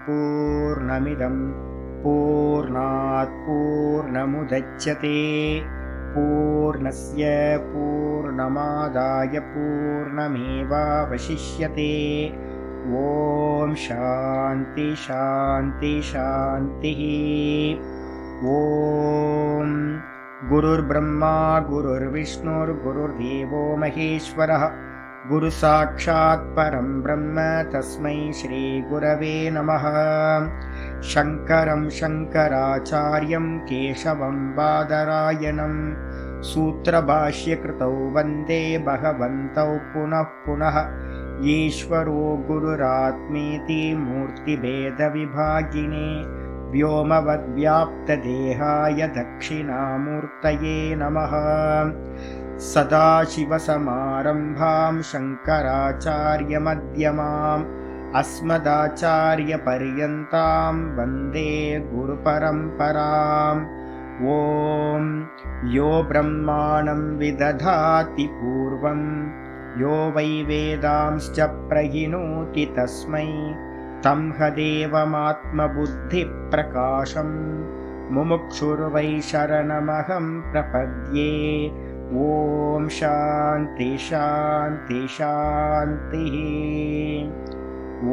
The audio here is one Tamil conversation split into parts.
पूर्णमिदं पूर्णात् पूर्णमुदच्यते पूर्णस्य पूर्णमादाय पूर्णमेवावशिष्यते। ॐ शान्ति शान्ति शान्तिः। ॐ गुरुर्ब्रह्मा गुरुर्विष्णुर्गुरुर्देवो महेश्वरः गुरुसाक्षात् परं ब्रह्म तस्मै श्रीगुरवे नमः। शङ्करं शङ्कराचार्यं केशवं बादरायणं सूत्रभाष्यकृतौ वन्दे भगवन्तौ पुनः पुनः। ईश्वरो गुरुरात्मेति मूर्तिभेदविभागिने व्योमवद्व्याप्तदेहाय दक्षिणामूर्तये नमः। सदाशिवसमारम्भां शङ्कराचार्यमध्यमाम् अस्मदाचार्यपर्यन्तां वन्दे गुरुपरम्पराम्। ॐ यो ब्रह्माणं विदधाति पूर्वं यो वै वेदांश्च प्रहिणोति तस्मै तं हदेवमात्मबुद्धिप्रकाशं मुमुक्षुर्वै शरणमहं प्रपद्ये। ॐ शान्ति शान्ति शान्तिः।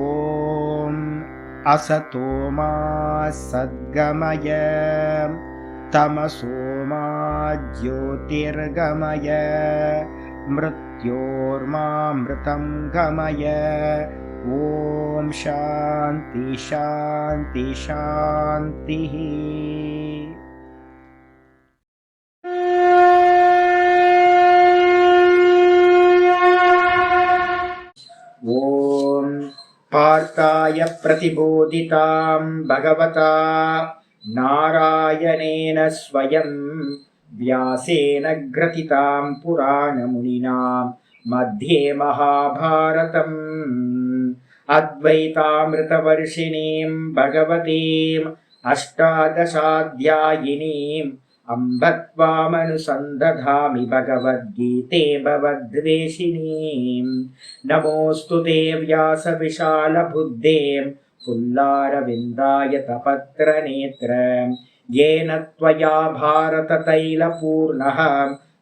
ॐ असतो मा सद्गमय तमसो मा ज्योतिर्गमय मृत्योर्मामृतं गमय। ॐ शान्ति शान्ति शान्तिः। ॐ पार्थाय प्रतिबोधितां भगवता नारायणेन स्वयं व्यासेन ग्रथितां पुराणमुनिना मध्ये महाभारतम् अद्वैतामृतवर्षिणीं भगवतीम् अष्टादशाध्यायिनीम् अम्ब त्वामनुसन्दधामि भगवद्गीते भवद्वेषिणीम्। नमोऽस्तु ते व्यासविशालबुद्धे पुल्लारविन्दाय तपत्रनेत्र येन त्वया भारततैलपूर्णः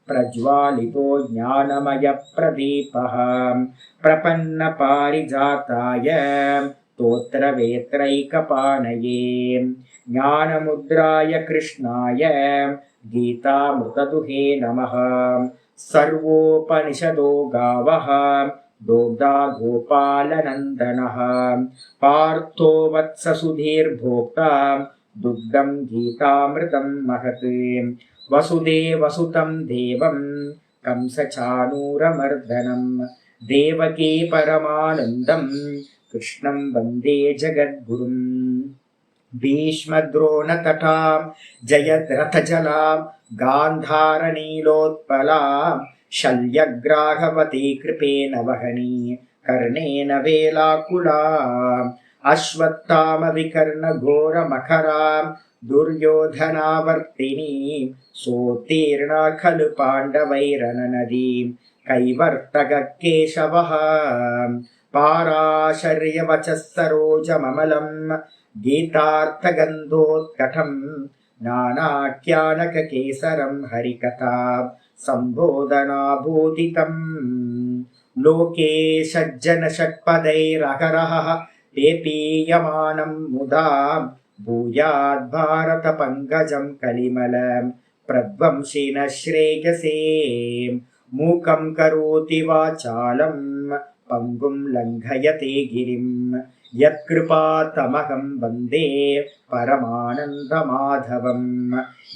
प्रज्वालितो ज्ञानमयप्रदीपः प्रपन्नपारिजाताय स्तोत्रवेत्रैकपाणये ज्ञानमुद्राय कृष्णाय गीतामृतदुहे नमः। सर्वोपनिषदो गावः दोग्धा गोपालनन्दनः पार्थो वत्ससुधीर्भोक्ता दुग्धं गीतामृतं महत्। वसुदेवसुतं देवं कंसचाणूरमर्दनं देवकी परमानन्दं कृष्णं वन्दे जगद्गुरुम्। भीष्मद्रोणतटां जयद्रथजलां गान्धारनीलोत्पलां शल्यग्राहवती कृपेण वहनी कर्णेन वेलाकुलाम् अश्वत्थामविकर्णघोरमखरां दुर्योधनावर्तिनीं सोत्तीर्णा खलु पाण्डवैरननदीं कैवर्तककेशवः पाराशर्यवचः सरोजममलं गीतार्थगन्धोत्कटं नानाख्यानककेसरं हरिकथा सम्बोधनाभूतितम्। लोके सज्जनषट्पदैरहरः पेपीयमानं मुदा भूयाद्भारतपङ्कजं कलिमलं प्रध्वंसिनः श्रेयसे। मूकं करोति वाचालं पङ्गुं लङ्घयते गिरिं यत्कृपातमहं वन्दे परमानन्दमाधवम्।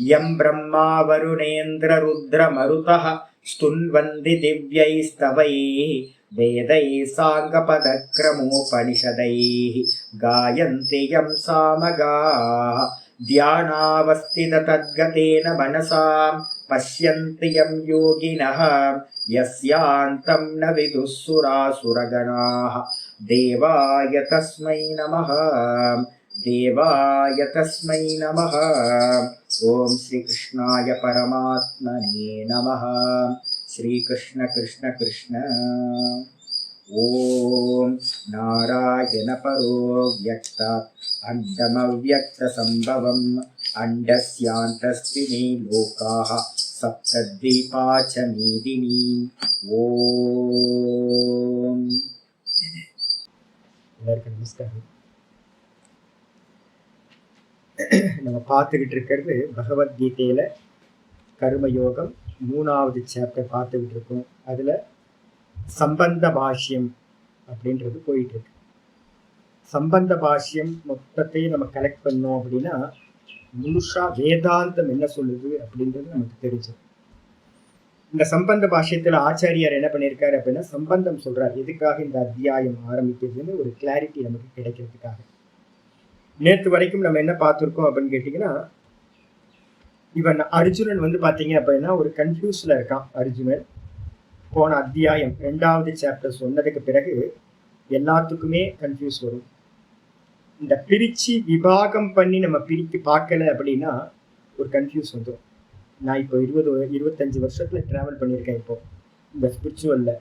यं ब्रह्मा वरुणेन्द्ररुद्रमरुतः स्तुन्वन्ति दिव्यैस्तवैः वेदैः साङ्गपदक्रमोपनिषदैः गायन्ति यं सामगाः ध्यानावस्थिततद्गतेन मनसा पश्यन्ति यं योगिनः यस्यान्तं न विदुः सुरासुरगणाः। देवाय तस्मै नमः देवाय तस्मै नमः। ॐ श्रीकृष्णाय परमात्मने नमः। श्रीकृष्ण कृष्ण कृष्ण। ஓம் நாராயண பரோ வியக்தா அண்டமவ்யக்த சம்பவம் அண்டஸ்யாந்தஸ்தினி லோகாஹ சப்தத்வீபா ச மீதினி. ஓம். எல்லாருக்கும் நமஸ்காரம். நம்ம பார்த்துக்கிட்டு இருக்கிறது பகவத்கீதையில கர்மயோகம் 3வது சாப்டர் பார்த்துக்கிட்டு இருக்கோம். அதுல சம்பந்த பாஷ்யம் அப்படின்றது போயிட்டு இருக்கு. சம்பந்த பாஷ்யம் மொத்தத்தையும் நம்ம கலெக்ட் பண்ணோம் அப்படின்னா முழுசா வேதாந்தம் என்ன சொல்லுது அப்படின்றது நமக்கு தெரிஞ்சது. இந்த சம்பந்த பாஷ்யத்துல ஆச்சாரியார் என்ன பண்ணியிருக்காரு அப்படின்னா சம்பந்தம் சொல்றார். எதுக்காக இந்த அத்தியாயம் ஆரம்பிக்கிறதுன்னு ஒரு கிளாரிட்டி நமக்கு கிடைக்கிறதுக்காக. நேற்று வரைக்கும் நம்ம என்ன பார்த்துருக்கோம் அப்படின்னு கேட்டிங்கன்னா, இவன் அர்ஜுனன் வந்து பார்த்தீங்க அப்படின்னா ஒரு கன்ஃபியூஸ்ல இருக்கான். அர்ஜுனன் போன அத்தியாயம் 2வது சாப்டர் சொன்னதுக்கு பிறகு எல்லாத்துக்குமே கன்ஃபியூஸ் வரும். இந்த பிரிச்சு விபாகம் பண்ணி நம்ம பிரித்து பார்க்கல அப்படின்னா ஒரு கன்ஃபியூஸ் வந்துடும். நான் இப்போ 25 வருஷத்துல டிராவல் பண்ணியிருக்கேன். இப்போ இந்த ஸ்பிரிச்சுவல்ல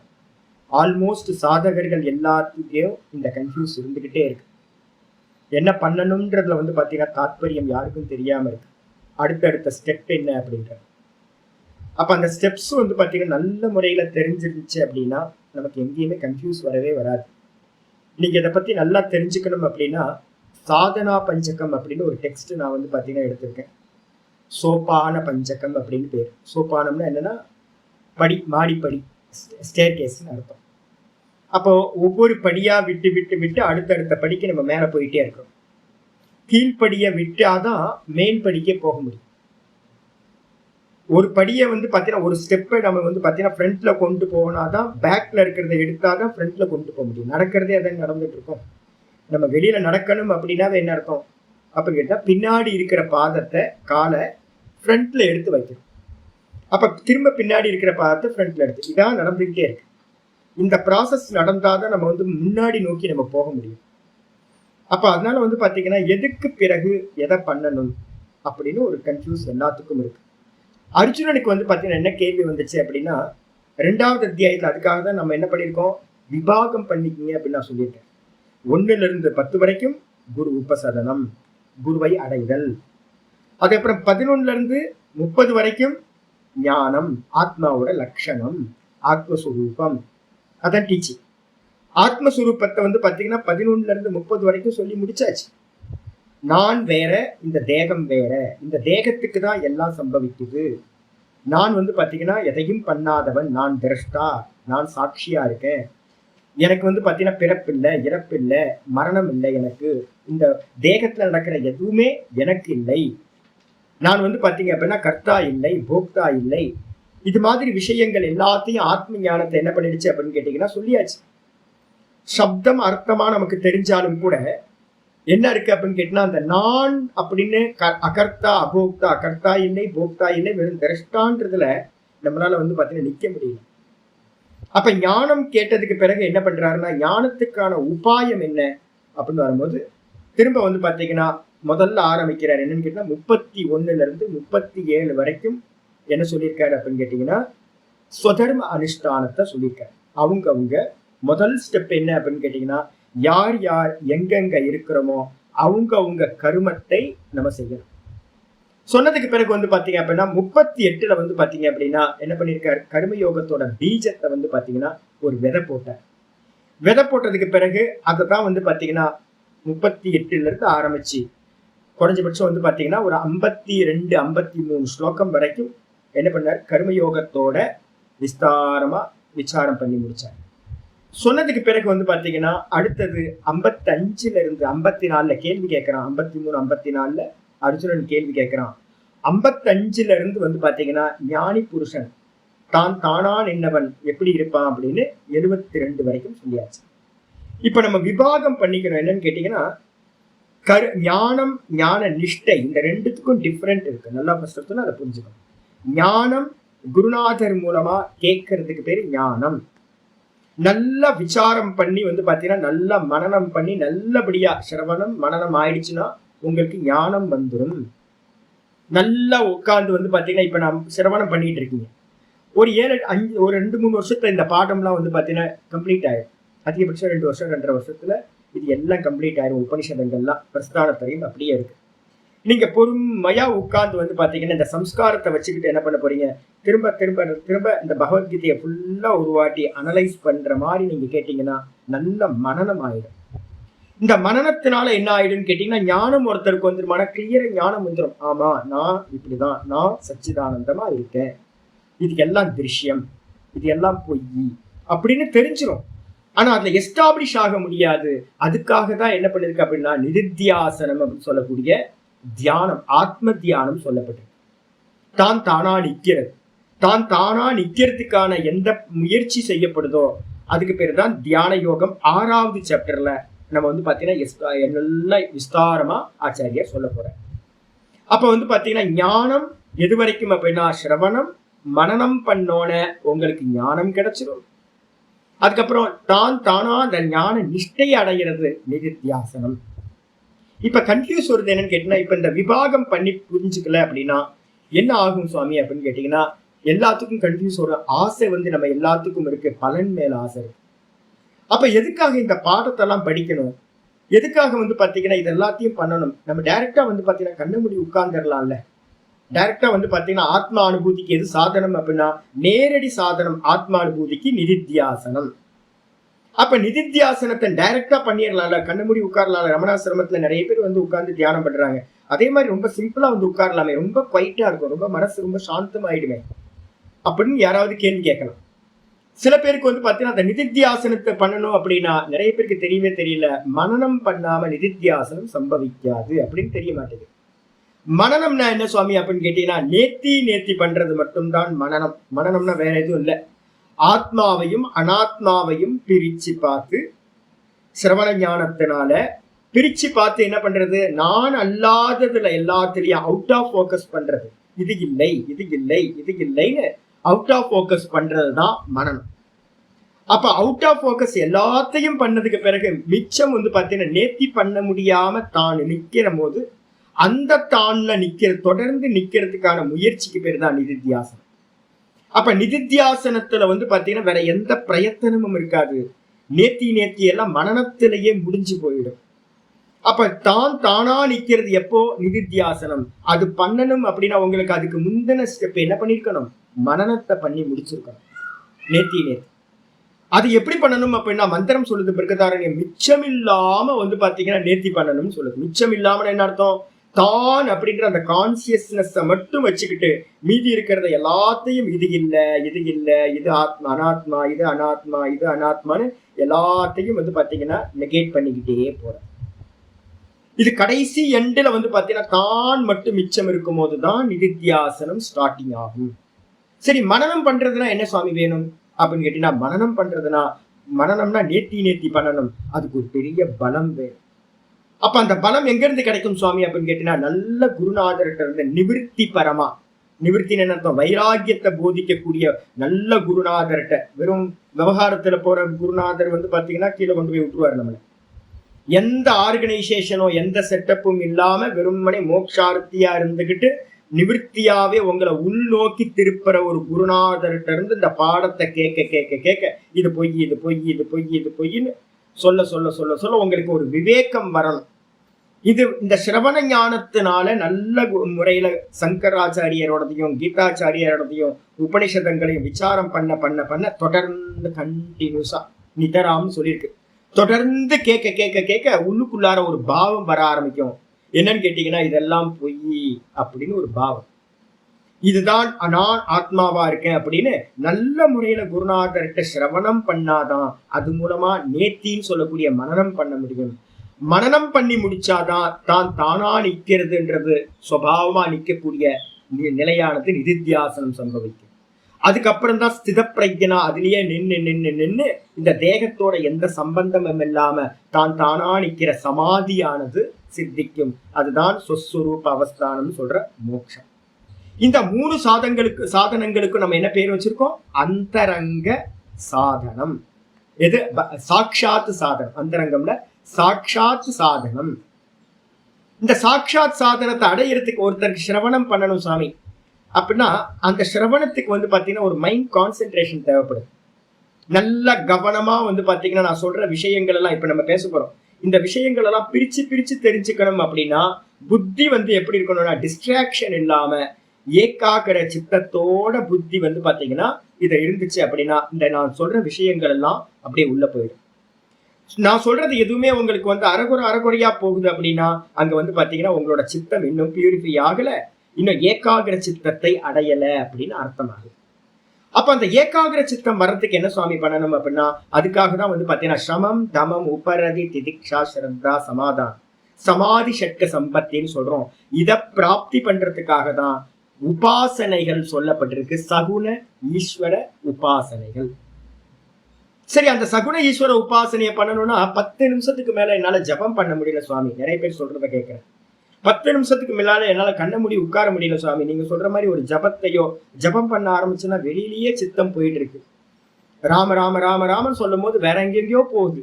ஆல்மோஸ்ட் சாதகர்கள் எல்லாத்துக்கும் இந்த கன்ஃபியூஸ் இருந்துகிட்டே இருக்கு. என்ன பண்ணணும்ன்றதுல வந்து பார்த்தீங்கன்னா தாத்பரியம் யாருக்கும் தெரியாம இருக்கு. அடுத்தடுத்த ஸ்டெப் என்ன அப்படின்றது. அப்ப அந்த ஸ்டெப்ஸ் வந்து பார்த்தீங்கன்னா நல்ல முறையில தெரிஞ்சிருந்துச்சு அப்படின்னா நமக்கு எங்கேயுமே கன்ஃபியூஸ் வரவே வராது. நீங்க இதை பத்தி நல்லா தெரிஞ்சுக்கணும் அப்படின்னா சாதனா பஞ்சகம் அப்படின்னு ஒரு டெக்ஸ்ட் நான் வந்து பார்த்தீங்கன்னா எடுத்திருக்கேன். சோபான பஞ்சகம் அப்படின்னு பேர். சோபானம்னா என்னன்னா படி, மாடிப்படி, ஸ்டேர் கேஸ்ன்னு அர்த்தம். அப்போ ஒவ்வொரு படியா விட்டு விட்டு விட்டு அடுத்தடுத்த படிக்கு நம்ம மேல போயிட்டே இருக்கோம். கீழ்படியை விட்டாதான் மேல் படிக்கே போக முடியும். ஒரு படியை வந்து பார்த்தீங்கன்னா ஒரு ஸ்டெப்பை நம்ம வந்து பார்த்தீங்கன்னா ஃப்ரண்ட்ல கொண்டு போனாதான், பேக்ல இருக்கிறத எடுத்தாதான் ஃப்ரண்ட்ல கொண்டு போக முடியும். நடக்கிறதே அதான் நடந்துட்டு இருக்கோம். நம்ம வெளியில நடக்கணும் அப்படின்னாவே என்ன அர்த்தம் அப்படின்னு கேட்டா பின்னாடி இருக்கிற பாதத்தை, காலை ஃப்ரண்ட்ல எடுத்து வைக்கணும். அப்ப திரும்ப பின்னாடி இருக்கிற பாதத்தை ஃப்ரண்ட்ல எடுத்து, இதான் நடந்துகிட்டே இருக்கு. இந்த ப்ராசஸ் நடந்தாதான் நம்ம வந்து முன்னாடி நோக்கி நம்ம போக முடியும். அப்ப அதனால வந்து பாத்தீங்கன்னா எதுக்கு பிறகு எதை பண்ணணும் அப்படின்னு ஒரு கன்ஃபியூஸ் எல்லாத்துக்கும் இருக்கு. அர்ஜுனனுக்கு வந்து பாத்தீங்கன்னா என்ன கேள்வி வந்துச்சு அப்படின்னா 2வது அத்தியாயத்துல அதுக்காக தான் நம்ம என்ன பண்ணியிருக்கோம், விபாகம் பண்ணிக்கிங்க அப்படின்னு நான் சொல்லியிருக்கேன். 1ல இருந்து 10 வரைக்கும் குரு உபசதனம், குருவை அடைதல். அதுக்கப்புறம் 11ல இருந்து 30 வரைக்கும் ஞானம், ஆத்மாவோட லட்சணம், ஆத்மஸ்வரூபம், அதான் டீச்சிங். ஆத்மஸ்வரூபத்தை வந்து பார்த்தீங்கன்னா 11ல இருந்து 30 வரைக்கும் சொல்லி முடிச்சாச்சு. நான் வேற, இந்த தேகம் வேற, இந்த தேகத்துக்கு தான் எல்லாம் சம்பவிக்குது. நான் வந்து பார்த்தீங்கன்னா எதையும் பண்ணாதவன், நான் திரஷ்டா, நான் சாட்சியா இருக்கேன். எனக்கு வந்து பார்த்தீங்கன்னா பிறப்பில்லை, இறப்பில்லை, மரணம் இல்லை. எனக்கு இந்த தேகத்துல நடக்கிற எதுவுமே எனக்கு இல்லை. நான் வந்து பார்த்தீங்க அப்படின்னா கர்த்தா இல்லை, போக்தா இல்லை. இது மாதிரி விஷயங்கள் எல்லாத்தையும் ஆத்ம ஞானத்தை என்ன பண்ணிடுச்சு அப்படின்னு கேட்டீங்கன்னா சொல்லியாச்சு. சப்தம் அர்த்தமா நமக்கு தெரிஞ்சாலும் கூட என்ன இருக்கு அப்படின்னு கேட்டீங்கன்னா அந்த நான் அப்படின்னு அகர்த்தா, அபோக்தா, அகர்த்தா இல்லை, போக்தா இல்லை, வெறும் திரஷ்டான்றதுல நம்மளால வந்து பார்த்தீங்கன்னா நிக்க முடியல. அப்ப ஞானம் கேட்டதுக்கு பிறகு என்ன பண்றாருன்னா ஞானத்துக்கான உபாயம் என்ன அப்படின்னு வரும்போது திரும்ப வந்து பார்த்தீங்கன்னா முதல்ல ஆரம்பிக்கிறார். என்னன்னு கேட்டீங்கன்னா 31ல இருந்து 37 வரைக்கும் என்ன சொல்லியிருக்காரு அப்படின்னு கேட்டீங்கன்னா ஸ்வதர்ம அனுஷ்டானத்தை சொல்லியிருக்காரு. அவங்க முதல் ஸ்டெப் என்ன அப்படின்னு கேட்டீங்கன்னா யார் யார் எங்கெங்க இருக்கிறோமோ அவங்க கருமத்தை நம்ம செய்யணும். சொன்னதுக்கு பிறகு வந்து பாத்தீங்க அப்படின்னா 38ல வந்து பாத்தீங்க அப்படின்னா என்ன பண்ணியிருக்காரு, கர்மயோகத்தோட பீஜத்தை வந்து பாத்தீங்கன்னா ஒரு விதை போட்டார். விதை போட்டதுக்கு பிறகு அதை தான் வந்து பாத்தீங்கன்னா 38ல இருந்து ஆரம்பிச்சு குறைஞ்சபட்சம் வந்து பாத்தீங்கன்னா ஒரு 52 53 ஸ்லோகம் வரைக்கும் என்ன பண்ணார், கர்மயோகத்தோட விஸ்தாரமா விசாரம் பண்ணி முடிச்சார். சொன்னதுக்கு பிறகு வந்து பாத்தீங்கன்னா அடுத்தது 55ல இருந்து 54ல கேள்வி கேட்கிறான். 53 54ல அர்ஜுனன் கேள்வி கேட்கிறான். 55ல இருந்து வந்து பாத்தீங்கன்னா ஞானி புருஷன் தான் தானா நின்னவன் எப்படி இருப்பான் அப்படின்னு 72 வரைக்கும் சொல்லியாச்சு. இப்ப நம்ம விபாகம் பண்ணிக்கணும். என்னன்னு கேட்டீங்கன்னா ஞானம், ஞான நிஷ்டை, இந்த ரெண்டுத்துக்கும் டிஃபரெண்ட் இருக்கு. நல்லா ஃபர்ஸ்ட் அதை புரிஞ்சுக்கணும். ஞானம் குருநாதர் மூலமா கேட்கறதுக்கு பேரு ஞானம். நல்லா விசாரம் பண்ணி வந்து பாத்தீங்கன்னா நல்லா மனனம் பண்ணி நல்லபடியா சிரவணம் மனனம் ஆயிடுச்சுன்னா உங்களுக்கு ஞானம் வந்துடும். நல்லா உட்காந்து வந்து பாத்தீங்கன்னா இப்ப நான் சிரவணம் பண்ணிட்டு இருக்கீங்க, ஒரு 2-3 வருஷத்துல இந்த பாடம்லாம் வந்து பாத்தீங்கன்னா கம்ப்ளீட் ஆயிடும். அதிகபட்சம் 2 வருஷம் 2.5 வருஷத்துல இது எல்லாம் கம்ப்ளீட் ஆயிரும். உபனிஷதங்கள்லாம் பிரஸ்தானத்திலையும் அப்படியே இருக்கு. நீங்க பொறுமையா உட்கார்ந்து வந்து பாத்தீங்கன்னா இந்த சம்ஸ்காரத்தை வச்சுக்கிட்டு என்ன பண்ண போறீங்க, திரும்ப திரும்ப திரும்ப இந்த பகவத்கீதையை ஃபுல்லா ஒரு வாட்டி அனலைஸ் பண்ற மாதிரி நீங்க கேட்டீங்கன்னா நல்ல மனனம் ஆயிடும். இந்த மனனத்தினால என்ன ஆயிடும்னு கேட்டீங்கன்னா ஞானம் ஒருத்தருக்கு வந்துருமான கிளியர ஞானம் வந்துடும். ஆமா, நான் இப்படிதான், நான் சச்சிதானந்தமா இருக்கேன், இது எல்லாம் திருஷ்யம், இது எல்லாம் பொய் அப்படின்னு தெரிஞ்சிடும். ஆனா அதுல எஸ்டாப்ளிஷ் ஆக முடியாது. அதுக்காக தான் என்ன பண்ணிருக்கு அப்படின்னா நிதித்தியாசனம் அப்படின்னு சொல்லக்கூடிய தியானம், ஆத்ம தியானம் சொல்லப்பட்டிருக்கு. தான் தானா நிக்கிறது, தான் தானா நிக்கிறதுக்கான எந்த முயற்சி செய்யப்படுதோ அதுக்கு பேர் தான் தியான யோகம். 6வது சாப்டர்ல நம்ம வந்து பாத்தீங்கன்னா நல்லா விஸ்தாரமா ஆச்சாரியார் சொல்ல போற. அப்ப வந்து பாத்தீங்கன்னா ஞானம் எது வரைக்கும் அப்படின்னா சிரவணம் மனனம் பண்ணோன உங்களுக்கு ஞானம் கிடைச்சிடும். அதுக்கப்புறம் தான் தானா அந்த ஞான நிஷ்டை அடைகிறது நிதித்தியாசனம். இப்ப கன்ஃபியூஸ் வருது என்னன்னு கேட்டீங்கன்னா, இப்ப இந்த விபாகம் பண்ணி புரிஞ்சுக்கல அப்படின்னா என்ன ஆகும் சுவாமி அப்படின்னு கேட்டீங்கன்னா, எல்லாத்துக்கும் கன்ஃபியூஸ் வரும். ஆசை வந்து நம்ம எல்லாத்துக்கும் இருக்கு, பலன் மேல ஆசை இருக்கு. அப்ப எதுக்காக இந்த பாடத்தை எல்லாம் படிக்கணும், எதுக்காக வந்து பாத்தீங்கன்னா இது எல்லாத்தையும் பண்ணணும்? நம்ம டைரக்டா வந்து பாத்தீங்கன்னா கண்ண மூடி உட்கார்ந்துடலாம்ல. டைரக்டா வந்து பாத்தீங்கன்னா ஆத்மா அனுபூதிக்கு எது சாதனம் அப்படின்னா நேரடி சாதனம் ஆத்மா அனுபூதிக்கு நிதித்தியாசனம். அப்ப நிதித்தியாசனத்தை டைரக்டா பண்ணிடலாம்ல, கண்ண மூடி உட்காரலாம். ரமணாசிரமத்துல நிறைய பேர் வந்து உட்கார்ந்து தியானம் பண்றாங்க. அதே மாதிரி ரொம்ப சிம்பிளா வந்து உட்காரலாமே, ரொம்ப குவைட்டா இருக்கும், ரொம்ப மனசு ரொம்ப சாந்தம் ஆயிடுமே அப்படின்னு யாராவது கேள்வி கேட்கலாம். சில பேருக்கு வந்து பாத்தீங்கன்னா அந்த நிதித்தியாசனத்தை பண்ணணும் அப்படின்னா நிறைய பேருக்கு தெரியவே தெரியல, மனனம் பண்ணாம நிதித்தியாசனம் சம்பவிக்காது அப்படின்னு தெரிய மாட்டேங்குது. மனனம்னா என்ன சுவாமி அப்படின்னு கேட்டீங்கன்னா நேத்தி பண்றது மட்டும்தான் மனனம். மனனம்னா வேற எதுவும் இல்லை. ஆத்மாவையும் அனாத்மாவையும் பிரிச்சு பார்த்து சிரவண ஞானத்தினால பிரிச்சு பார்த்து என்ன பண்றது, நான் அல்லாததுல எல்லாத்துலயும் அவுட் ஆஃப் போக்கஸ் பண்றது. இது இல்லை இது இல்லை இது இல்லைன்னு அவுட் ஆஃப் போக்கஸ் பண்றதுதான் மனனம். அப்ப அவுட் ஆஃப் போக்கஸ் எல்லாத்தையும் பண்ணதுக்கு பிறகு மிச்சம் வந்து பாத்தீங்கன்னா நேத்தி பண்ண முடியாம தான் நிக்கிற போது அந்த தான்ல தொடர்ந்து நிக்கிறதுக்கான முயற்சிக்கு பேர் தான் நிதித்தியாசனம். அப்ப நிதித்தியாசனத்துல வந்து பாத்தீங்கன்னா வேற எந்த பிரயத்தனமும் இருக்காது. நேத்தி எல்லாம் மனனத்திலேயே முடிஞ்சு போயிடும். அப்ப தான் தானா நிக்கிறது எப்போ நிதித்தியாசனம். அது பண்ணணும் அப்படின்னா உங்களுக்கு அதுக்கு முந்தின ஸ்டெப் என்ன பண்ணிருக்கணும், மனனத்தை பண்ணி முடிச்சிருக்கணும். நேத்தி அது எப்படி பண்ணணும் அப்படின்னா மந்திரம் சொல்லுது பிறகுதாரண்யம், மிச்சம் இல்லாம வந்து பாத்தீங்கன்னா நேத்தி பண்ணணும்னு சொல்லுது. மிச்சம் இல்லாம என்ன அர்த்தம், தான் அப்படின்ற அந்த கான்சியஸ்னஸ் மட்டும் வச்சுக்கிட்டு மீதி இருக்கிறத எல்லாத்தையும் இது இல்லை இது இல்லை இது ஆத்மா அனாத்மா இது அனாத்மா இது அனாத்மான்னு எல்லாத்தையும் வந்து பாத்தீங்கன்னா நெகேட் பண்ணிக்கிட்டே போற. இது கடைசி எண்டில் வந்து பாத்தீங்கன்னா தான் மட்டும் மிச்சம் இருக்கும் போதுதான் நிதித்தியாசனம் ஸ்டார்டிங் ஆகும். சரி, மனனம் பண்றதுனா என்ன சுவாமி வேணும் அப்படின்னு கேட்டீங்கன்னா, மனனம் பண்றதுனா மனனம்னா நேத்தி பண்ணணும், அதுக்கு ஒரு பெரிய பலம் வேணும். அப்ப அந்த பலம் எங்க இருந்து கிடைக்கும் சுவாமி அப்படின்னு கேட்டீங்கன்னா, நல்ல குருநாதர்கிட்ட இருந்து நிவிருத்தி பரமா, நிவிருத்தின்னு அர்த்தம் வைராகியத்தை போதிக்கக்கூடிய நல்ல குருநாதர்கிட்ட. வெறும் விவகாரத்துல போற குருநாதர் வந்து பாத்தீங்கன்னா கீழே கொண்டு போய் விட்டுருவாரு நம்மள. எந்த ஆர்கனைசேஷனோ எந்த செட்டப்பும் இல்லாம வெறுமனே மோட்சார்த்தியா இருந்துகிட்டு நிவிருத்தியாவே உங்களை உள்நோக்கி திருப்புற ஒரு குருநாதர்கிட்ட இருந்து இந்த பாடத்தை கேட்க கேட்க கேட்க இது பொய் இது பொய் இது பொய் இது பொய்ன்னு சொல்ல சொல்ல சொல்ல சொல்ல உங்களுக்கு ஒரு விவேகம் வரணும். இது இந்த சிரவண ஞானத்தினால நல்ல முறையில சங்கராச்சாரியரோடதையும் கீதாச்சாரியரோடதையும் உபனிஷதங்களையும் விசாரம் பண்ண பண்ண பண்ண தொடர்ந்து கண்டினியூஸா நிதராம்னு சொல்லியிருக்கு. தொடர்ந்து கேட்க கேட்க கேட்க உள்ளுக்குள்ளார ஒரு பாவம் வர ஆரம்பிக்கும். என்னன்னு கேட்டீங்கன்னா, இதெல்லாம் பொய் அப்படின்னு ஒரு பாவம். இதுதான் நான் ஆத்மாவா இருக்கேன் அப்படின்னு நல்ல முறையில குருநாதர்கிட்ட சிரவணம் பண்ணாதான் அது மூலமா நேத்தின்னு சொல்லக்கூடிய மனனம் பண்ண முடியும். மனனம் பண்ணி முடிச்சாதான் தான் தானா நிக்கிறதுன்றது சுபாவமா நிக்கக்கூடிய நிலையானது நிதித்தியாசனம் சம்பவிக்கும். அதுக்கப்புறம் தான் ஸ்தித பிரஜனா அதுலயே நின்று இந்த தேகத்தோட எந்த சம்பந்தமும் இல்லாம தான் தானா நிக்கிற சமாதியானது சித்திக்கும். அதுதான் சொஸ்வரூப அவஸ்தானம் சொல்ற மோட்சம். இந்த 3 சாதனங்களுக்கு நம்ம என்ன பேர் வச்சிருக்கோம், அந்தரங்க சாதனம். எது சாட்சாத் சாதனம், அந்தரங்கம்ல சாட்சாத் சாதனம். இந்த சாட்சாத் சாதனத்தை அடையிறதுக்கு ஒருத்தருக்கு சிரவணம் பண்ணணும் சாமி அப்படின்னா அந்த சிரவணத்துக்கு வந்து பாத்தீங்கன்னா ஒரு மைண்ட் கான்சென்ட்ரேஷன் தேவைப்படுது. நல்ல கவனமா வந்து பாத்தீங்கன்னா நான் சொல்ற விஷயங்கள் எல்லாம் இப்ப நம்ம பேச போறோம். இந்த விஷயங்கள் எல்லாம் பிரிச்சு பிரிச்சு தெரிஞ்சுக்கணும் அப்படின்னா புத்தி வந்து எப்படி இருக்கணும்னா டிஸ்ட்ராக்ஷன் இல்லாம ஏகாகிர சித்தத்தோட புத்தி வந்து பாத்தீங்கன்னா இதை இருந்துச்சு அப்படின்னா இந்த நான் சொல்ற விஷயங்கள் எல்லாம் அப்படியே உள்ள போயிடும். நான் சொல்றது எதுவுமே உங்களுக்கு வந்து அறகுறையா போகுது அப்படின்னா அங்க வந்து பாத்தீங்கன்னா உங்களோட சித்தம் இன்னும் பியூரிஃபை ஆகல, இன்னும் ஏகாகிர சித்தத்தை அடையல அப்படின்னு அர்த்தம் ஆகுது. அப்ப அந்த ஏகாகிர சித்தம் வர்றதுக்கு என்ன சுவாமி பண்ணணும் அப்படின்னா அதுக்காக தான் வந்து பாத்தீங்கன்னா சமம் தமம் உபரதி திதிக்ஷா ஸ்ரத்தா சமாதானம் சமாதி ஷட்க சம்பத்தின்னு சொல்றோம். இத பிராப்தி பண்றதுக்காக தான் உபாசனைகள் சொல்லப்பட்டிருக்கு. சகுண ஈஸ்வர உபாசனைகள். சரி, அந்த சகுண ஈஸ்வர உபாசனையை பண்ணணும்னா 10 நிமிஷத்துக்கு மேல என்னால ஜபம் பண்ண முடியல சுவாமி. நிறைய பேர் சொல்றத கேட்கிறேன். 10 நிமிஷத்துக்கு மேலால என்னால கண்ண மூடி உட்கார முடியல சுவாமி. நீங்க சொல்ற மாதிரி ஒரு ஜபம் பண்ண ஆரம்பிச்சுன்னா வெளியிலேயே சித்தம் போயிட்டு இருக்கு. ராம ராம ராம ராமன் சொல்லும் போது வேற எங்கெங்கயோ போகுது.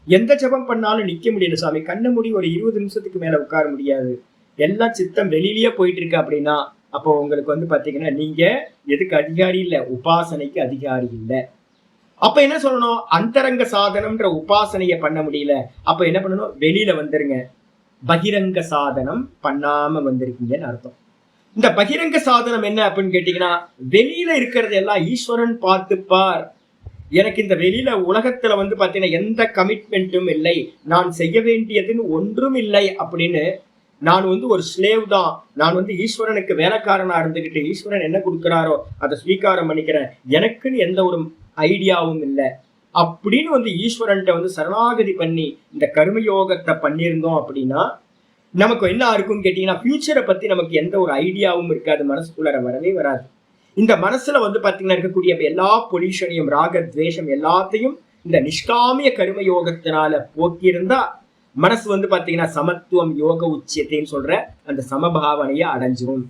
எந்த ஜபம் பண்ணாலும் நிக்க முடியல சுவாமி. கண்ண மூடி ஒரு 20 நிமிஷத்துக்கு மேல உட்கார முடியாது. எல்லா சித்தம் வெளியிலேயே போயிட்டு இருக்கு அப்படின்னா அப்போ உங்களுக்கு வந்து பாத்தீங்கன்னா நீங்க எதுக்கு அதிகாரி இல்ல, உபாசனைக்கு அதிகாரி இல்ல. அப்ப என்ன சொல்லணும், அந்தரங்க சாதனம்ன்ற உபாசனையை பண்ண முடியல. அப்ப என்ன பண்ணணும், வெளியில வந்துருங்க. பகிரங்க சாதனம் பண்ணாம வந்திருக்கீங்கன்னு அர்த்தம். இந்த பகிரங்க சாதனம் என்ன அப்படின்னு கேட்டீங்கன்னா வெளியில இருக்கிறது எல்லாம் ஈஸ்வரன் பார்த்துப்பார். எனக்கு இந்த வெளியில உலகத்துல வந்து பாத்தீங்கன்னா எந்த கமிட்மெண்ட்டும் இல்லை, நான் செய்ய வேண்டியதுன்னு ஒன்றும் இல்லை அப்படின்னு நான் வந்து ஒரு ஸ்லேவ் தான், நான் வந்து ஈஸ்வரனுக்கு வேலைக்காரனா இருந்துகிட்டு ஈஸ்வரன் என்ன கொடுக்குறாரோ அதை ஸ்வீகாரம் பண்ணிக்கிறேன், எனக்குன்னு எந்த ஒரு ஐடியாவும் இல்லை அப்படின்னு வந்து ஈஸ்வரன்ட்ட வந்து சரணாகதி பண்ணி இந்த கர்மயோகத்தை பண்ணியிருந்தோம் அப்படின்னா நமக்கு என்ன இருக்கும்னு கேட்டீங்கன்னா ஃபியூச்சரை பத்தி நமக்கு எந்த ஒரு ஐடியாவும் இருக்காது, மனசுக்குள்ளார வரவே வராது. இந்த மனசுல வந்து பாத்தீங்கன்னா இருக்கக்கூடிய எல்லா பொல்யூஷனையும் ராக துவேஷம் எல்லாத்தையும் இந்த நிஷ்காமிய கர்மயோகத்தினால போக்கியிருந்தா மனசு வந்து பாத்தீங்கன்னா சமத்துவம் யோக உச்சியத்தைன்னு சொல்ற அந்த சமபாவனையை அடைஞ்சிரும்.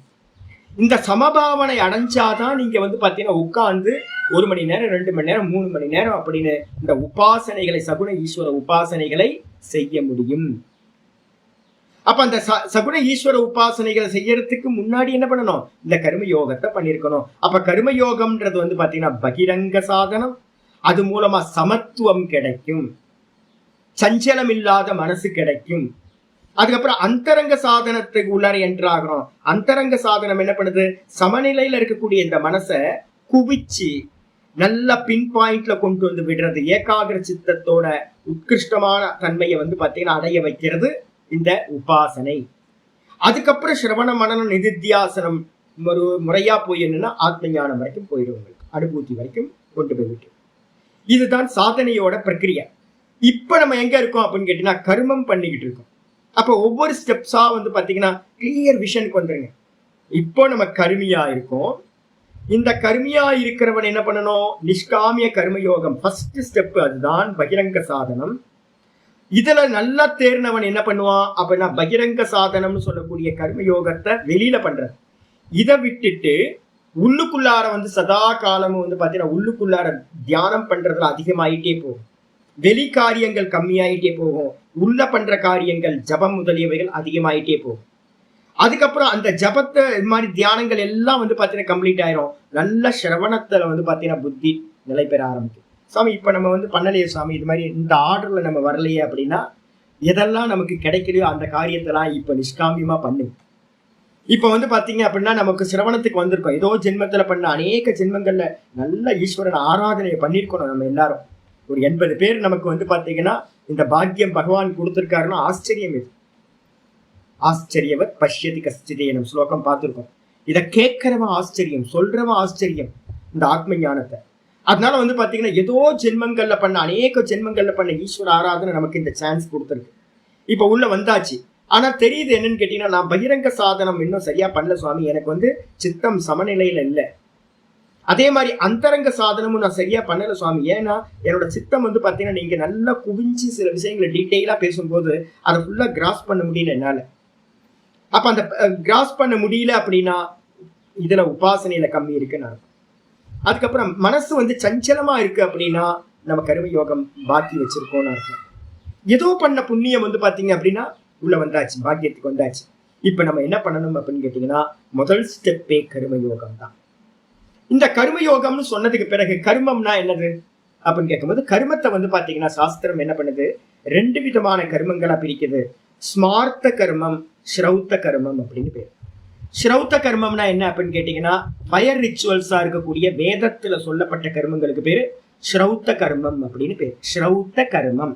இந்த சமபாவனை அடைஞ்சாதான் நீங்க வந்து பாத்தீங்கன்னா உட்கார்ந்து 1 மணி நேரம் 2 மணி நேரம் 3 மணி நேரம் அப்படின்னு இந்த உபாசனைகளை சகுண ஈஸ்வர உபாசனைகளை செய்ய முடியும். அப்ப அந்த சகுண ஈஸ்வர உபாசனைகளை செய்யறதுக்கு முன்னாடி என்ன பண்ணணும், இந்த கர்மயோகத்தை பண்ணிருக்கணும். அப்ப கர்மயோகம்ன்றது வந்து பாத்தீங்கன்னா பகிரங்க சாதனம். அது மூலமா சமத்துவம் கிடைக்கும், சஞ்சலம் இல்லாத மனசு கிடைக்கும். அதுக்கப்புறம் அந்தரங்க சாதனத்துக்கு உள்ளார என்றாகணும். அந்தரங்க சாதனம் என்ன பண்ணுது, சமநிலையில இருக்கக்கூடிய இந்த மனசை குவிச்சு நல்ல பின் பாயிண்ட்ல கொண்டு வந்து விடுறது, ஏகாகிர சித்தத்தோட உத்கிருஷ்டமான தன்மையை வந்து பாத்தீங்கன்னா அடைய வைக்கிறது இந்த உபாசனை. அதுக்கப்புறம் சிரவண மனன நிதித்தியாசனம் ஒரு முறையா போய் என்னன்னா ஆத்ம ஞானம் வரைக்கும் போயிடுவாங்க, அனுபூதி வரைக்கும் கொண்டு போய்விட்டு. இதுதான் சாதனையோட பிரக்கிரியா. இப்ப நம்ம எங்க இருக்கோம் அப்படின்னு கேட்டீங்கன்னா கர்மம் பண்ணிக்கிட்டு இருக்கோம். அப்ப ஒவ்வொரு ஸ்டெப்ஸா வந்து பாத்தீங்கன்னா கிளியர் விஷனுக்கு வந்துருங்க. இப்போ நம்ம கருமியா இருக்கோம். இந்த கருமியா இருக்கிறவன் என்ன பண்ணணும், நிஷ்காமிய கர்மயோகம் ஃபர்ஸ்ட் ஸ்டெப், அதுதான் பகிரங்க சாதனம். இதுல நல்லா தேர்ந்தவன் என்ன பண்ணுவான் அப்படின்னா பகிரங்க சாதனம்னு சொல்லக்கூடிய கர்மயோகத்தை வெளியில பண்றது. இதை விட்டுட்டு உள்ளுக்குள்ளார வந்து சதா காலமும் வந்து பாத்தீங்கன்னா உள்ளுக்குள்ளார தியானம் பண்றதுல அதிகமாயிட்டே போகும், வெளி காரியங்கள் கம்மியாயிட்டே போகும், உள்ள பண்ற காரியங்கள் ஜபம் முதலியவைகள் அதிகமாயிட்டே போகும். அதுக்கப்புறம் அந்த ஜபத்தை இது மாதிரி தியானங்கள் எல்லாம் வந்து பாத்தீங்கன்னா கம்ப்ளீட் ஆயிரும். நல்ல சிரவணத்துல வந்து பாத்தீங்கன்னா புத்தி நிலை பெற ஆரம்பிக்கும். சாமி இப்ப நம்ம வந்து பண்ணலையே சாமி, இது மாதிரி இந்த ஆர்டர்ல நம்ம வரலையே அப்படின்னா எதெல்லாம் நமக்கு கிடைக்கலையோ அந்த காரியத்தெல்லாம் இப்ப நிஷ்காமியமா பண்ணு. இப்ப வந்து பாத்தீங்க அப்படின்னா நமக்கு சிரவணத்துக்கு வந்திருக்கோம், ஏதோ ஜென்மத்துல பண்ண அநேக ஜென்மங்கள்ல நல்ல ஈஸ்வரன் ஆராதனையை பண்ணிருக்கணும். நம்ம எல்லாரும் ஒரு 80 பேர் நமக்கு வந்து பாத்தீங்கன்னா இந்த பாக்கியம் பகவான் கொடுத்திருக்காருன்னா ஆச்சரியம். இது ஆச்சரியவத் பஷ்யதி கஷ்டிதேனம் ஸ்லோகம் பார்த்திருக்கோம். இதை கேட்கிறவன் ஆச்சரியம், சொல்றவன் ஆச்சரியம் இந்த ஆத்ம ஞானத்தை. அதனால வந்து பாத்தீங்கன்னா ஏதோ ஜென்மங்கள்ல பண்ண அநேக ஜென்மங்கள்ல பண்ண ஈஸ்வர ஆராதனை நமக்கு இந்த சான்ஸ் கொடுத்துருக்கு. இப்ப உள்ள வந்தாச்சு. ஆனா தெரியுது என்னன்னு கேட்டீங்கன்னா நான் பகிரங்க சாதனம் இன்னும் சரியா பண்ணல சுவாமி, எனக்கு வந்து சித்தம் சமநிலையில இல்லை. அதே மாதிரி அந்தரங்க சாதனமும் நான் சரியா பண்ணல சுவாமி, ஏன்னா என்னோட சித்தம் வந்து பாத்தீங்கன்னா நீங்க நல்லா குவிஞ்சு சில விஷயங்களை டீட்டெயிலா பேசும்போது அதை ஃபுல்லா கிராஸ் பண்ண முடியல என்னால. அப்ப அந்த கிராஸ் பண்ண முடியல அப்படின்னா இதுல உபாசனையில கம்மி இருக்குன்னு அர்த்தம். அதுக்கப்புறம் மனசு வந்து சஞ்சலமா இருக்கு அப்படின்னா நம்ம கர்மயோகம் பாக்கி வச்சிருக்கோம்னு அர்த்தம். ஏதோ பண்ண புண்ணியம் வந்து பாத்தீங்க அப்படின்னா உள்ள வந்தாச்சு, பாக்கியத்துக்கு வந்தாச்சு. இப்ப நம்ம என்ன பண்ணணும் அப்படின்னு கேட்டீங்கன்னா முதல் ஸ்டெப்பே கர்மயோகம் தான். இந்த கர்மயோகம்னு சொன்னதுக்கு பிறகு கர்மம்னா என்னது அப்படின்னு கேட்கும்போது கர்மத்தை வந்து பாத்தீங்கன்னா சாஸ்திரம் என்ன பண்ணுது, 2 விதமான கர்மங்களா பிரிக்குது. ஸ்மார்த்த கர்மம், ஸ்ரௌத்த கர்மம் அப்படின்னு பேர். ஸ்ரௌத்த கர்மம்னா என்ன அப்படின்னு கேட்டீங்கன்னா, ஃபயர் ரிச்சுவல்ஸா இருக்கக்கூடிய வேதத்துல சொல்லப்பட்ட கர்மங்களுக்கு பேரு ஸ்ரௌத்த கர்மம் அப்படின்னு பேர். ஸ்ரௌத்த கர்மம்.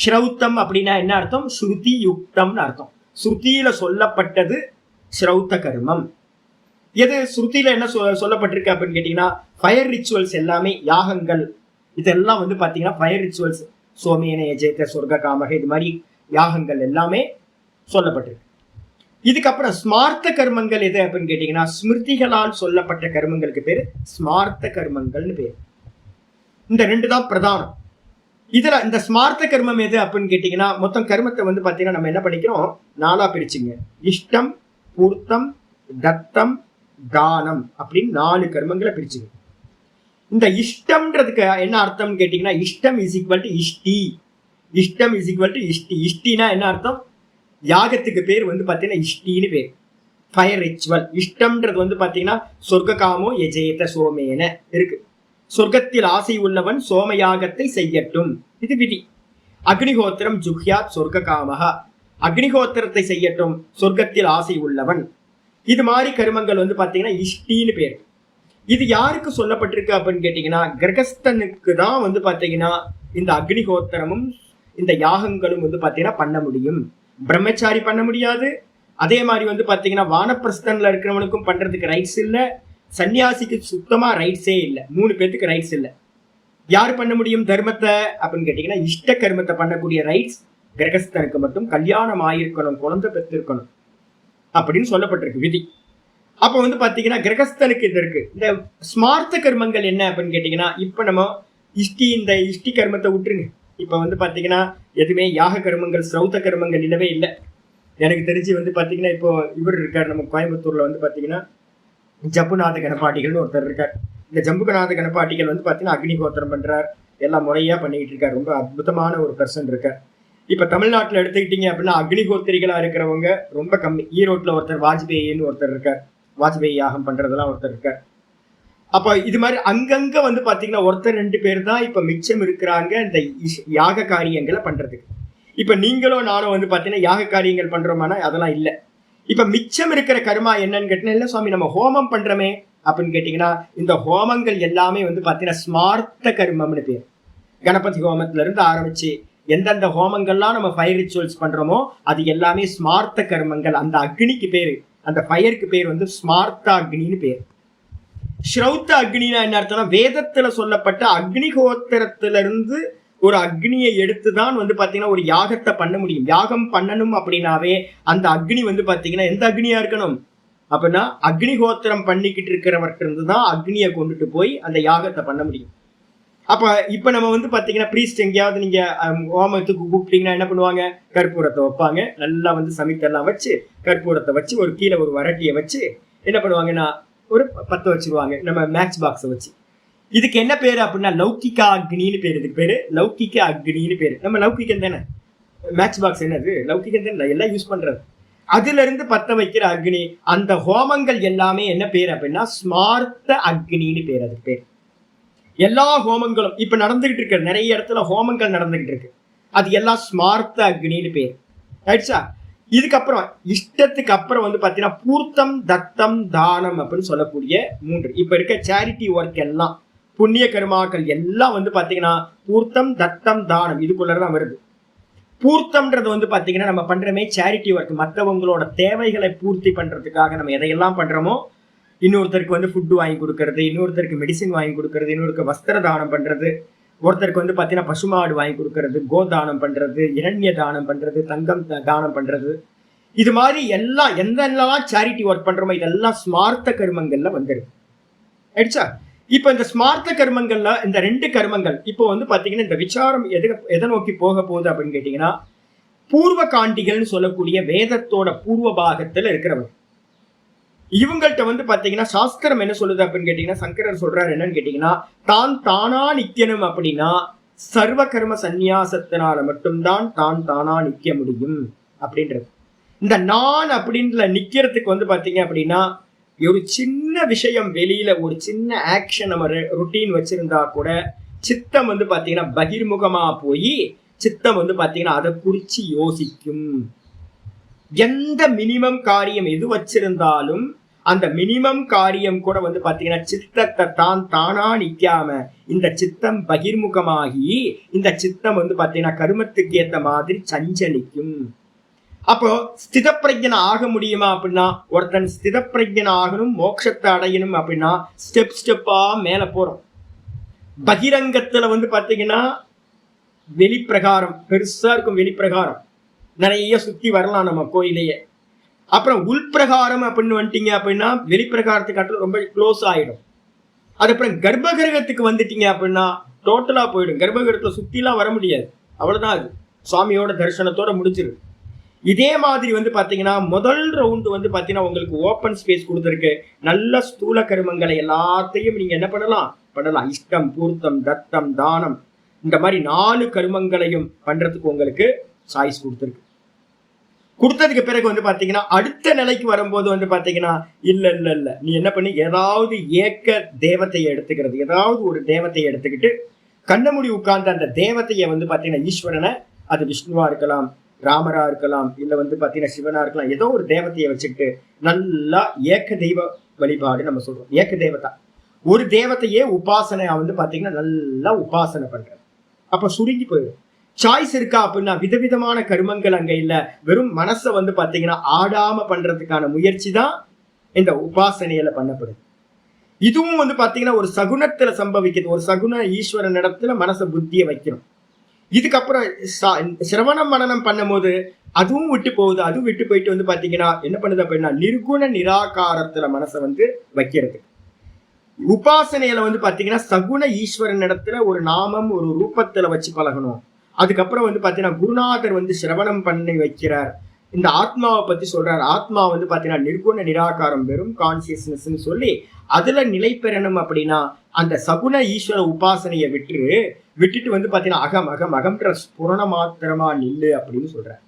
ஸ்ரௌத்தம் அப்படின்னா என்ன அர்த்தம்? ஸ்ருதி யுக்தம்னு அர்த்தம். ஸ்ருதியில சொல்லப்பட்டது ஸ்ரௌத்த கர்மம். எது ஸ்ருதியில என்ன சொல்லப்பட்டிருக்கு அப்படின்னு கேட்டீங்கன்னா, ஃபயர் ரிச்சுவல்ஸ் எல்லாமே, யாகங்கள் இதெல்லாம் வந்து பாத்தீங்கன்னா ஃபயர் ரிச்சுவல்ஸ், சோமேன யஜேத சொர்க்க காமக, இது மாதிரி யாகங்கள் எல்லாமே சொல்லப்பட்டிருக்கு. இதுக்கப்புறம் ஸ்மார்த்த கர்மங்கள் எது அப்படின்னு கேட்டீங்கன்னா, ஸ்மிருதிகளால் சொல்லப்பட்ட கர்மங்களுக்கு பேரு ஸ்மார்த்த கர்மங்கள்னு பேரு. இந்த 2 தான் பிரதானம். இதுல இந்த ஸ்மார்த்த கர்மம் எது அப்படின்னு கேட்டீங்கன்னா, மொத்தம் கர்மத்தை வந்து பாத்தீங்கன்னா நம்ம என்ன பண்ணிக்கிறோம், 4ஆ பிரிச்சுங்க. இஷ்டம், பூர்த்தம், தத்தம், தானம் அப்படின்னு 4 கர்மங்களை பிரிச்சுங்க. இந்த இஷ்டம்ன்றதுக்கு என்ன அர்த்தம்னு கேட்டீங்கன்னா, இஷ்டம் இஸ் ஈக்வல் டு இஷ்டி. இஷ்டம் இஸ் ஈக்வல் டு இஷ்டி. இஷ்டினா என்ன அர்த்தம்? யாகத்துக்கு பேர் வந்து பாத்தீங்கன்னா இஷ்டின்னு பேர். Fire ritual. இஷ்டம்ன்றது வந்து பாத்தீங்கன்னா சொர்க்க காமோ யஜேத சோமேன இருக்கு. சொர்க்கத்தில் ஆசை உள்ளவன் சோம யாகத்தை செய்யட்டும், இது விதி. அக்னிஹோத்திரம் ஜுஹ்யாத் சொர்க்க காமஹா, அக்னிஹோத்திரத்தை செய்யட்டும் சொர்க்கத்தில் ஆசை உள்ளவன். இது மாதிரி கருமங்கள் வந்து பாத்தீங்கன்னா இஷ்டின்னு பேர். இது யாருக்கு சொல்லப்பட்டிருக்கு அப்படின்னு கேட்டீங்கன்னா, கிரகஸ்தனுக்கு தான் வந்து பாத்தீங்கன்னா இந்த அக்னிஹோத்திரமும் இந்த யாகங்களும் வந்து பாத்தீங்கன்னா பண்ண முடியும். பிரம்மச்சாரி பண்ண முடியாது. அதே மாதிரி வந்து பாத்தீங்கன்னா வானப்பிரஸ்தன்ல இருக்கிறவனுக்கும் பண்றதுக்கு ரைட்ஸ் இல்ல, சன்னியாசிக்கு சுத்தமா ரைட்ஸே இல்லை. 3 பேத்துக்கு ரைட்ஸ் இல்லை. யாரு பண்ண முடியும் தர்மத்தை அப்படின்னு கேட்டீங்கன்னா, இஷ்ட கர்மத்தை பண்ணக்கூடிய ரைட்ஸ் கிரகஸ்தனுக்கு மட்டும். கல்யாணம் ஆயிருக்கணும், குழந்தை பெற்றிருக்கணும் அப்படின்னு சொல்லப்பட்டிருக்கு விதி. அப்ப வந்து பாத்தீங்கன்னா கிரகஸ்தனுக்கு இது இருக்கு. இந்த ஸ்மார்த்த கர்மங்கள் என்ன அப்படின்னு கேட்டீங்கன்னா, இப்ப நம்ம இந்த இஷ்டி கர்மத்தை விட்டுருங்க. இப்ப வந்து பாத்தீங்கன்னா எதுவுமே யாக கர்மங்கள், ஸ்ரௌத்த கர்மங்கள் இல்லவே இல்லை. எனக்கு தெரிஞ்சு வந்து பாத்தீங்கன்னா இப்போ இவர் இருக்கார் நம்ம கோயம்புத்தூர்ல வந்து பாத்தீங்கன்னா ஜம்புநாத கணபாட்டிகள்னு ஒருத்தர் இருக்கார். இந்த ஜம்புநாத கணபாட்டிகள் வந்து பாத்தீங்கன்னா அக்னிஹோத்திரம் பண்றார், எல்லாம் முறையா பண்ணிக்கிட்டு இருக்காரு. ரொம்ப அற்புதமான ஒரு பர்சன் இருக்கார். இப்ப தமிழ்நாட்டுல எடுத்துக்கிட்டீங்க அப்படின்னா அக்னிஹோத்திரிகளா இருக்கிறவங்க ரொம்ப கம்மி. ஈரோட்ல ஒருத்தர் வாஜ்பேயின்னு ஒருத்தர் இருக்கார், வாஜ்பேயி யாகம் பண்றதெல்லாம் ஒருத்தர் இருக்கார். அப்ப இது மாதிரி அங்கங்க வந்து பாத்தீங்கன்னா ஒருத்தர் 2 பேர் தான் இப்ப மிச்சம் இருக்கிறாங்க இந்த யாக காரியங்களை பண்றதுக்கு. இப்ப நீங்களும் நானும் வந்து பாத்தீங்கன்னா யாக காரியங்கள் பண்றோமானா அதெல்லாம் இல்லை. இப்ப மிச்சம் இருக்கிற கர்மா என்னன்னு கேட்டீங்கன்னா, இல்ல சுவாமி நம்ம ஹோமம் பண்றோமே அப்படின்னு கேட்டீங்கன்னா, இந்த ஹோமங்கள் எல்லாமே வந்து பாத்தீங்கன்னா ஸ்மார்த்த கர்மம்னு பேர். கணபதி ஹோமத்துல இருந்து ஆரம்பிச்சு எந்தெந்த ஹோமங்கள்லாம் நம்ம ஃபயர் ரிச்சுவல்ஸ் பண்றோமோ அது எல்லாமே ஸ்மார்த்த கர்மங்கள். அந்த அக்னிக்கு பேரு, அந்த ஃபயருக்கு பேர் வந்து ஸ்மார்த்த அக்னின்னு பேர். ஸ்ரௌத்த அக்னினா என்ன அர்த்தம்னா, வேதத்துல சொல்லப்பட்ட அக்னிஹோத்திரத்திலிருந்து ஒரு அக்னியை எடுத்துதான் வந்து பாத்தீங்கன்னா ஒரு யாகத்தை பண்ண முடியும். யாகம் பண்ணணும் அப்படின்னாவே அந்த அக்னி வந்து பாத்தீங்கன்னா எந்த அக்னியா இருக்கணும் அப்படின்னா, அக்னிஹோத்திரம் பண்ணிக்கிட்டு இருக்கிறவர்கிட்ட இருந்து தான் அக்னியை கொண்டுட்டு போய் அந்த யாகத்தை பண்ண முடியும். அப்ப இப்ப நம்ம வந்து பாத்தீங்கன்னா பிரீஸ்ட் எங்கேயாவது நீங்க ஹோமத்துக்கு கூப்பிட்டீங்கன்னா என்ன பண்ணுவாங்க, கற்பூரத்தை வைப்பாங்க. நல்லா வந்து சமைத்தெல்லாம் வச்சு கற்பூரத்தை வச்சு ஒரு கீழே ஒரு வரட்டியை வச்சு என்ன பண்ணுவாங்கன்னா ஒரு 10 வச்சிருவாங்க நம்ம மேட்ச் பாக்ஸை வச்சு. இதுக்கு என்ன பேரு அப்படின்னா லௌகிகா அக்னின்னு பேரு. இதுக்கு பேரு லௌகிக அக்னின்னு பேரு. நம்ம லௌகிகம் தானே, மேட்ச் பாக்ஸ் என்னது லௌகிகம் தானே, எல்லாம் யூஸ் பண்றது. அதுல இருந்து பத்த வைக்கிற அக்னி. அந்த ஹோமங்கள் எல்லாமே என்ன பேர் அப்படின்னா ஸ்மார்த்த அக்னின்னு பேர். அதுக்கு பேர். எல்லா ஹோமங்களும் இப்ப நடந்துகிட்டு இருக்கு, நிறைய இடத்துல ஹோமங்கள் நடந்துகிட்டு இருக்கு, அது எல்லாம் ஸ்மார்த்த அக்னின்னு பேர். ரைட்ஸா? இதுக்கப்புறம் இஷ்டத்துக்கு அப்புறம் வந்து பாத்தீங்கன்னா பூர்த்தம், தத்தம், தானம் அப்படின்னு சொல்லக்கூடிய 3. இப்ப இருக்க சேரிட்டி ஒர்க் எல்லாம், புண்ணிய கர்மாக்கள் எல்லாம் வந்து பாத்தீங்கன்னா பூர்த்தம், தத்தம், தானம் இதுக்குள்ளதான் வருது. பூர்த்தம்ன்றது வந்து பாத்தீங்கன்னா நம்ம பண்றமே சேரிட்டி ஒர்க். மற்றவங்களோட தேவைகளை பூர்த்தி பண்றதுக்காக நம்ம எதையெல்லாம் பண்றோமோ, இன்னொருத்தருக்கு வந்து ஃபுட்டு வாங்கி கொடுக்கறது, இன்னொருத்தருக்கு மெடிசின் வாங்கி கொடுக்கறது, இன்னொருக்கு வஸ்திர தானம் பண்றது, ஒருத்தருக்கு வந்து பாத்தீங்கன்னா பசுமாடு வாங்கி கொடுக்கறது, கோதானம் பண்றது, இரண்ய தானம் பண்றது, தங்கம் தானம் பண்றது, இது மாதிரி எல்லாம் எந்தெல்லாம் சேரிட்டி ஒர்க் பண்றோமோ இதெல்லாம் ஸ்மார்த்த கர்மங்கள்ல வந்துடுது. ஆயிடுச்சா? இப்ப இந்த ஸ்மார்த்த கர்மங்கள்ல இந்த 2 கர்மங்கள் இப்போ வந்து பாத்தீங்கன்னா இந்த விசாரம் எதை நோக்கி போக போகுது அப்படின்னு கேட்டீங்கன்னா, பூர்வ காண்டிகள்னு சொல்லக்கூடிய வேதத்தோட பூர்வ பாகத்துல இருக்கிறவங்க. இவங்கள்ட்ட வந்து பாத்தீங்கன்னா சாஸ்திரம் என்ன சொல்லுது அப்படின்னு கேட்டீங்கன்னா, சங்கரர் சொல்றாரு என்னன்னு கேட்டீங்கன்னா, தான் தானா நிக்கணும் அப்படின்னா சர்வ கர்ம சந்நியாசத்தினால மட்டும்தான் தான் தானா நிக்க முடியும் அப்படின்றது. இந்த நான் அப்படின்ற நிக்கிறதுக்கு வந்து பாத்தீங்க அப்படின்னா, ஒரு சின்ன விஷயம் வெளியில ஒரு சின்ன ஆக்ஷன் நம்ம ருட்டீன் வச்சிருந்தா கூட சித்தம் வந்து பாத்தீங்கன்னா பகிர்முகமா போய் சித்தம் வந்து பாத்தீங்கன்னா அதை குறிச்சு யோசிக்கும். எந்த மினிமம் காரியம் எது வச்சிருந்தாலும் அந்த மினிமம் காரியம் கூட வந்து பாத்தீங்கன்னா சித்தத்தை தானா நிக்காம இந்த சித்தம் பகிர்முகமாகி இந்த சித்தம் வந்து பாத்தீங்கன்னா கருமத்துக்கு ஏத்த மாதிரி சஞ்சலிக்கும். அப்போ ஸ்திதப்பிரஜன் ஆக முடியுமா அப்படின்னா, ஒருத்தன் ஸ்திதப்பிரஜன் ஆகணும் மோட்சத்தை அடையணும் அப்படின்னா ஸ்டெப்பா மேல போறோம். பகிரங்கத்துல வந்து பாத்தீங்கன்னா வெளிப்பிரகாரம் பெருசா இருக்கும், வெளிப்பிரகாரம் நிறைய சுத்தி வரலாம் நம்ம கோயிலையே. அப்புறம் உள்பிரகாரம் அப்படின்னு வந்துட்டீங்க அப்படின்னா வெளிப்பிரகாரத்துக்கு ரொம்ப க்ளோஸ் ஆயிடும். அதுக்கப்புறம் கர்ப்பகிரகத்துக்கு வந்துட்டீங்க அப்படின்னா டோட்டலா போயிடும். கர்ப்பகிரகத்துல சுத்திலாம் வர முடியாது, அவ்வளவுதான். அது சுவாமியோட தரிசனத்தோட முடிஞ்சிடும். இதே மாதிரி வந்து பாத்தீங்கன்னா முதல் ரவுண்டு வந்து பாத்தீங்கன்னா உங்களுக்கு ஓப்பன் ஸ்பேஸ் கொடுத்துருக்கு. நல்ல ஸ்தூல கருமங்களை எல்லாத்தையும் நீங்க என்ன பண்ணலாம். இஷ்டம், பூர்த்தம், தத்தம், தானம், இந்த மாதிரி 4 கருமங்களையும் பண்றதுக்கு உங்களுக்கு சாய்ஸ் கொடுத்ததுக்கு பிறகு வந்து பாத்தீங்கன்னா அடுத்த நிலைக்கு வரும்போது வந்து பாத்தீங்கன்னா இல்ல நீ என்ன பண்ணி ஏதாவது ஏக்க தேவத்தையை எடுத்துக்கிறது, ஏதாவது ஒரு தேவத்தையை எடுத்துக்கிட்டு கண்ணமுடி உட்கார்ந்த அந்த தேவத்தையை வந்து பாத்தீங்கன்னா ஈஸ்வரனை, அது விஷ்ணுவா இருக்கலாம், ராமரா இருக்கலாம், இல்ல வந்து பாத்தீங்கன்னா சிவனா இருக்கலாம், ஏதோ ஒரு தேவத்தையை வச்சுக்கிட்டு நல்லா ஏக்க தெய்வ வழிபாடு நம்ம சொல்றோம். ஏக்க தேவதா ஒரு தேவத்தையே உபாசனை வந்து பாத்தீங்கன்னா நல்லா உபாசனை பண்றது. அப்ப சுருங்கி போயிடும். சாய்ஸ் இருக்கா அப்படின்னா விதவிதமான கருமங்கள் அங்க இல்ல. வெறும் மனசை வந்து பாத்தீங்கன்னா ஆடாம பண்றதுக்கான முயற்சி தான் இந்த உபாசனையில பண்ணப்படுது. இதுவும் வந்து பாத்தீங்கன்னா ஒரு சகுனத்துல சம்பவிக்குது. ஒரு சகுன ஈஸ்வரன் இடத்துல மனசை புத்தியை வைக்கணும். இதுக்கப்புறம் சிரவணம் மனனம் பண்ணும் போது அதுவும் விட்டு போகுது. அதுவும் விட்டு போயிட்டு வந்து பாத்தீங்கன்னா என்ன பண்ணுது அப்படின்னா நிர்குண நிராகாரத்துல மனசை வந்து வைக்கிறது. உபாசனையில வந்து பாத்தீங்கன்னா சகுன ஈஸ்வரன் இடத்துல ஒரு நாமம் ஒரு ரூபத்துல வச்சு பழகணும். அதுக்கப்புறம் வந்து பாத்தீங்கன்னா குருநாதர் வந்து சிரவணம் பண்ணி வைக்கிறார். இந்த ஆத்மாவை பத்தி சொல்றாரு. ஆத்மா வந்து பாத்தீங்கன்னா நிர்குண நிராகாரம், வெறும் கான்சியஸ்னஸ் சொல்லி அதுல நிலை பெறணும் அப்படின்னா அந்த சகுன ஈஸ்வர உபாசனையை விட்டுட்டு வந்து பாத்தீங்கன்னா அகம் அகம் அகம்ன்ற ஸ்புரண மாத்திரமா நில்லு அப்படின்னு சொல்றார்.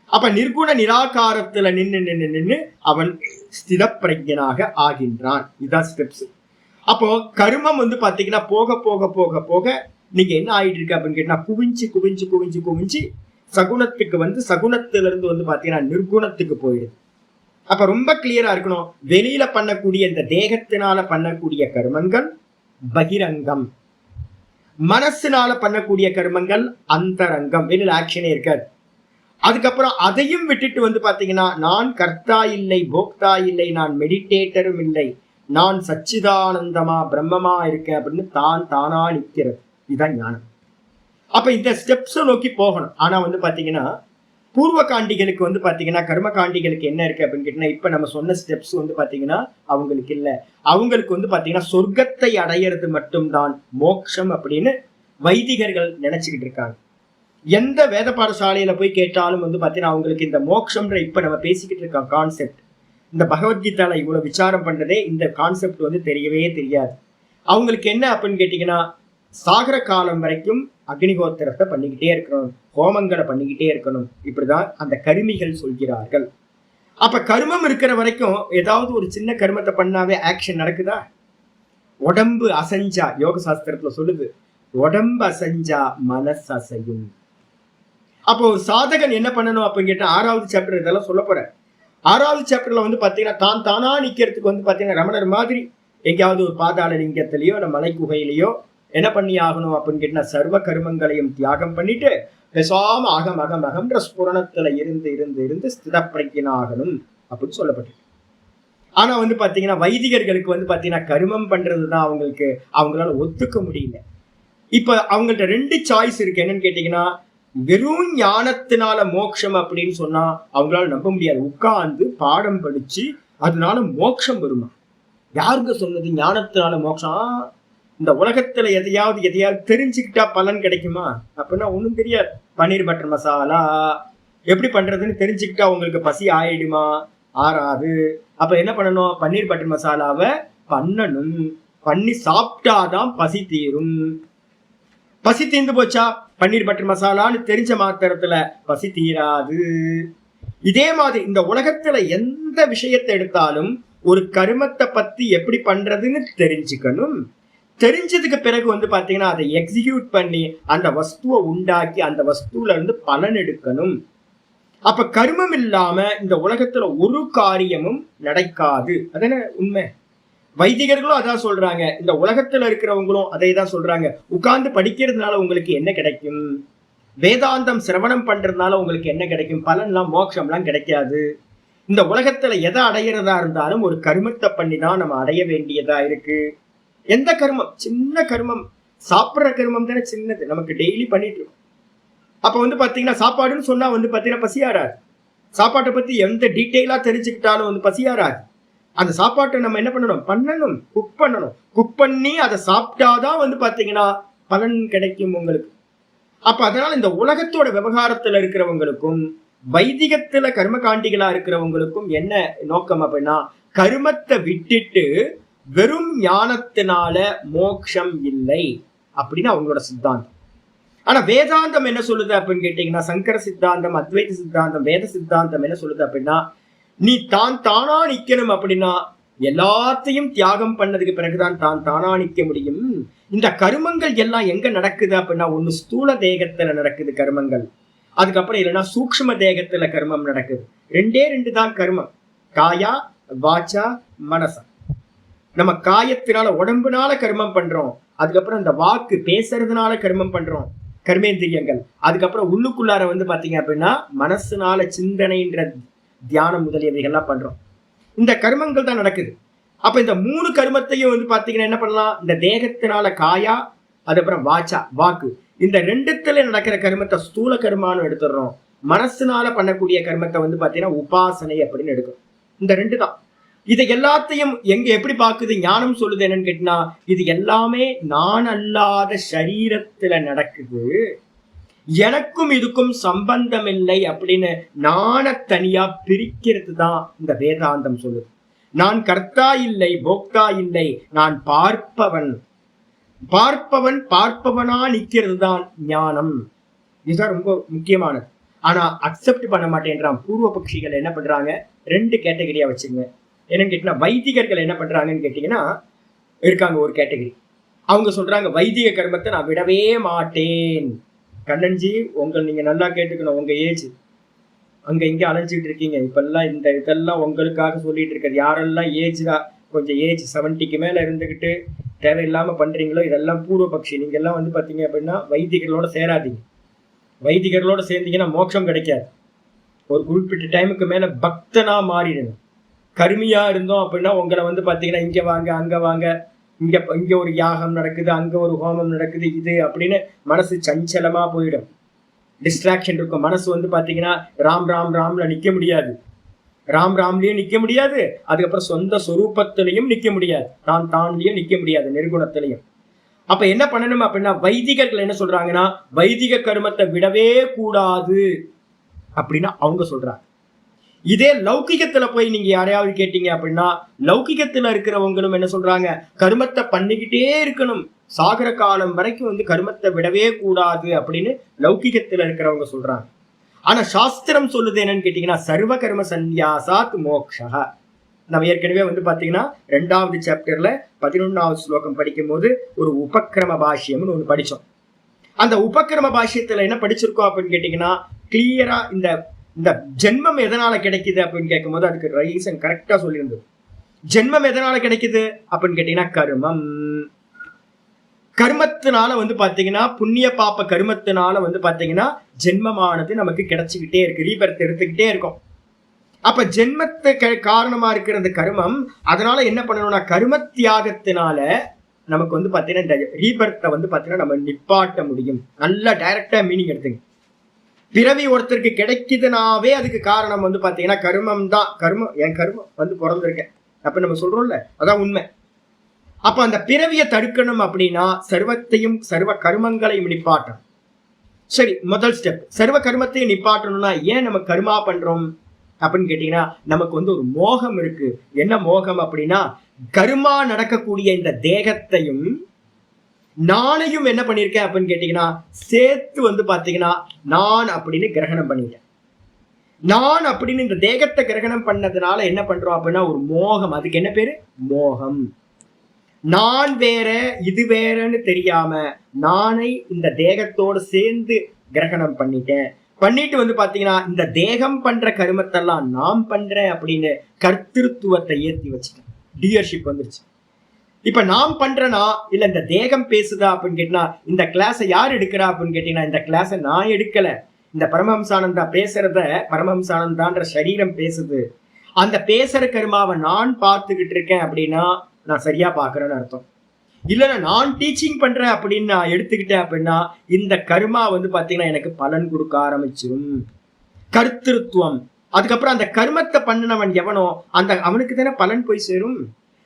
அப்ப நிர்குண நிராகாரத்துல நின்று அவன் ஸ்தித பிரஜனாக ஆகின்றான். இதுதான் ஸ்டெப்ஸ். அப்போ கர்மம் வந்து பாத்தீங்கன்னா போக போக போக போக நீங்க என்ன ஆயிட்டு இருக்கு அப்படின்னு கேட்டா குவிஞ்சு சகுனத்துக்கு வந்து சகுனத்துல இருந்து வந்து பாத்தீங்கன்னா நிர்குணத்துக்கு போயிடுது. அப்ப ரொம்ப கிளியரா இருக்கணும். வெளியில பண்ணக்கூடிய இந்த தேகத்தினால பண்ணக்கூடிய கர்மங்கள் பகிரங்கம், மனசுனால பண்ணக்கூடிய கர்மங்கள் அந்தரங்கம், வெளியில ஆக்ஷனே இருக்காது. அதுக்கப்புறம் அதையும் விட்டுட்டு வந்து பாத்தீங்கன்னா நான் கர்த்தா இல்லை, போக்தா இல்லை, நான் மெடிடேட்டரும் இல்லை, நான் சச்சிதானந்தமா பிரம்மமா இருக்கேன் அப்படின்னு தானா நிற்கிறது. இதுதான் ஞானம். அப்ப இந்த ஸ்டெப்ஸை நோக்கி போகணும். ஆனா வந்து பாத்தீங்கன்னா பூர்வ காண்டிகளுக்கு வந்து பாத்தீங்கன்னா கர்ம காண்டிகளுக்கு என்ன இருக்கு அப்படின்னு கேட்டீங்கன்னா இப்ப நம்ம சொன்ன ஸ்டெப்ஸ் வந்து பாத்தீங்கன்னா அவங்களுக்கு இல்ல. அவங்களுக்கு வந்து பாத்தீங்கன்னா சொர்க்கத்தை அடையிறது மட்டும்தான் மோட்சம் அப்படின்னு வைதிகர்கள் நினைச்சுக்கிட்டு இருக்காங்க. எந்த வேத பாடசாலையில போய் கேட்டாலும் வந்து பாத்தீங்கன்னா அவங்களுக்கு இந்த மோட்சம்ன்ற இப்ப நம்ம பேசிக்கிட்டு இருக்க கான்செப்ட், இந்த பகவத்கீதால இவ்வளவு விசாரம் பண்றதே இந்த கான்செப்ட் வந்து தெரியவே தெரியாது. அவங்களுக்கு என்ன அப்படின்னு கேட்டீங்கன்னா சாகர காலம் வரைக்கும் அக்னிஹோத்திரத்தை பண்ணிக்கிட்டே இருக்கணும், ஹோமங்களை பண்ணிக்கிட்டே இருக்கணும், இப்படிதான் அந்த கருமிகள் சொல்கிறார்கள். அப்ப கர்மம் இருக்கிற வரைக்கும் ஏதாவது ஒரு சின்ன கர்மத்தை பண்ணாவே ஆக்ஷன் நடக்குதா? உடம்பு அசைஞ்சா, யோக சாஸ்திரத்துல சொல்லுது, உடம்பு அசைஞ்சா மனசு அசையும். அப்போ சாதகன் என்ன பண்ணணும் அப்படின்னு கேட்டா 6வது சாப்டர் இதெல்லாம் சொல்ல போற. 6வது சாப்டர்ல வந்து பாத்தீங்கன்னா தானா நிக்கிறதுக்கு வந்து பாத்தீங்கன்னா ரமணர் மாதிரி எங்கேயாவது ஒரு பாதாள லிங்கத்திலேயோ இல்ல மலை குகையிலேயோ என்ன பண்ணி ஆகணும் அப்படின்னு கேட்டா சர்வ கர்மங்களையும் தியாகம் பண்ணிட்டு பேசாம அகம் அகம் அகம்ன்ற ஸ்புரணத்துல இருந்து ஸ்தித பிரஜனாகணும் அப்படின்னு சொல்லப்பட்டிருக்கு. ஆனா வந்து பாத்தீங்கன்னா வைதிகர்களுக்கு வந்து பாத்தீங்கன்னா கர்மம் பண்றதுதான் அவங்களால ஒத்துக்க முடியல. இப்ப அவங்கள்ட்ட 2 சாய்ஸ் இருக்கு. என்னன்னு கேட்டீங்கன்னா வெறும் ஞானத்தினால மோட்சம் அப்படின்னு சொன்னா அவங்களால நம்ப முடியாது. உட்கார்ந்து பாடம் படிச்சு அதனால மோட்சம் வருமா? யாருங்க சொன்னது ஞானத்தினால மோட்சம்? இந்த உலகத்துல எதையாவது தெரிஞ்சுக்கிட்டா பலன் கிடைக்குமா அப்படின்னா ஒண்ணும் தெரியாது. பன்னீர் பட்டர் மசாலா எப்படி பண்றதுன்னு தெரிஞ்சுக்கிட்டா உங்களுக்கு பசி ஆயிடுமா? ஆறாது. அப்ப என்ன பண்ணணும்? பன்னீர் பட்டர் மசாலாவை பண்ணணும், பண்ணி சாப்பிட்டாதான் பசி தீரும். பசி தீர்ந்து போச்சா பன்னீர் பட்டர் மசாலான்னு தெரிஞ்ச மாத்திரத்துல பசி தீராது. இதே மாதிரி இந்த உலகத்துல எந்த விஷயத்தை எடுத்தாலும் ஒரு கர்மத்தை பத்தி எப்படி பண்றதுன்னு தெரிஞ்சுக்கணும். தெரிஞ்சதுக்கு பிறகு வந்து பாத்தீங்கன்னா அதை எக்ஸிக்யூட் பண்ணி அந்த வஸ்துவை உண்டாக்கி அந்த வஸ்துல இருந்து பலன் எடுக்கணும். அப்ப கர்மம் இல்லாம இந்த உலகத்துல ஒரு காரியமும் நடக்காது. அதான உண்மை. வைதிகர்களும் அதான் சொல்றாங்க, இந்த உலகத்துல இருக்கிறவங்களும் அதை தான் சொல்றாங்க. உட்கார்ந்து படிக்கிறதுனால உங்களுக்கு என்ன கிடைக்கும்? வேதாந்தம் சிரவணம் பண்றதுனால உங்களுக்கு என்ன கிடைக்கும்? பலன்லாம் மோட்சம்லாம் கிடைக்காது. இந்த உலகத்துல எதை அடையிறதா இருந்தாலும் ஒரு கர்மத்தை பண்ணி தான் நம்ம அடைய வேண்டியதா இருக்கு. எந்த கர்மம்? சின்ன கர்மம், சாப்பிட்ற கர்மம் தானே சின்னது, நமக்கு டெய்லி பண்ணிட்டு இருக்கோம். அப்ப வந்து பாத்தீங்கன்னா சாப்பாடுன்னு சொன்னா வந்து பாத்தீங்கன்னா பசியாராது. சாப்பாட்டை பத்தி எந்த டீட்டெயிலா தெரிஞ்சுக்கிட்டாலும் வந்து பசியாராது. அந்த சாப்பாட்டை நம்ம என்ன பண்ணணும்? குக் பண்ணணும். குக் பண்ணி அதை சாப்பிட்டாதான் வந்து பாத்தீங்கன்னா பலன் கிடைக்கும் உங்களுக்கு. அப்ப அதனால இந்த உலகத்தோட விவகாரத்துல இருக்கிறவங்களுக்கும் வைதிகத்துல கர்மகாண்டிகளா இருக்கிறவங்களுக்கும் என்ன நோக்கம் அப்படின்னா, கர்மத்தை விட்டுட்டு வெறும் ஞானத்தினால மோட்சம் இல்லை அப்படின்னு அவங்களோட சித்தாந்தம். ஆனா வேதாந்தம் என்ன சொல்லுது அப்படின்னு கேட்டீங்கன்னா, சங்கர சித்தாந்தம், அத்வைத சித்தாந்தம், வேத சித்தாந்தம் என்ன சொல்லுது அப்படின்னா, நீ தானா நிக்கணும் அப்படின்னா எல்லாத்தையும் தியாகம் பண்ணதுக்கு பிறகுதான் தானா நிக்க முடியும். இந்த கர்மங்கள் எல்லாம் எங்க நடக்குது அப்படின்னா, ஒண்ணு ஸ்தூல தேகத்துல நடக்குது கர்மங்கள், அதுக்கப்புறம் இல்லைன்னா சூக்ஷ்ம தேகத்துல கர்மம் நடக்குது. ரெண்டு தான் கர்மம், காயா வாச்சா மனசா. நம்ம காயத்தினால உடம்புனால கர்மம் பண்றோம், அதுக்கப்புறம் இந்த வாக்கு பேசுறதுனால கர்மம் பண்றோம், கர்மேந்திரியங்கள். அதுக்கப்புறம் உள்ளுக்குள்ளார வந்து பாத்தீங்க அப்படின்னா மனசுனால சிந்தனைன்ற தியானம் முதலியவைகள்லாம் பண்றோம். இந்த கர்மங்கள் தான் நடக்குது. அப்ப இந்த 3 கர்மத்தையும் வந்து பாத்தீங்கன்னா என்ன பண்ணலாம், இந்த தேகத்தினால காயா, அதுக்கப்புறம் வாச்சா வாக்கு, இந்த 2த்துல நடக்கிற கர்மத்தை ஸ்தூல கர்மான்னு எடுத்துடுறோம். மனசுனால பண்ணக்கூடிய கர்மத்தை வந்து பாத்தீங்கன்னா உபாசனை அப்படின்னு எடுக்கும். இந்த 2 தான். இதை எல்லாத்தையும் எங்க எப்படி பாக்குது ஞானம் சொல்லுது என்னன்னு கேட்டினா, இது எல்லாமே நான் அல்லாத சரீரத்துல நடக்குது, எனக்கும் இதுக்கும் சம்பந்தம் இல்லை அப்படின்னு நான தனியா பிரிக்கிறது தான் இந்த வேதாந்தம் சொல்லுது. நான் கர்த்தா இல்லை, போக்தா இல்லை, நான் பார்ப்பவன். பார்ப்பவனா நிக்கிறது தான் ஞானம். இதுதான் ரொம்ப முக்கியமானது. ஆனா அக்செப்ட் பண்ண மாட்டேன்றான். பூர்வ பட்சிகள் என்ன பண்றாங்க, 2 கேட்டகரியா வச்சுங்க. என்னன்னு கேட்டீங்கன்னா, வைதிகர்கள் என்ன பண்றாங்கன்னு கேட்டீங்கன்னா, இருக்காங்க ஒரு கேட்டகரி. அவங்க சொல்றாங்க, வைதிக கர்மத்தை நான் விடவே மாட்டேன். கண்ணன்ஜி, நீங்க நல்லா கேட்டுக்கணும். உங்க ஏஜ் அங்க இங்க அலைஞ்சிட்டு இருக்கீங்க இப்பெல்லாம். இந்த இதெல்லாம் உங்களுக்காக சொல்லிட்டு இருக்காரு. யாரெல்லாம் கொஞ்சம் ஏஜ் 70க்கு மேல இருந்துகிட்டு தேவையில்லாம பண்றீங்களோ, இதெல்லாம் பூர்வபக்ஷி. நீங்க எல்லாம் வந்து பாத்தீங்க அப்படின்னா வைதிகர்களோட சேராதீங்க. வைதிகர்களோட சேர்ந்தீங்கன்னா மோட்சம் கிடைக்காது. ஒரு குறிப்பிட்ட டைமுக்கு மேல பக்தனா மாறிடுங்க. கருமியா இருந்தோம் அப்படின்னா உங்களை வந்து பாத்தீங்கன்னா இங்க வாங்க அங்க வாங்க, இங்க ஒரு யாகம் நடக்குது, அங்க ஒரு ஹோமம் நடக்குது, இது அப்படின்னு மனசு சஞ்சலமா போயிடும். டிஸ்ட்ராக்ஷன் இருக்கும். மனசு வந்து பாத்தீங்கன்னா ராம்ல நிக்க முடியாது, ராம்லயும் நிக்க முடியாது, அதுக்கப்புறம் சொந்த சொரூபத்திலையும் நிக்க முடியாது, தான்லயும் நிக்க முடியாது, நிர்குணத்திலையும். அப்ப என்ன பண்ணணும் அப்படின்னா, வைதிகர்கள் என்ன சொல்றாங்கன்னா, வைதிக கர்மத்தை விடவே கூடாது அப்படின்னா அவங்க சொல்றாங்க. இதே லௌகிகத்துல போய் நீங்க யாரையாவது கேட்டீங்க அப்படின்னா, லௌகிகத்துல இருக்கிறவங்களும் என்ன சொல்றாங்க, கர்மத்தை பண்ணிக்கிட்டே இருக்கணும், சாகர காலம் வரைக்கும் வந்து கர்மத்தை விடவே கூடாது அப்படின்னு லௌகிகத்துல இருக்கிறவங்க சொல்றாங்க. ஆனா சாஸ்திரம் சொல்லுது என்னன்னு கேட்டீங்கன்னா, சர்வ கர்ம சந்நியாசாத் மோக்ஷா. நம்ம ஏற்கனவே வந்து பாத்தீங்கன்னா 2வது சாப்டர்ல 11வது ஸ்லோகம் படிக்கும் போது ஒரு உபக்கிரம பாஷ்யம்னு ஒண்ணு படிச்சோம். அந்த உபக்கிரம பாஷ்யத்துல என்ன படிச்சிருக்கோம் அப்படின்னு கேட்டீங்கன்னா, கிளியரா இந்த ஜென்மம் எதனால கிடைக்குது அப்படின்னு கேட்கும் போது அதுக்கு ரீசன் கரெக்டா சொல்லியிருந்தது. ஜென்மம் எதனால கிடைக்குது அப்படின்னு கேட்டீங்கன்னா, கர்மத்தினால வந்து பாத்தீங்கன்னா, புண்ணிய பாப்ப கர்மத்தினால வந்து பாத்தீங்கன்னா ஜென்மமானது நமக்கு கிடைச்சிக்கிட்டே இருக்கு, ரீபர்த் எடுத்துக்கிட்டே இருக்கும். அப்ப ஜென்மத்துக்கு காரணமா இருக்கிற அந்த கர்மம், அதனால என்ன பண்ணணும்னா, கர்ம தியாகத்தினால நமக்கு வந்து பாத்தீங்கன்னா இந்த ரீபர்த்தை வந்து பாத்தீங்கன்னா நம்ம நிப்பாட்ட முடியும். நல்லா டைரக்டா மீனிங் எடுத்துங்க. பிறவி ஒருத்தருக்கு கிடைக்குதுனாவே அதுக்கு காரணம் வந்து பாத்தீங்கன்னா கர்மம் தான். என் கர்மம் வந்து பிறந்திருக்கேன் அப்ப நம்ம சொல்றோம்ல, அதான் உண்மை. அப்ப அந்த பிறவியை தடுக்கணும் அப்படின்னா சர்வ கர்மங்களையும் நிப்பாட்டணும். சரி, முதல் ஸ்டெப் சர்வ கர்மத்தையும் நிப்பாட்டணும்னா ஏன் நம்ம கர்மா பண்றோம் அப்படின்னு கேட்டீங்கன்னா, நமக்கு வந்து ஒரு மோகம் இருக்கு. என்ன மோகம் அப்படின்னா, கர்மா நடக்கக்கூடிய இந்த தேகத்தையும் நானையும் என்ன பண்ணிருக்கேன் அப்படின்னு கேட்டீங்கன்னா சேர்த்து வந்து பாத்தீங்கன்னா நான் அப்படின்னு கிரகணம் பண்ணிட்டேன். நான் அப்படின்னு இந்த தேகத்தை கிரகணம் பண்ணதுனால என்ன பண்றோம் அப்படின்னா ஒரு மோகம். அதுக்கு என்ன பேரு? மோகம். நான் வேற இது வேறன்னு தெரியாம நானை இந்த தேகத்தோடு சேர்ந்து கிரகணம் பண்ணிட்டு வந்து பாத்தீங்கன்னா இந்த தேகம் பண்ற கருமத்தெல்லாம் நான் பண்றேன் அப்படின்னு கர்த்திருத்துவத்தை ஏற்றி வச்சுட்டேன். டியர்ஷிப் வந்துருச்சு. இப்ப நாம் பண்றனா இல்ல இந்த தேகம் பேசுதா அப்படின்னு கேட்டா, இந்த கிளாஸை யார் எடுக்கிறா அப்படின்னு கேட்டீங்கன்னா, இந்த கிளாஸை நான் எடுக்கல. இந்த பரமஹம்சானந்தா பேசுறத பரமஹம்சானந்தான்ற சரீரம் பேசுது. அந்த பேசுற கருமாவை நான் பார்த்துக்கிட்டு இருக்கேன் அப்படின்னா நான் சரியா பாக்குறேன்னு அர்த்தம். இல்லைன்னா நான் டீச்சிங் பண்றேன் அப்படின்னு நான் எடுத்துக்கிட்டேன் அப்படின்னா இந்த கருமா வந்து பாத்தீங்கன்னா எனக்கு பலன் கொடுக்க ஆரம்பிச்சிடும். கர்த்திருத்துவம். அதுக்கப்புறம் அந்த கர்மத்தை பண்ணினவன் எவனோ அந்த அவனுக்கு தானே பலன் போய் சேரும்.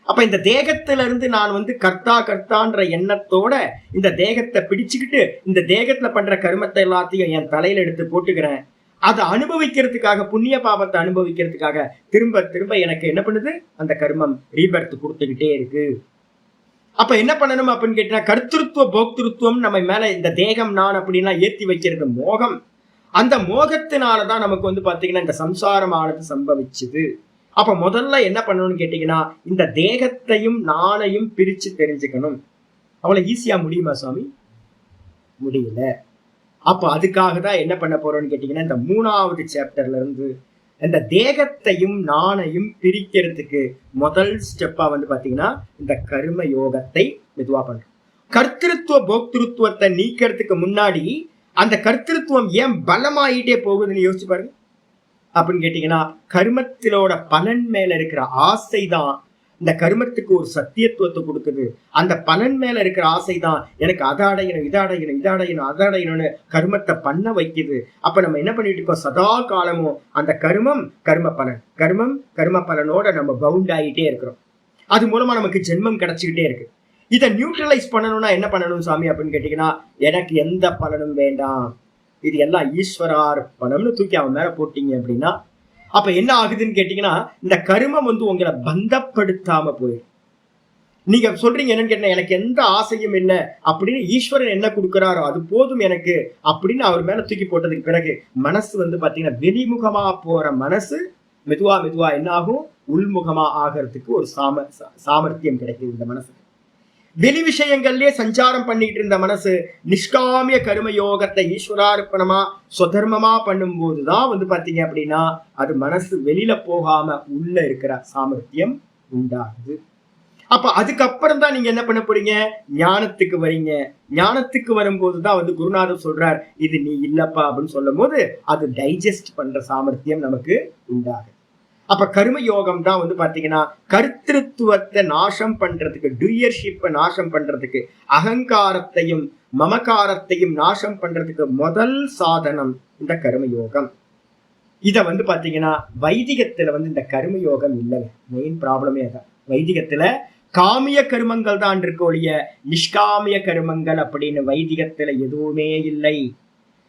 அப்ப இந்த தேகத்துல இருந்து நான் வந்து கர்த்தான்ற எண்ணத்தோட இந்த தேகத்தை பிடிச்சுக்கிட்டு இந்த தேகத்துல பண்ற கருமத்தை எல்லாத்தையும் என் தலையில எடுத்து போட்டுக்கிறேன். அதை அனுபவிக்கிறதுக்காக, புண்ணிய பாவத்தை அனுபவிக்கிறதுக்காக திரும்ப திரும்ப எனக்கு என்ன பண்ணுது, அந்த கர்மம் ரீபர்த் கொடுத்துக்கிட்டே இருக்கு. அப்ப என்ன பண்ணணும் அப்படின்னு கேட்டா, கர்த்திருத்துவ போக்திருத்துவம் நம்ம மேல இந்த தேகம் நான் அப்படின்னா ஏத்தி வைக்கிறது மோகம். அந்த மோகத்தினாலதான் நமக்கு வந்து பாத்தீங்கன்னா இந்த சம்சாரமானது சம்பவிச்சுது. அப்ப முதல்ல என்ன பண்ணணும்னு கேட்டீங்கன்னா, இந்த தேகத்தையும் நானையும் பிரிச்சு தெரிஞ்சுக்கணும். அவ்வளவு ஈஸியா முடியுமா சுவாமி? முடியல. அப்ப அதுக்காக தான் என்ன பண்ண போறோம்னு கேட்டீங்கன்னா, இந்த 3வது சாப்டர்ல இருந்து இந்த தேகத்தையும் நானையும் பிரிக்கிறதுக்கு முதல் ஸ்டெப்பா வந்து பாத்தீங்கன்னா இந்த கர்ம யோகத்தை மெதுவா பண்றோம். கர்த்திருத்துவ போக்திருத்துவத்தை நீக்கிறதுக்கு முன்னாடி அந்த கர்த்திருத்துவம் ஏன் பலமாயிட்டே போகுதுன்னு யோசிச்சு பாருங்க. அப்படின்னு கேட்டீங்கன்னா, கர்மத்திலோட பலன் மேல இருக்கிற ஆசை தான் இந்த கர்மத்துக்கு ஒரு சத்தியத்துவத்தை கொடுக்குது. அந்த பலன் மேல இருக்கிற ஆசை தான் எனக்கு அதாடையணும் இதாடையணும்னு கர்மத்தை பண்ண வைக்குது. அப்ப நம்ம என்ன பண்ணிட்டு இருக்கோம், சதா காலமும் அந்த கர்ம பலனோட நம்ம பவுண்ட் ஆகிட்டே இருக்கிறோம். அது மூலமா நமக்கு ஜென்மம் கிடைச்சிக்கிட்டே இருக்கு. இதை நியூட்ரலைஸ் பண்ணணும்னா என்ன பண்ணணும் சாமி அப்படின்னு கேட்டீங்கன்னா, எனக்கு எந்த பலனும் வேண்டாம், இது எல்லாம் ஈஸ்வரார்ப்பணம்னு தூக்கி அவன் மேல போட்டீங்க அப்படின்னா அப்ப என்ன ஆகுதுன்னு கேட்டீங்கன்னா, இந்த கருமம் வந்து உங்களை பந்தப்படுத்தாம போயிடும். நீங்க சொல்றீங்க என்னன்னு கேட்டா, எனக்கு எந்த ஆசையும் இல்லை அப்படின்னு ஈஸ்வரன் என்ன கொடுக்குறாரோ அது போதும் எனக்கு அப்படின்னு அவர் மேல தூக்கி போட்டதுக்கு பிறகு மனசு வந்து பாத்தீங்கன்னா வெளிமுகமா போற மனசு மெதுவா என்ன ஆகும், உள்முகமா ஆகிறதுக்கு ஒரு சாமர்த்தியம் கிடைக்குது. இந்த மனசுக்கு வெளி விஷயங்கள்லயே சஞ்சாரம் பண்ணிட்டு இருந்த மனசு நிஷ்காமிய கர்ம யோகத்தை ஈஸ்வரார்ப்பணமா சுதர்மமா பண்ணும் போதுதான் வந்து பாத்தீங்க அப்படின்னா அது மனசு வெளியில போகாம உள்ள இருக்கிற சாமர்த்தியம் உண்டாகுது. அப்ப அதுக்கப்புறம் தான் நீங்க என்ன பண்ண போறீங்க, ஞானத்துக்கு வரீங்க. ஞானத்துக்கு வரும்போதுதான் வந்து குருநாதர் சொல்றார், இது நீ இல்லப்பா அப்படின்னு சொல்லும் போது அது டைஜஸ்ட் பண்ற சாமர்த்தியம் நமக்கு உண்டாகுது. அப்ப கர்ம யோகம் தான் வந்து பாத்தீங்கன்னா கர்த்திருத்துவத்தை நாசம் பண்றதுக்கு, டூயர்ஷிப்பை நாசம் பண்றதுக்கு, அகங்காரத்தையும் மமகாரத்தையும் நாசம் பண்றதுக்கு முதல் சாதனம் இந்த கர்ம யோகம். இத வந்து பாத்தீங்கன்னா வைதிகத்துல வந்து இந்த கர்ம யோகம் இல்லைங்க. மெயின் ப்ராப்ளமே அதான். வைதிகத்துல காமிய கருமங்கள் தான் இருக்க ஒழிய நிஷ்காமிய கருமங்கள் அப்படின்னு வைதிகத்துல எதுவுமே இல்லை.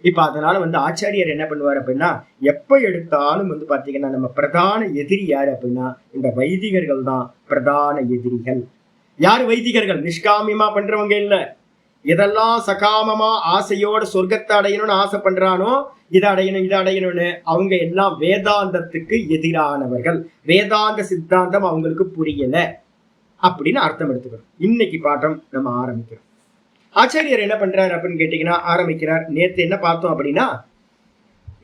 இப்ப அதனால வந்து ஆச்சாரியர் என்ன பண்ணுவார் அப்படின்னா, எப்ப எடுத்தாலும் வந்து பாத்தீங்கன்னா நம்ம பிரதான எதிரி யாரு அப்படின்னா இந்த வைதிகர்கள் தான் பிரதான எதிரிகள். யாரு வைதிகர்கள்? நிஷ்காமியமா பண்றவங்க இல்ல. இதெல்லாம் சகாமமா ஆசையோட சொர்க்கத்தை அடையணும்னு ஆசை பண்றானோ, இதை அடையணும்னு அவங்க எல்லாம் வேதாந்தத்துக்கு எதிரானவர்கள். வேதாந்த சித்தாந்தம் அவங்களுக்கு புரியல அப்படின்னு அர்த்தம் எடுத்துக்கணும். இன்னைக்கு பாடம் நம்ம ஆரம்பிக்கிறோம். ஆச்சாரியர் என்ன பண்றாரு அப்படின்னு கேட்டீங்கன்னா ஆரம்பிக்கிறார். நேத்து என்ன பார்த்தோம் அப்படின்னா,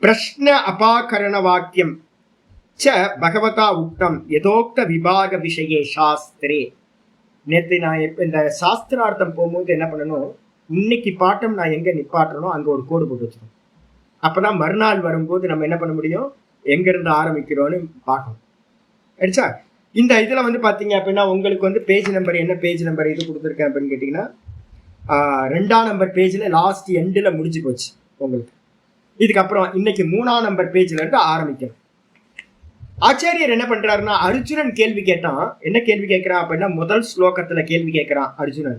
பிரஷ்ன அபாகரண வாக்கியம் ச பகவதா உக்தம் யதோக்த விபாக விஷயே சாஸ்திரே. நேத்து நான் இந்த சாஸ்திரார்த்தம் போகும்போது என்ன பண்ணணும், இன்னைக்கு பாட்டம் நான் எங்க நிப்பாட்டணும் அங்க ஒரு கோடு போட்டு வச்சிருக்கோம். அப்பதான் மறுநாள் வரும்போது நம்ம என்ன பண்ண முடியும், எங்க இருந்து ஆரம்பிக்கிறோம்னு பார்க்கணும். அடிச்சா இந்த இதுல வந்து பாத்தீங்க அப்படின்னா உங்களுக்கு வந்து பேஜ் நம்பர் என்ன பேஜ் நம்பர் இது கொடுத்துருக்கேன் அப்படின்னு கேட்டீங்கன்னா 2ஆம் நம்பர் பேஜ்ல லாஸ்ட் எண்டுல முடிஞ்சு போச்சு உங்களுக்கு. இதுக்கப்புறம் இன்னைக்கு 3ஆம் நம்பர் பேஜ்ல இருந்து ஆரம்பிக்கணும். ஆச்சாரியர் என்ன பண்றாருன்னா, அர்ஜுனன் கேள்வி கேட்டான். என்ன கேள்வி கேட்கிறான் அப்படின்னா, முதல் ஸ்லோகத்துல கேள்வி கேட்கிறான் அர்ஜுனன்.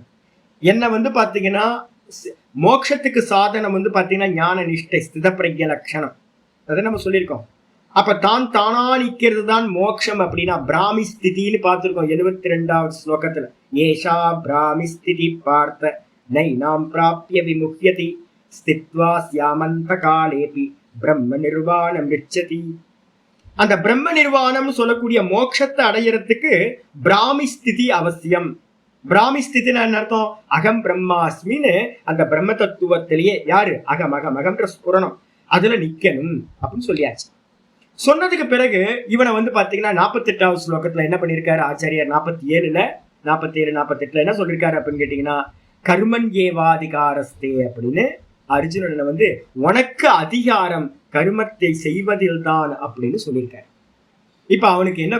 என்ன வந்து பாத்தீங்கன்னா மோட்சத்துக்கு சாதனம் வந்து பாத்தீங்கன்னா ஞான நிஷ்டை ஸ்தித பிரக்ஞ லட்சணம், அதை நம்ம சொல்லியிருக்கோம். அப்ப தானா நிக்கிறது தான் மோட்சம் அப்படின்னா பிராமி ஸ்திதின்னு பார்த்திருக்கோம் 72வது ஸ்லோகத்துல. ஏஷா பிராமி ஸ்திதி பார்த்த நைனாம் பிராப்ய விமுக்யதி ஸ்தித்வா ஸ்யாமந்த காலேபி பிரம்ம நிர்வாணம் ரிச்சதி. அந்த பிரம்ம நிர்வாணம் சொல்லக்கூடிய மோட்சத்தை அடையறதுக்கு பிராமி ஸ்திதி அவசியம். பிராமி ஸ்திதினா என்ன அர்த்தம்? அகம் பிரம்மாஸ்மின்னு அந்த பிரம்ம தத்துவத்திலேயே யாரு அகம் அகம் அகம்ன்ற ஸ்புரணம் அதுல நிக்கணும் அப்படின்னு சொல்லியாச்சு. சொன்னதுக்கு பிறகு இவனை வந்து பாத்தீங்கன்னா 48வது ஸ்லோகத்துல என்ன பண்ணிருக்காரு ஆச்சாரியர்? 47 48 என்ன சொல்லிருக்காரு அப்படின்னு கேட்டீங்கன்னா, கர்மன் ஏவாதிகாரஸ்தே அப்படின்னு அர்ஜுனனை வந்து உனக்கு அதிகாரம் கர்மத்தை செய்வதில் தான் அப்படின்னு சொல்லியிருக்காரு. இப்ப அவனுக்கு என்ன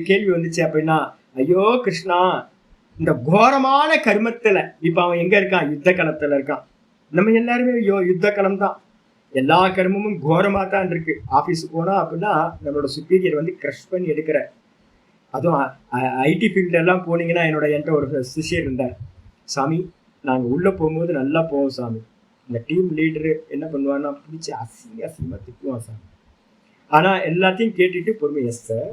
கேள்வி வந்துச்சு அப்படின்னா, ஐயோ கிருஷ்ணா, இந்த கோரமான கர்மத்துல இப்ப அவன் எங்க இருக்கான்? யுத்த களத்துல இருக்கான். நம்ம எல்லாருமே யுத்த களம் தான். எல்லா கர்மமும் கோரமா தான் இருக்கு. ஆபீஸுக்கு போனா அப்படின்னா நம்மளோட சுப்பீரியர் வந்து கிரஷ் பண்ணி எடுக்கிற. அதுவும் ஐடி ஃபீல்டு எல்லாம் போனீங்கன்னா என்கிட்ட ஒரு சிஷியர் இருந்தார். சாமி, நாங்க உள்ள போகும்போது நல்லா போவோம் சாமி. இந்த டீம் லீடரு என்ன பண்ணுவான்னா பிடிச்சி அசிங்கமா திட்டுவான் சாமி. ஆனா எல்லாத்தையும் கேட்டுட்டு பொறுமை, S sir,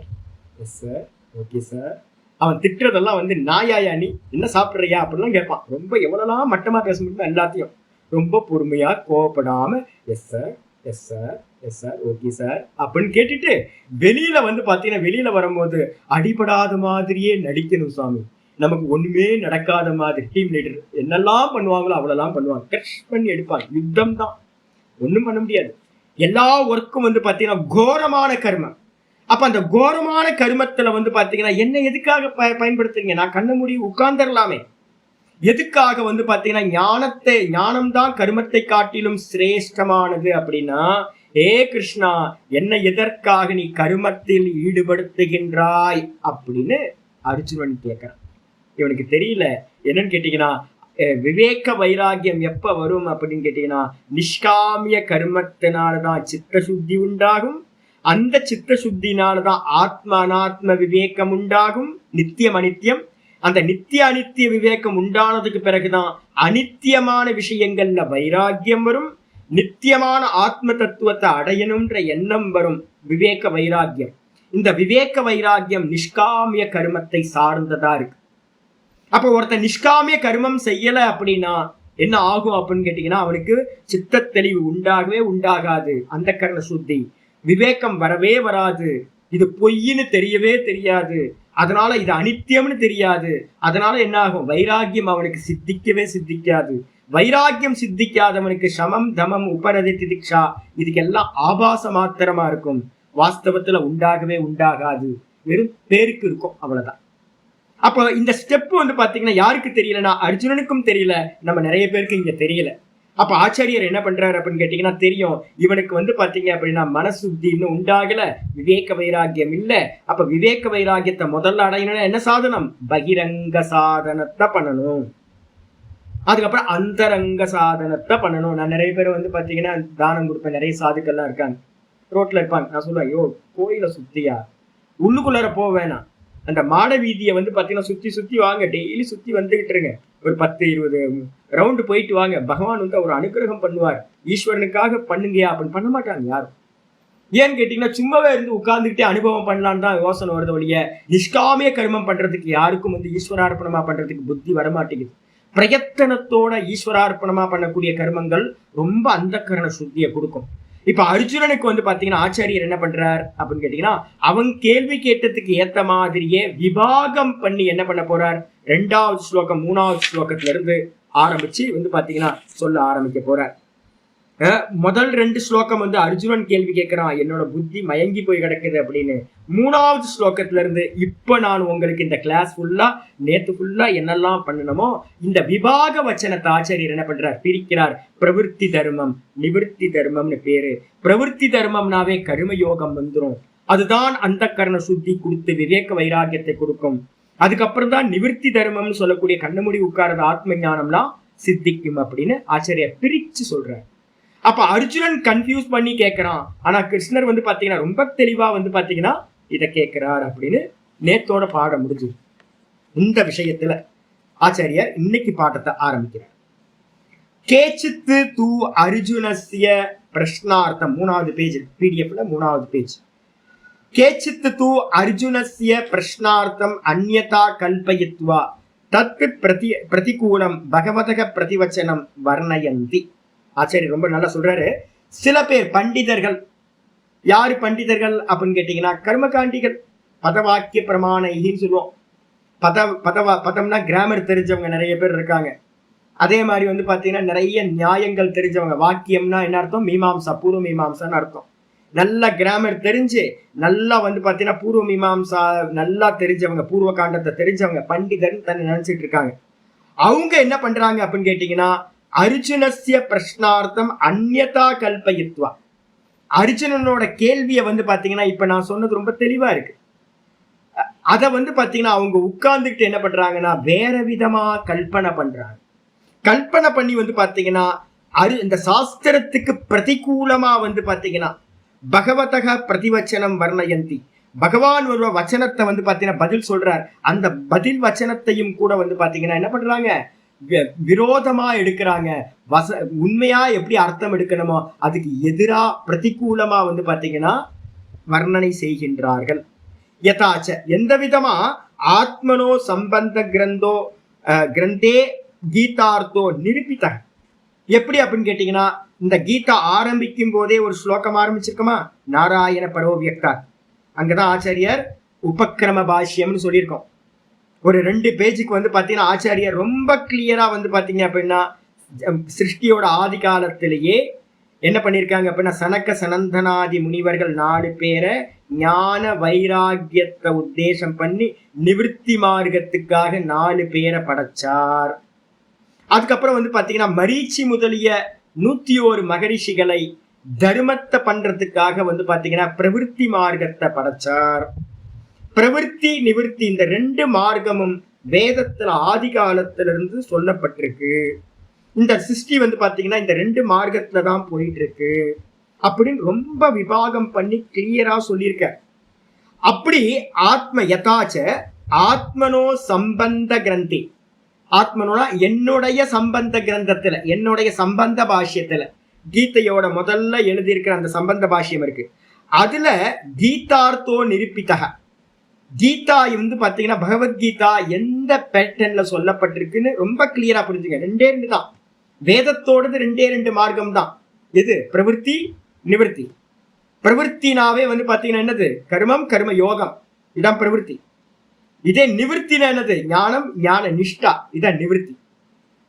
yes sir, okay sir. அவன் திட்டுறதெல்லாம் வந்து நாயாயா நீ என்ன சாப்பிட்றியா அப்படிலாம் கேட்பான். ரொம்ப எவ்வளோலாம் மட்டமா பேச முடியுமோ எல்லாத்தையும் ரொம்ப பொறுமையா கோவப்படாம yes sir, yes sir, yes sir, okay sir அப்படின்னு கேட்டுட்டு வெளியில வந்து பாத்தீங்கன்னா வெளியில வரும்போது அடிபடாத மாதிரியே நடிக்கணும் சாமி. நமக்கு ஒண்ணுமே நடக்காத மாதிரி டீம் லீடர் என்னெல்லாம் பண்ணுவாங்களோ அவ்வளோலாம் பண்ணுவாங்க. கிரஷ் பண்ணி எடுப்பாங்க. யுத்தம் தான், ஒண்ணும் பண்ண முடியாது. எல்லா ஒர்க்கும் வந்து பாத்தீங்கன்னா கோரமான கர்மம். அப்ப அந்த கோரமான கர்மத்துல வந்து பாத்தீங்கன்னா என்ன எதுக்காக பயன்படுத்துறீங்க? நான் கண்ண மூடி உட்கார்ந்துடலாமே. எதுக்காக வந்து பாத்தீங்கன்னா ஞானம்தான் கர்மத்தை காட்டிலும் சிரேஷ்டமானது அப்படின்னா, ஏ கிருஷ்ணா, என்ன எதற்காக நீ கர்மத்தில் ஈடுபடுத்துகின்றாய் அப்படின்னு அர்ஜுனன் கேட்கிறான். இவனுக்கு தெரியல. என்னன்னு கேட்டீங்கன்னா, விவேக வைராகியம் எப்ப வரும் அப்படின்னு கேட்டீங்கன்னா, நிஷ்காமிய கர்மத்தினாலதான் சித்த சுத்தி உண்டாகும். அந்த சித்த சுத்தினாலதான் ஆத்ம அனாத்ம விவேகம் உண்டாகும், நித்தியம் அனித்தியம். அந்த நித்திய அனித்திய விவேகம் உண்டானதுக்கு பிறகுதான் அனித்தியமான விஷயங்கள்ல வைராகியம் வரும். நித்தியமான ஆத்ம தத்துவத்தை அடையணும்ன்ற எண்ணம் வரும், விவேக வைராகியம். இந்த விவேக வைராகியம் நிஷ்காமிய கர்மத்தை சார்ந்ததா இருக்கு. அப்ப ஒருத்தன் நிஷ்காமிய கர்மம் செய்யல அப்படின்னா என்ன ஆகும் அப்படின்னு கேட்டீங்கன்னா, அவனுக்கு சித்த தெளிவு உண்டாகவே உண்டாகாது. அந்த கர்ண சுத்தி விவேகம் வரவே வராது. இது பொய்ன்னு தெரியவே தெரியாது. அதனால இது அனித்தியம்னு தெரியாது. அதனால என்ன ஆகும்? வைராகியம் அவனுக்கு சித்திக்கவே சித்திக்காது. வைராகியம் சித்திக்காதவனுக்கு சமம் தமம் உபரதி திதிக்ஷா இதுக்கெல்லாம் ஆபாச மாத்திரமா இருக்கும். வாஸ்தவத்துல உண்டாகவே உண்டாகாது. வெறும் பேருக்கு இருக்கும், அவ்வளவுதான். அப்போ இந்த ஸ்டெப் வந்து பாத்தீங்கன்னா யாருக்கு தெரியலன்னா அர்ஜுனனுக்கும் தெரியல, நம்ம நிறைய பேருக்கு இங்க தெரியல. அப்ப ஆச்சாரியர் என்ன பண்றாரு அப்படின்னு கேட்டீங்கன்னா, தெரியும் இவனுக்கு வந்து பாத்தீங்க அப்படின்னா மனசுத்தி இன்னும் உண்டாகல, விவேக வைராகியம் இல்ல. அப்ப விவேக வைராகியத்தை முதல்ல அடையணும்னா என்ன சாதனம்? பகிரங்க சாதனத்தை பண்ணணும். அதுக்கப்புறம் அந்தரங்க சாதனத்தை பண்ணணும். நான் நிறைய பேர் வந்து பாத்தீங்கன்னா தானம் கொடுப்பேன். நிறைய சாதுக்கள்லாம் இருக்காங்க, ரோட்ல இருப்பாங்க. நான் சொல்லுவேன், ஐயோ கோயில சுத்தியா, உள்ளுக்குள்ளார போக வேணாம். அந்த மாட வீதியை வந்து பாத்தீங்கன்னா சுத்தி சுத்தி வாங்க, டெய்லி சுத்தி வந்துகிட்டு இருங்க. ஒரு 10-20 ரவுண்டு போயிட்டு வாங்க. பகவான் வந்து அவர் அனுகிரகம் பண்ணுவார். ஈஸ்வரனுக்காக பண்ணுங்கயா அப்படின்னு பண்ண மாட்டாங்க யாரும். ஏன்னு கேட்டீங்கன்னா, சும்மாவே இருந்து உட்கார்ந்துக்கிட்டே அனுபவம் பண்ணலான்னு தான் யோசனை வருது ஒழிய நிஷ்காமிய கர்மம் பண்றதுக்கு யாருக்கும் வந்து ஈஸ்வரார்ப்பணமா பண்றதுக்கு புத்தி வரமாட்டேங்குது. பிரயத்தனத்தோட ஈஸ்வரார்ப்பணமா பண்ணக்கூடிய கர்மங்கள் ரொம்ப அந்த கரண சுத்தியை கொடுக்கும். இப்ப அர்ஜுனனுக்கு வந்து பாத்தீங்கன்னா ஆச்சாரியர் என்ன பண்றார் அப்படின்னு கேட்டீங்கன்னா, அவன் கேள்வி கேட்டதுக்கு ஏத்த மாதிரியே விபாகம் பண்ணி என்ன பண்ண போறார்? 2வது ஸ்லோகம் 3வது ஸ்லோகத்துல இருந்து ஆரம்பிச்சு வந்து பாத்தீங்கன்னா சொல்ல ஆரம்பிக்க போறார். முதல் 2 ஸ்லோகம் வந்து அர்ஜுனன் கேள்வி கேட்கிறான், என்னோட புத்தி மயங்கி போய் கிடக்குது அப்படின்னு. 3வது ஸ்லோகத்துல இருந்து இப்ப நான் உங்களுக்கு இந்த கிளாஸ் ஃபுல்லா நேத்து ஃபுல்லா என்னெல்லாம் பண்ணணுமோ இந்த விபாக வச்சனத்தை ஆச்சாரியர் என்ன பண்றார்? பிரிக்கிறார். பிரவிற்த்தி தர்மம், நிவிற்த்தி தர்மம்னு பேரு. பிரவிற்த்தி தர்மம்னாவே கர்மயோகம் வந்துடும். அதுதான் அந்த கர்ண சுத்தி கொடுத்து விவேக வைராகியத்தை கொடுக்கும். அதுக்கப்புறம் தான் நிவிற்த்தி தர்மம்னு சொல்லக்கூடிய கண்ணமுடி உட்கார்றது ஆத்ம ஞானம்லாம் சித்திக்கும் அப்படின்னு ஆச்சாரியர் பிரிச்சு சொல்றார். அப்ப அர்ஜுனன் கன்ஃபியூஸ் பண்ணி கேட்கிறான். ஆனா கிருஷ்ணர் வந்து பாத்தீங்கன்னா ரொம்ப தெளிவா வந்து பாத்தீங்கன்னா இதை கேட்கிறார் அப்படின்னு நேத்தோட பாடம் முடிஞ்சு. இந்த விஷயத்துல ஆச்சாரியர் இன்னைக்கு பாடத்தை ஆரம்பிக்கிறார். கேச்சித்து தூ அர்ஜுனஸ்ய பிரஷ்னார்த்தம் 3வது பேஜ் பிடிஎஃப்ல 3வது பேஜ். கேச்சித்து தூ அர்ஜுனஸ்ய பிரஷ்னார்த்தம் அந்யதா கல்பயித்வா தத் பிரதிகூலம் பகவதக பிரதிவச்சனம் வர்ணயந்தி. ஆச்சாரியர் ரொம்ப நல்லா சொல்றாரு. சில பேர் பண்டிதர்கள், யாரு பண்டிதர்கள் அப்படின்னு கேட்டீங்கன்னா கர்மகாண்டிகள், பதவாக்கிய பிரமாணின்னு சொல்லுவோம். பதம்னா கிராமர் தெரிஞ்சவங்க நிறைய பேர் இருக்காங்க. அதே மாதிரி வந்து பாத்தீங்கன்னா நிறைய நியாயங்கள் தெரிஞ்சவங்க. வாக்கியம்னா என்ன அர்த்தம்? மீமாம்சா, பூர்வ மீமாம்சான்னு அர்த்தம். நல்ல கிராமர் தெரிஞ்சு நல்லா வந்து பாத்தீங்கன்னா பூர்வ மீமாம்சா நல்லா தெரிஞ்சவங்க, பூர்வ காண்டத்தை தெரிஞ்சவங்க, பண்டிதர்னு தன்னை நினைச்சிட்டு இருக்காங்க. அவங்க என்ன பண்றாங்க அப்படின்னு கேட்டீங்கன்னா, அர்ஜுனஸ்ய பிரஷ்னார்த்தம் அந்யதா கல்பயித்வா. அர்ஜுனனோட கேள்வியை வந்து பாத்தீங்கன்னா இப்ப நான் சொன்னது ரொம்ப தெளிவா இருக்கு. அதை வந்து பாத்தீங்கன்னா அவங்க உட்கார்ந்துக்கிட்டு என்ன பண்றாங்கன்னா வேற விதமா கல்பனை பண்றாங்க. கல்பனை பண்ணி வந்து பாத்தீங்கன்னா இந்த சாஸ்திரத்துக்கு பிரதிகூலமா வந்து பாத்தீங்கன்னா பகவதக பிரதிவச்சனம் வர்ணயந்தி. பகவான் ஒரு வச்சனத்தை வந்து பாத்தீங்கன்னா பதில் சொல்றார். அந்த பதில் வச்சனத்தையும் கூட வந்து பாத்தீங்கன்னா என்ன பண்றாங்க, விரோதமா எடுக்கிறாங்க. உண்மையா எப்படி அர்த்தம் எடுக்கணுமோ அதுக்கு எதிரா பிரதிகூலமா வந்து பாத்தீங்கன்னா வர்ணனை செய்கின்றார்கள். யதாச்ச எந்த விதமா ஆத்மனோ சம்பந்த கிரந்தே கீதார்த்தோ நிரூபித. எப்படி அப்படின்னு கேட்டீங்கன்னா இந்த கீதா ஆரம்பிக்கும் போதே ஒரு ஸ்லோகம் ஆரம்பிச்சிருக்கோமா, நாராயண பரோ வியக்தா. அங்கதான் ஆச்சாரியர் உபக்கிரம பாஷ்யம்னு சொல்லியிருக்கோம். ஒரு 2 பேஜுக்கு வந்து பாத்தீங்கன்னா ஆச்சாரியர் ரொம்ப கிளியரா வந்து பாத்தீங்க அப்படின்னா சிருஷ்டியோட ஆதி காலத்திலேயே என்ன பண்ணியிருக்காங்க அப்படின்னா சனக்க சனந்தனாதி முனிவர்கள் 4 பேரை ஞான வைராகியத்தை உத்தேசம் பண்ணி நிவிருத்தி மார்க்கத்துக்காக 4 பேரை படைச்சார். அதுக்கப்புறம் வந்து பாத்தீங்கன்னா மரீச்சி முதலிய 101 மகரிஷிகளை தர்மத்தை பண்றதுக்காக வந்து பாத்தீங்கன்னா பிரவிற்த்தி மார்க்கத்தை படைச்சார். பிரவிற்த்தி நிவிற்த்தி இந்த 2 மார்க்கமும் வேதத்துல ஆதி காலத்திலிருந்து சொல்லப்பட்டிருக்கு. இந்த சிருஷ்டி வந்து பாத்தீங்கன்னா இந்த 2 மார்க்கத்துல தான் போயிட்டு இருக்கு அப்படின்னு ரொம்ப விபாகம் பண்ணி கிளியரா சொல்லியிருக்க. அப்படி ஆத்ம யதாச்ச ஆத்மனோ சம்பந்த கிரந்தி. ஆத்மனோனா என்னுடைய சம்பந்த கிரந்தத்துல, என்னுடைய சம்பந்த பாஷ்யத்துல, கீதையோட முதல்ல எழுதியிருக்கிற அந்த சம்பந்த பாஷ்யம் இருக்கு. அதுல கீதார்த்தோ நிரூபிதக. கீதா வந்து பாத்தீங்கன்னா பகவத்கீதா எந்த பேட்டர்ன்ல சொல்லப்பட்டிருக்குன்னு ரொம்ப கிளியரா புரிஞ்சுங்க. 2 தான் வேதத்தோடது, 2 மார்க்கம் தான். எது? பிரவிற்த்தி நிவர்த்தி. பிரவிற்த்தினாவே வந்து பாத்தீங்கன்னா என்னது? கர்மம் கர்ம யோகம், இதான் பிரவிற்த்தி. இதே நிவர்த்தினா என்னது? ஞானம் ஞான நிஷ்டா, இதான் நிவர்த்தி.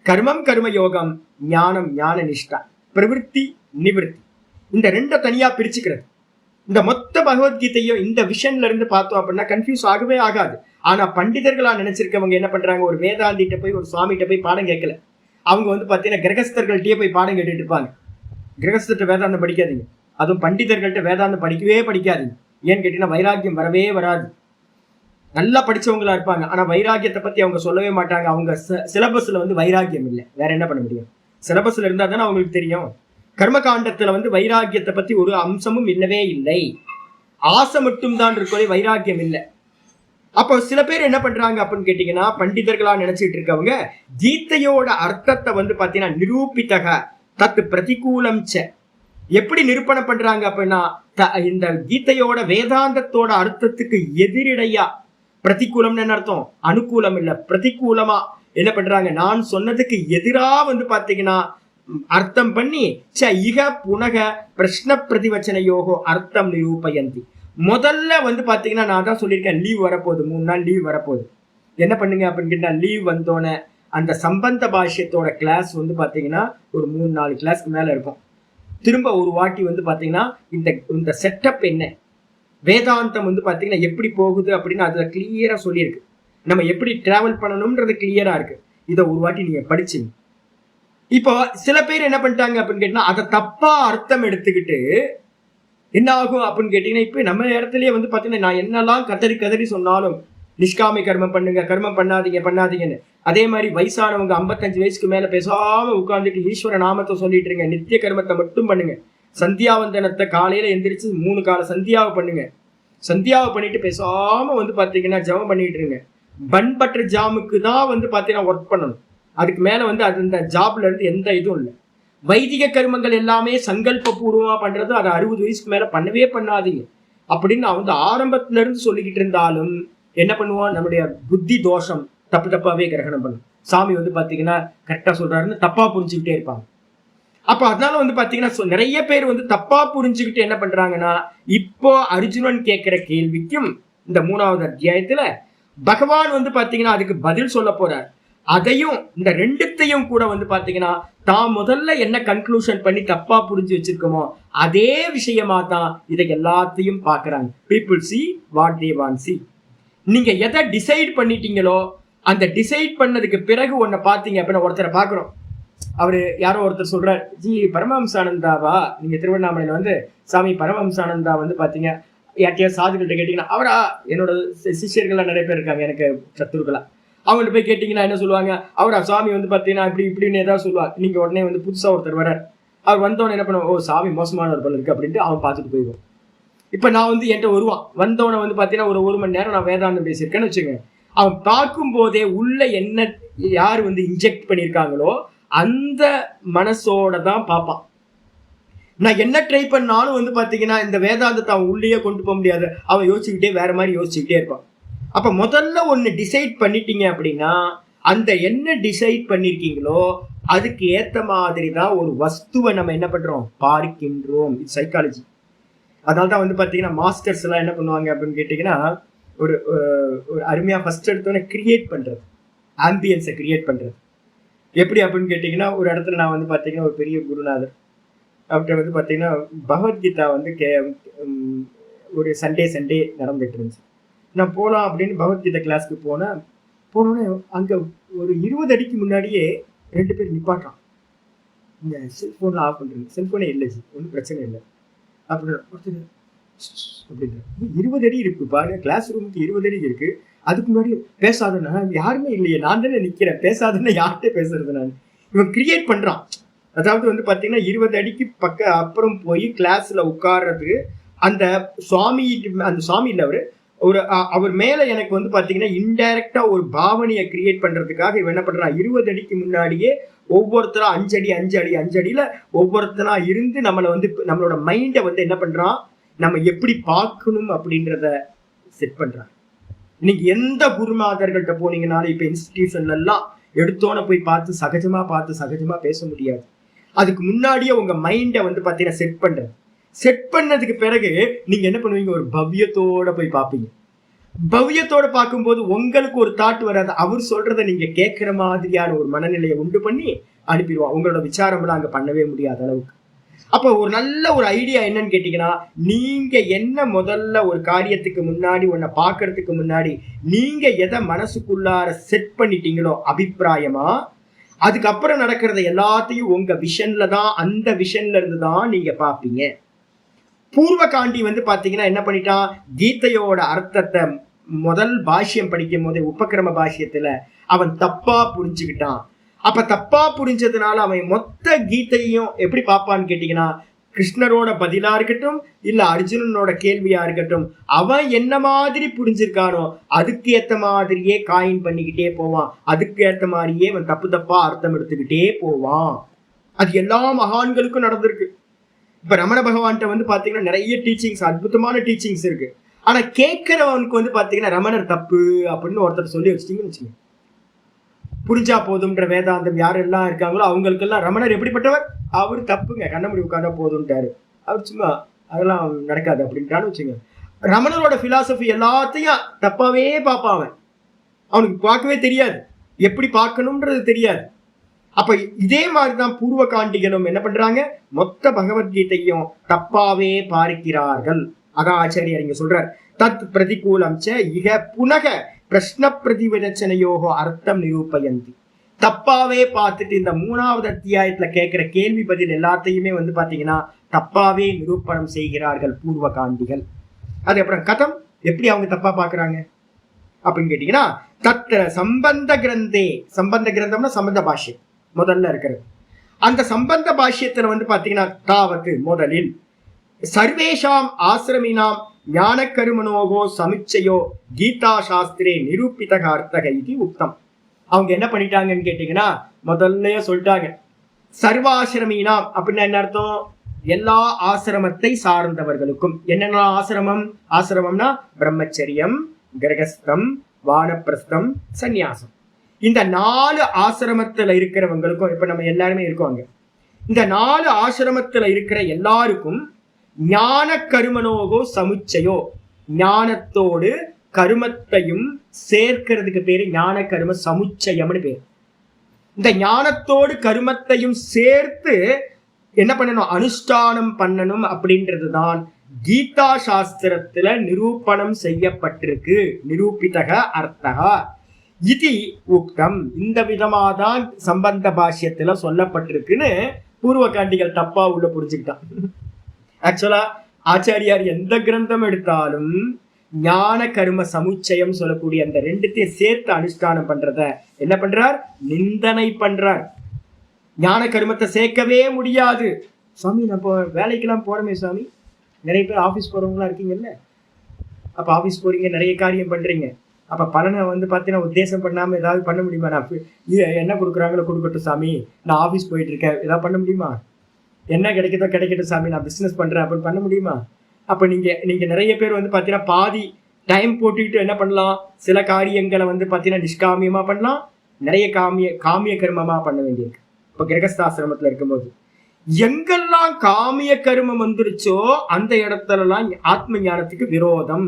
கர்மம் கர்ம யோகம், ஞானம் ஞான நிஷ்டா, பிரவிற்த்தி நிவர்த்தி. இந்த 2 தனியா பிரிச்சுக்கிறது. இந்த மொத்த பகவத்கீதையும் இந்த விஷன்ல இருந்து பார்த்தோம் அப்படின்னா கன்ஃபியூஸ் ஆகவே ஆகாது. ஆனா பண்டிதர்களா நினைச்சிருக்கவங்க என்ன பண்றாங்க, ஒரு வேதாந்திட்ட போய் ஒரு சுவாமிகிட்ட போய் பாடம் கேட்கல. அவங்க வந்து பாத்தீங்கன்னா கிரகஸ்தர்கள்ட்டே போய் பாடம் கேட்டுட்டு இருப்பாங்க. கிரகஸ்தர்கிட்ட வேதாந்தம் படிக்காதீங்க, அதுவும் பண்டிதர்கள்ட்ட வேதாந்தம் படிக்கவே படிக்காதீங்க. ஏன்னு கேட்டீங்கன்னா வைராக்கியம் வரவே வராது. நல்லா படிச்சவங்களா இருப்பாங்க, ஆனா வைராக்கியத்தை பத்தி அவங்க சொல்லவே மாட்டாங்க. அவங்க சிலபஸ்ல வந்து வைராக்கியம் இல்லை, வேற என்ன பண்ண முடியும்? சிலபஸ்ல இருந்தா தானே அவங்களுக்கு தெரியும். கர்மகாண்டத்துல வந்து வைராக்கியத்தை பத்தி ஒரு அம்சமும் இல்லவே இல்லை. ஆசை மட்டும் தான் இருக்கே, வைராக்கியம் இல்லை. அப்போ சில பேர் என்ன பண்றாங்க அப்படின்னு கேட்டீங்கன்னா பண்டிதர்களா நினைச்சிட்டு இருக்கவங்க கீதையோட அர்த்தத்தை வந்து பாத்தீங்கன்னா நிரூபித்தக தத்து பிரதிகூலம் ச. எப்படி நிரூபணம் பண்றாங்க அப்படின்னா இந்த கீதையோட வேதாந்தத்தோட அர்த்தத்துக்கு எதிரிடையா, பிரதிகூலம்னு என்ன அர்த்தம்? அனுகூலம் இல்ல, பிரதிகூலமா என்ன பண்றாங்க, நான் சொன்னதுக்கு எதிரா வந்து பாத்தீங்கன்னா அர்த்தம் பண்ணி ச இக புனக பிரஷ்ன பிரதிவச்சன யோகோ அர்த்தம் நிரூபயந்தி. முதல்ல வந்து பாத்தீங்கன்னா நான் தான் சொல்லியிருக்கேன், லீவ் வரப்போகுது, 3 நாள் லீவ் வரப்போகுது. என்ன பண்ணுங்க அப்படின்னு கேட்டா லீவ் வந்தோடனே அந்த சம்பந்த பாஷ்யத்தோட கிளாஸ் வந்து பாத்தீங்கன்னா ஒரு 3-4 கிளாஸ்க்கு மேல இருக்கும். திரும்ப ஒரு வாட்டி வந்து பாத்தீங்கன்னா இந்த செட்டப் என்ன, வேதாந்தம் வந்து பாத்தீங்கன்னா எப்படி போகுது அப்படின்னு அதுல கிளியரா சொல்லியிருக்கு. நம்ம எப்படி டிராவல் பண்ணணும்ன்றது கிளியரா இருக்கு. இதை ஒரு வாட்டி நீங்க படிச்சுங்க. இப்போ சில பேர் என்ன பண்ணிட்டாங்க அப்படின்னு கேட்டீங்கன்னா அதை தப்பா அர்த்தம் எடுத்துக்கிட்டு என்ன ஆகும் அப்படின்னு கேட்டீங்கன்னா இப்ப நம்ம இடத்துலயே வந்து பாத்தீங்கன்னா நான் என்னெல்லாம் கதறி சொன்னாலும் நிஷ்காமி கர்மம் பண்ணுங்க, கர்மம் பண்ணாதீங்கன்னு. அதே மாதிரி வயசானவங்க 55 வயசுக்கு மேல பேசாம உட்கார்ந்துட்டு ஈஸ்வர நாமத்தை சொல்லிட்டு இருங்க, நித்திய கர்மத்தை மட்டும் பண்ணுங்க. சந்தியாவந்தனத்தை காலையில எந்திரிச்சு 3 கால சந்தியாவை பண்ணுங்க. சந்தியாவை பண்ணிட்டு பேசாம வந்து பாத்தீங்கன்னா ஜபம் பண்ணிட்டு இருங்க. பன் பட்டர் ஜாமுக்கு தான் வந்து பாத்தீங்கன்னா ஒர்க் பண்ணணும். அதுக்கு மேல வந்து அது இந்த ஜாப்ல இருந்து எந்த இதுவும் இல்லை. வைதிக கர்மங்கள் எல்லாமே சங்கல்ப பூர்வமா பண்றது அது 60 வயசுக்கு மேல பண்ணவே பண்ணாதீங்க அப்படின்னு நான் வந்து ஆரம்பத்துல இருந்து சொல்லிக்கிட்டு இருந்தாலும் என்ன பண்ணுவோம், நம்முடைய புத்தி தோஷம் தப்பாவே கிரகணம் பண்ணும். சாமி வந்து பாத்தீங்கன்னா கரெக்டா சொல்றாருன்னு தப்பா புரிஞ்சுக்கிட்டே இருப்பாங்க. அப்ப அதனால வந்து பாத்தீங்கன்னா நிறைய பேர் வந்து தப்பா புரிஞ்சுக்கிட்டு என்ன பண்றாங்கன்னா இப்போ அர்ஜுனன் கேட்கிற கேள்விக்கும் இந்த 3வது அத்தியாயத்துல பகவான் வந்து பாத்தீங்கன்னா அதுக்கு பதில் சொல்ல போறார். அதையும் இந்த ரெண்டுத்தையும் கூட வந்து பாத்தீங்கன்னா தான் முதல்ல என்ன கன்க்ளூஷன் பண்ணி தப்பா புரிஞ்சு வச்சிருக்கோமோ அதே விஷயமா தான் இதை எல்லாத்தையும் பாக்குறாங்க. People see what they want see. நீங்க எதை டிசைட் பண்ணிட்டீங்களோ அந்த டிசைட் பண்ணதுக்கு பிறகு ஒன்ன பாத்தீங்க அப்படின்னா ஒருத்தரை பாக்குறோம். அவரு யாரோ ஒருத்தர் சொல்றாரு, ஜி பரமஹம்சானந்தாவா, நீங்க திருவண்ணாமலையில வந்து சாமி பரமஹம்சானந்தா வந்து பாத்தீங்க யார்ட்டையா சாதுகிட்ட கேட்டீங்கன்னா, அவரா என்னோட சிஷ்யர்கள்லாம் நிறைய பேர் இருக்காங்க எனக்கு சத்துருக்களா, அவங்கள்ட்ட போய் கேட்டீங்கன்னா என்ன சொல்லுவாங்க, அவரா சாமி வந்து பாத்தீங்கன்னா இப்படி இப்படின்னு ஏதாவது சொல்லுவாங்க. நீங்க உடனே வந்து புதுசா ஒருத்தர் வர்றார், அவர் வந்தவன என்ன பண்ணுவோம், ஓ சாமி மோசமானவர் போல இருக்கு அப்படின்ட்டு அவன் பார்த்துட்டு போயிடுவோம். இப்ப நான் வந்து என்கிட்ட வருவான், வந்தவனை வந்து பாத்தீங்கன்னா ஒரு மணி நேரம் நான் வேதாந்தம் பேசியிருக்கேன்னு வச்சுங்க, அவன் பார்க்கும் போதே உள்ள என்ன யார் வந்து இன்ஜெக்ட் பண்ணியிருக்காங்களோ அந்த மனசோட தான் பார்ப்பான். நான் என்ன ட்ரை பண்ணாலும் வந்து பாத்தீங்கன்னா இந்த வேதாந்தத்தை அவன் உள்ளேயே கொண்டு போக முடியாது, அவன் யோசிச்சுக்கிட்டே வேற மாதிரி யோசிச்சுக்கிட்டே இருப்பான். அப்ப முதல்ல ஒன்னு டிசைட் பண்ணிட்டீங்க அப்படின்னா அந்த என்ன டிசைட் பண்ணிருக்கீங்களோ அதுக்கு ஏத்த மாதிரி தான் ஒரு வஸ்துவை நம்ம என்ன பண்றோம், பார்க்கின்றோம். இது சைக்காலஜி. அதனால்தான் வந்து பாத்தீங்கன்னா மாஸ்டர்ஸ் எல்லாம் என்ன பண்ணுவாங்க அப்படின்னு கேட்டீங்கன்னா, ஒரு ஒரு அருமையா ஃபர்ஸ்ட் எடுத்தோன்னே கிரியேட் பண்றது, ஆம்பியன்ஸை கிரியேட் பண்றது. எப்படி அப்படின்னு கேட்டீங்கன்னா, ஒரு இடத்துல நான் வந்து பாத்தீங்கன்னா ஒரு பெரிய குருநாதர் அவர்கிட்ட வந்து பாத்தீங்கன்னா பகவத்கீதா வந்து ஒரு சண்டே நடந்துட்டு இருந்துச்சு. நான் போகலாம் அப்படின்னு பகவத்கீதை கிளாஸ்க்கு போனோன்னே அங்கே ஒரு 20 அடிக்கு முன்னாடியே 2 பேர் நிப்பாட்டான். இந்த செல்ஃபோன்லாம் ஆஃப் பண்ணுறது, செல்ஃபோனே இல்லை ஜி, ஒன்றும் பிரச்சனை இல்லை அப்படின்னு ஒருத்தர் அப்படின்ற 20 அடி இருக்கு பாருங்க, கிளாஸ் ரூமுக்கு 20 அடி இருக்கு, அதுக்கு முன்னாடி பேசாதன்னா யாருமே இல்லையே, நான் தானே நிற்கிறேன், பேசாதன்னா யார்கிட்ட பேசுறது நான். இவன் கிரியேட் பண்ணுறான். அதாவது வந்து பார்த்தீங்கன்னா 20 அடிக்கு அப்புறம் போய் கிளாஸில் உட்கார்றதுக்கு அந்த சுவாமி இல்லை அவர் மேல எனக்கு வந்து பாத்தீங்கன்னா இன்டைரக்டா ஒரு பாவனையை கிரியேட் பண்றதுக்காக இவன் என்ன பண்றான், 20 அடிக்கு முன்னாடியே ஒவ்வொருத்தரா 5 அடியில ஒவ்வொருத்தனா இருந்து நம்மளை வந்து நம்மளோட மைண்டை வந்து என்ன பண்றான், நம்ம எப்படி பார்க்கணும் அப்படின்றத செட் பண்றான். நீங்க எந்த குருநாதர்கள்ட்ட போனீங்கனாலும் இப்ப இன்ஸ்டிடியூஷன்ல எல்லாம் எடுத்தோன்னு போய் பார்த்து சகஜமா பேச முடியாது. அதுக்கு முன்னாடியே உங்க மைண்டை வந்து பாத்தீங்கன்னா செட் பண்ணதுக்கு பிறகு நீங்க என்ன பண்ணுவீங்க, ஒரு பவ்யத்தோட போய் பார்ப்பீங்க. பவ்யத்தோட பார்க்கும்போது உங்களுக்கு ஒரு தாட் வராது, அவர் சொல்றதை நீங்க கேட்கிற மாதிரியான ஒரு மனநிலையை உண்டு பண்ணி அனுப்பிடுவான். உங்களோட விசாரம்லாம் அங்க பண்ணவே முடியாத அளவுக்கு. அப்போ ஒரு நல்ல ஒரு ஐடியா என்னன்னு கேட்டீங்கன்னா, நீங்க என்ன முதல்ல ஒரு காரியத்துக்கு முன்னாடி ஒன்ன பாக்குறதுக்கு முன்னாடி நீங்க எதை மனசுக்குள்ளார செட் பண்ணிட்டீங்களோ அபிப்பிராயமா, அதுக்கப்புறம் நடக்கிறத எல்லாத்தையும் உங்க விஷன்ல தான், அந்த விஷன்ல இருந்து தான் நீங்க பாப்பீங்க. பூர்வ காண்டி வந்து பாத்தீங்கன்னா என்ன பண்ணிட்டான், கீதையோட அர்த்தத்தை முதல் பாஷ்யம் படிக்கும் போதே உபக்கிரம பாஷ்யத்துல அவன் தப்பா புரிஞ்சுக்கிட்டான். அப்ப தப்பா புரிஞ்சதுனால அவன் மொத்த கீதையும் எப்படி பார்ப்பான்னு கேட்டீங்கன்னா, கிருஷ்ணரோட பதிலா இருக்கட்டும் இல்ல அர்ஜுனனோட கேள்வியா இருக்கட்டும், அவன் என்ன மாதிரி புரிஞ்சிருக்கானோ அதுக்கு ஏத்த மாதிரியே காயின் பண்ணிக்கிட்டே போவான், அதுக்கு ஏத்த மாதிரியே அவன் தப்பா அர்த்தம் எடுத்துக்கிட்டே போவான். அது எல்லா மகான்களுக்கும் நடந்திருக்கு. இப்ப ரமண பகவான்கிட்ட வந்து பாத்தீங்கன்னா நிறைய டீச்சிங்ஸ், அற்புதமான டீச்சிங்ஸ் இருக்கு. ஆனா கேட்கிறவனுக்கு வந்து பாத்தீங்கன்னா ரமணர் தப்பு அப்படின்னு ஒருத்தர் சொல்லி வச்சிட்டீங்கன்னு வச்சுங்க, புரிஞ்சா போதும்ன்ற வேதாந்தம் யாரெல்லாம் இருக்காங்களோ அவங்களுக்கெல்லாம் ரமணர் எப்படிப்பட்டவர், அவர் தப்புங்க, கண்ணமுடி உட்கார்ந்தா போதும்ட்டாரு, அவர் சும்மா அதெல்லாம் நடக்காது அப்படின்ட்டான்னு வச்சுங்க. ரமணரோட பிலாசபி எல்லாத்தையும் தப்பாவே பார்ப்பான். அவனுக்கு பார்க்கவே தெரியாது, எப்படி பார்க்கணும்ன்றது தெரியாது. அப்ப இதே மாதிரிதான் பூர்வ காண்டிகளும் என்ன பண்றாங்க, மொத்த பகவத்கீதையும் தப்பாவே பார்க்கிறார்கள். அதான் ஆச்சாரியர் இங்க சொல்றார், தத் பிரதிகூலம் ச இக புனக பிரஷ்ன பிரதிவிரச்சனையோகோ அர்த்தம் நிரூபயந்தி. தப்பாவே பார்த்துட்டு இந்த 3வது அத்தியாயத்துல கேட்கிற கேள்வி பதில் எல்லாத்தையுமே வந்து பாத்தீங்கன்னா தப்பாவே நிரூபணம் செய்கிறார்கள் பூர்வ காண்டிகள். அதுக்கப்புறம் கதம் எப்படி அவங்க தப்பா பாக்குறாங்க அப்படின்னு கேட்டீங்கன்னா, தத்திர சம்பந்த கிரந்தே, சம்பந்த கிரந்தம்னா சம்பந்த பாஷ்யம் முதல்ல இருக்கிறது, அந்த சம்பந்த பாஷ்யத்துல வந்து பாத்தீங்கன்னா தாவது முதலில் சர்வேஷாம் ஆசிரமினாம் ஞான கருமனோகோ சமிச்சையோ கீதா சாஸ்திரே நிரூபிதக அர்த்தக இது உத்தம். அவங்க என்ன பண்ணிட்டாங்கன்னு கேட்டீங்கன்னா முதல்லயே சொல்லிட்டாங்க, சர்வாசிரமீனாம் அப்படின்னா என்ன அர்த்தம், எல்லா ஆசிரமத்தை சார்ந்தவர்களுக்கும். என்னென்ன ஆசிரமம்னா பிரம்மச்சரியம், கிரகஸ்தம், வானப்பிரஸ்தம், சந்நியாசம். இந்த 4 ஆசிரமத்துல இருக்கிறவங்களுக்கும், இப்ப நம்ம எல்லாருமே இருக்கோங்க, இந்த 4 ஆசிரமத்துல இருக்கிற எல்லாருக்கும் ஞான கருமனோகோ சமுச்சயோ, ஞானத்தோடு கருமத்தையும் சேர்க்கிறதுக்கு பேரு ஞான கரும சமுச்சயம்னு பேரு. இந்த ஞானத்தோடு கருமத்தையும் சேர்த்து என்ன பண்ணணும், அனுஷ்டானம் பண்ணணும் அப்படின்றதுதான் கீதா சாஸ்திரத்துல நிரூபணம் செய்யப்பட்டிருக்கு. நிரூபிதக அர்த்தகா இது உக்தம். இந்த விதமாதான் சம்பந்த பாஷ்யத்துல சொல்லப்பட்டிருக்குன்னு பூர்வகாண்டிகள் தப்பா உள்ள புரிஞ்சுக்கிட்டான். ஆக்சுவலா ஆச்சாரியார் எந்த கிரந்தம் எடுத்தாலும் ஞான கரும சமுச்சயம் சொல்லக்கூடிய அந்த ரெண்டுத்தையும் சேர்த்து அனுஷ்டானம் பண்றத என்ன பண்றார், நிந்தனை பண்றார். ஞான கருமத்தை சேர்க்கவே முடியாது. சுவாமி நம்ம வேலைக்கெல்லாம் போறோமே சுவாமி, நிறைய பேர் ஆபீஸ் போறவங்களா இருக்கீங்கல்ல, அப்ப ஆபீஸ் போறீங்க, நிறைய காரியம் பண்றீங்க, அப்ப பலனை பாத்தீங்கன்னா உத்தேசம் பண்ணாம ஏதாவது பண்ண முடியுமா? நான் என்ன கொடுக்குறாங்களோ கொடுக்கட்டும் சாமி, நான் ஆபீஸ் போயிட்டு இருக்கேன், ஏதாவது பண்ண முடியுமா? என்ன கிடைக்குதோ கிடைக்கட்டும் சாமி, நான் பிசினஸ் பண்றேன் அப்படின்னு பண்ண முடியுமா? அப்ப நீங்க நிறைய பேர் பாத்தீங்கன்னா பாதி டைம் போட்டுக்கிட்டு என்ன பண்ணலாம், சில காரியங்களை பாத்தீங்கன்னா நிஷ்காமியமா பண்ணலாம், நிறைய காமிய கர்மமா பண்ண வேண்டியிருக்கு. இப்ப கிரகஸ்தாசிரமத்துல இருக்கும்போது எங்கெல்லாம் காமிய கர்மம் வந்துருச்சோ அந்த இடத்துலலாம் ஆத்ம ஞானத்துக்கு விரோதம்.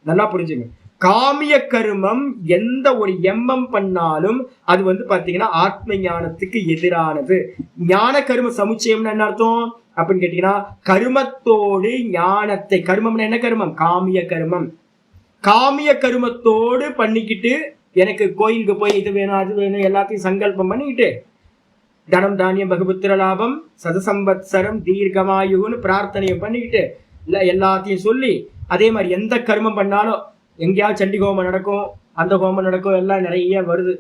நல்லா புரிஞ்சுங்க. காமிய கருமம் எந்த ஒரு எம்மம் பண்ணாலும் அது பாத்தீங்கன்னா ஆத்ம ஞானத்துக்கு எதிரானது. ஞான கரும சமுச்சயம்னு என்ன அர்த்தம் அப்படின்னு கேட்டீங்கன்னா, கருமத்தோடு ஞானத்தை, கருமம்னா என்ன கருமம், காமிய கருமம், காமிய கருமத்தோடு பண்ணிக்கிட்டு எனக்கு கோயிலுக்கு போய் இது வேணும் அது வேணும் எல்லாத்தையும் சங்கல்பம் பண்ணிக்கிட்டு தனம் தானியம் பகுபுத்திர லாபம் சதசம்பத்சரம் தீர்க்கமாயுன்னு பிரார்த்தனையும் பண்ணிக்கிட்டு எல்லாத்தையும் சொல்லி, அதே மாதிரி எந்த கர்மம் பண்ணாலும் எங்கேயாவது சண்டி ஹோமம் நடக்கும், அந்த ஹோமம் நடக்கும், எல்லாம் நிறைய வருது.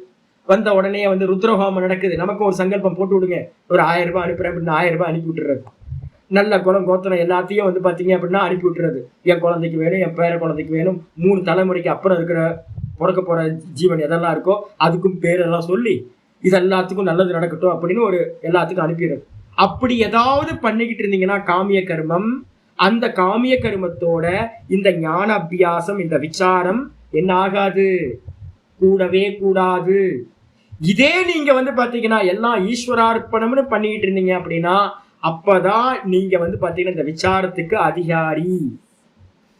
வந்த உடனே ருத்ர ஹோமம் நடக்குது, நமக்கும் ஒரு சங்கல்பம் போட்டு விடுங்க, ஒரு 1000 ரூபாய் அனுப்புறேன் அப்படின்னு 1000 ரூபாய் அனுப்பி விட்டுறது. நல்ல குலம் கோத்திரம் எல்லாத்தையும் பாத்தீங்க அப்படின்னா அனுப்பி விட்டுறது. என் குழந்தைக்கு வேணும், என் பேர குழந்தைக்கு வேணும், 3 தலைமுறைக்கு அப்புறம் இருக்கிற பிறக்க போற ஜீவன் எதெல்லாம் இருக்கோ அதுக்கும் பேரெல்லாம் சொல்லி இது எல்லாத்துக்கும் நல்லது நடக்கட்டும் அப்படின்னு ஒரு எல்லாத்துக்கும் அனுப்பிடுறது. அப்படி ஏதாவது பண்ணிக்கிட்டு இருந்தீங்கன்னா காமிய கர்மம், அந்த காமிய கர்மத்தோட இந்த ஞான அபியாசம், இந்த விசாரம் என்ன ஆகாது, கூடவே கூடாது. இதே நீங்க பாத்தீங்கன்னா எல்லாம் ஈஸ்வரார்ப்பணம்னு பண்ணிக்கிட்டு இருந்தீங்க அப்படின்னா அப்பதான் நீங்க பாத்தீங்கன்னா இந்த விசாரத்துக்கு அதிகாரி.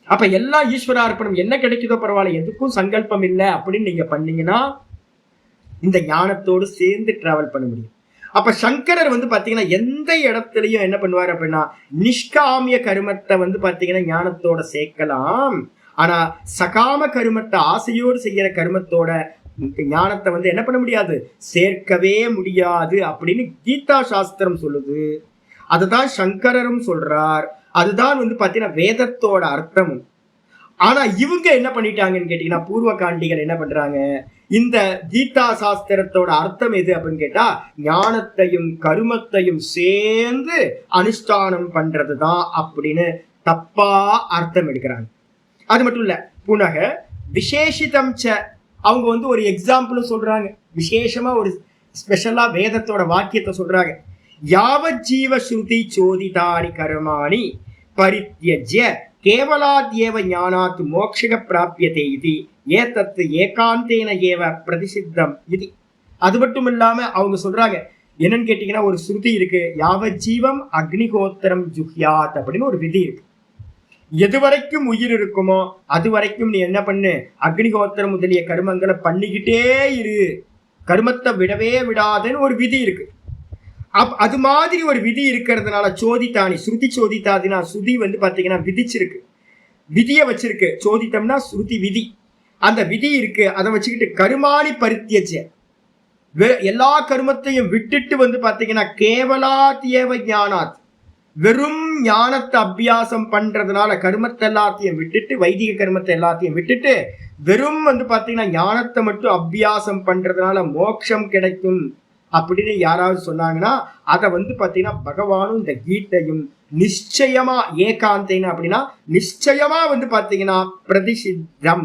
அப்ப எல்லாம் ஈஸ்வரார்ப்பணம், என்ன கிடைக்குதோ பரவாயில்ல, எதுக்கும் சங்கல்பம் இல்லை அப்படின்னு நீங்க பண்ணீங்கன்னா இந்த ஞானத்தோடு சேர்ந்து டிராவல் பண்ண முடியும். அப்ப சங்கரர் பாத்தீங்கன்னா எந்த இடத்துலயும் என்ன பண்ணுவார் அப்படின்னா, நிஷ்காமிய கருமத்தை பாத்தீங்கன்னா ஞானத்தோட சேர்க்கலாம், ஆனா சகாம கருமத்தை ஆசையோடு செய்யற கருமத்தோட ஞானத்தை என்ன பண்ண முடியாது, சேர்க்கவே முடியாது அப்படின்னு கீதா சாஸ்திரம் சொல்லுது. அதுதான் சங்கரரும் சொல்றார். அதுதான் பாத்தீங்கன்னா வேதத்தோட அர்த்தமும். ஆனா இவங்க என்ன பண்ணிட்டாங்கன்னு கேட்டீங்கன்னா, பூர்வ காண்டிகள் என்ன பண்றாங்க, இந்த கீதா சாஸ்திரத்தோட அர்த்தம் எது அப்படின்னு கேட்டா ஞானத்தையும் கருமத்தையும் சேர்ந்து அனுஷ்டானம் பண்றதுதான் அப்படின்னு தப்பா அர்த்தம் எடுக்கிறாங்க. அது மட்டும் இல்ல, புனக விசேஷிதம் அவங்க ஒரு எக்ஸாம்பிள் சொல்றாங்க, விசேஷமா ஒரு ஸ்பெஷலா வேதத்தோட வாக்கியத்தை சொல்றாங்க. யாவத் ஜீவ ஸ்ருதி சோதிதானி கர்மாணி பரித்யஜ்ய கேவலாத்யேவ ஞானாத் மோக்ஷக பிராப்யதே இது ஏதத்து ஏகாந்தேன ஏவ பிரதிசித்தம் இது. அது மட்டும் இல்லாம அவங்க சொல்றாங்க என்னன்னு கேட்டீங்கன்னா, ஒரு ஸ்ருதி இருக்கு, யாவத் ஜீவம் அக்னிகோத்திரம் ஜுஹ்யாத் அப்படின்னு ஒரு விதி இருக்கு. எது வரைக்கும் உயிர் இருக்குமோ அது வரைக்கும் நீ என்ன பண்ணு, அக்னிகோத்திரம் முதலிய கர்மங்களை பண்ணிக்கிட்டே இரு, கர்மத்தை விடவே விடாதுன்னு ஒரு விதி இருக்கு. அது மாதிரி ஒரு விதி இருக்கிறதுனால சோதித்தானி, ஸ்ருதி சோதித்தாதினா ஸ்ருதி பாத்தீங்கன்னா விதிச்சிருக்கு, விதியை வச்சிருக்கு. சோதித்தம்னா ஸ்ருதி விதி, அந்த விதி இருக்கு. அதை வச்சுக்கிட்டு கருமானி பரித்தியஜ, எல்லா கருமத்தையும் விட்டுட்டு பாத்தீங்கன்னா கேவலாத்யேவ ஞானாத், வெறும் ஞானத்தை அபியாசம் பண்றதுனால கருமத்தை எல்லாத்தையும் விட்டுட்டு, வைதிக கருமத்தை எல்லாத்தையும் விட்டுட்டு வெறும் பாத்தீங்கன்னா ஞானத்தை மட்டும் அபியாசம் பண்றதுனால மோட்சம் கிடைக்கும் அப்படின்னு யாராவது சொன்னாங்கன்னா அதை பாத்தீங்கன்னா பகவானும் இந்த கீதையும் நிச்சயமா ஏகாந்தேன அப்படின்னா நிச்சயமா பாத்தீங்கன்னா பிரதிசித்தம்,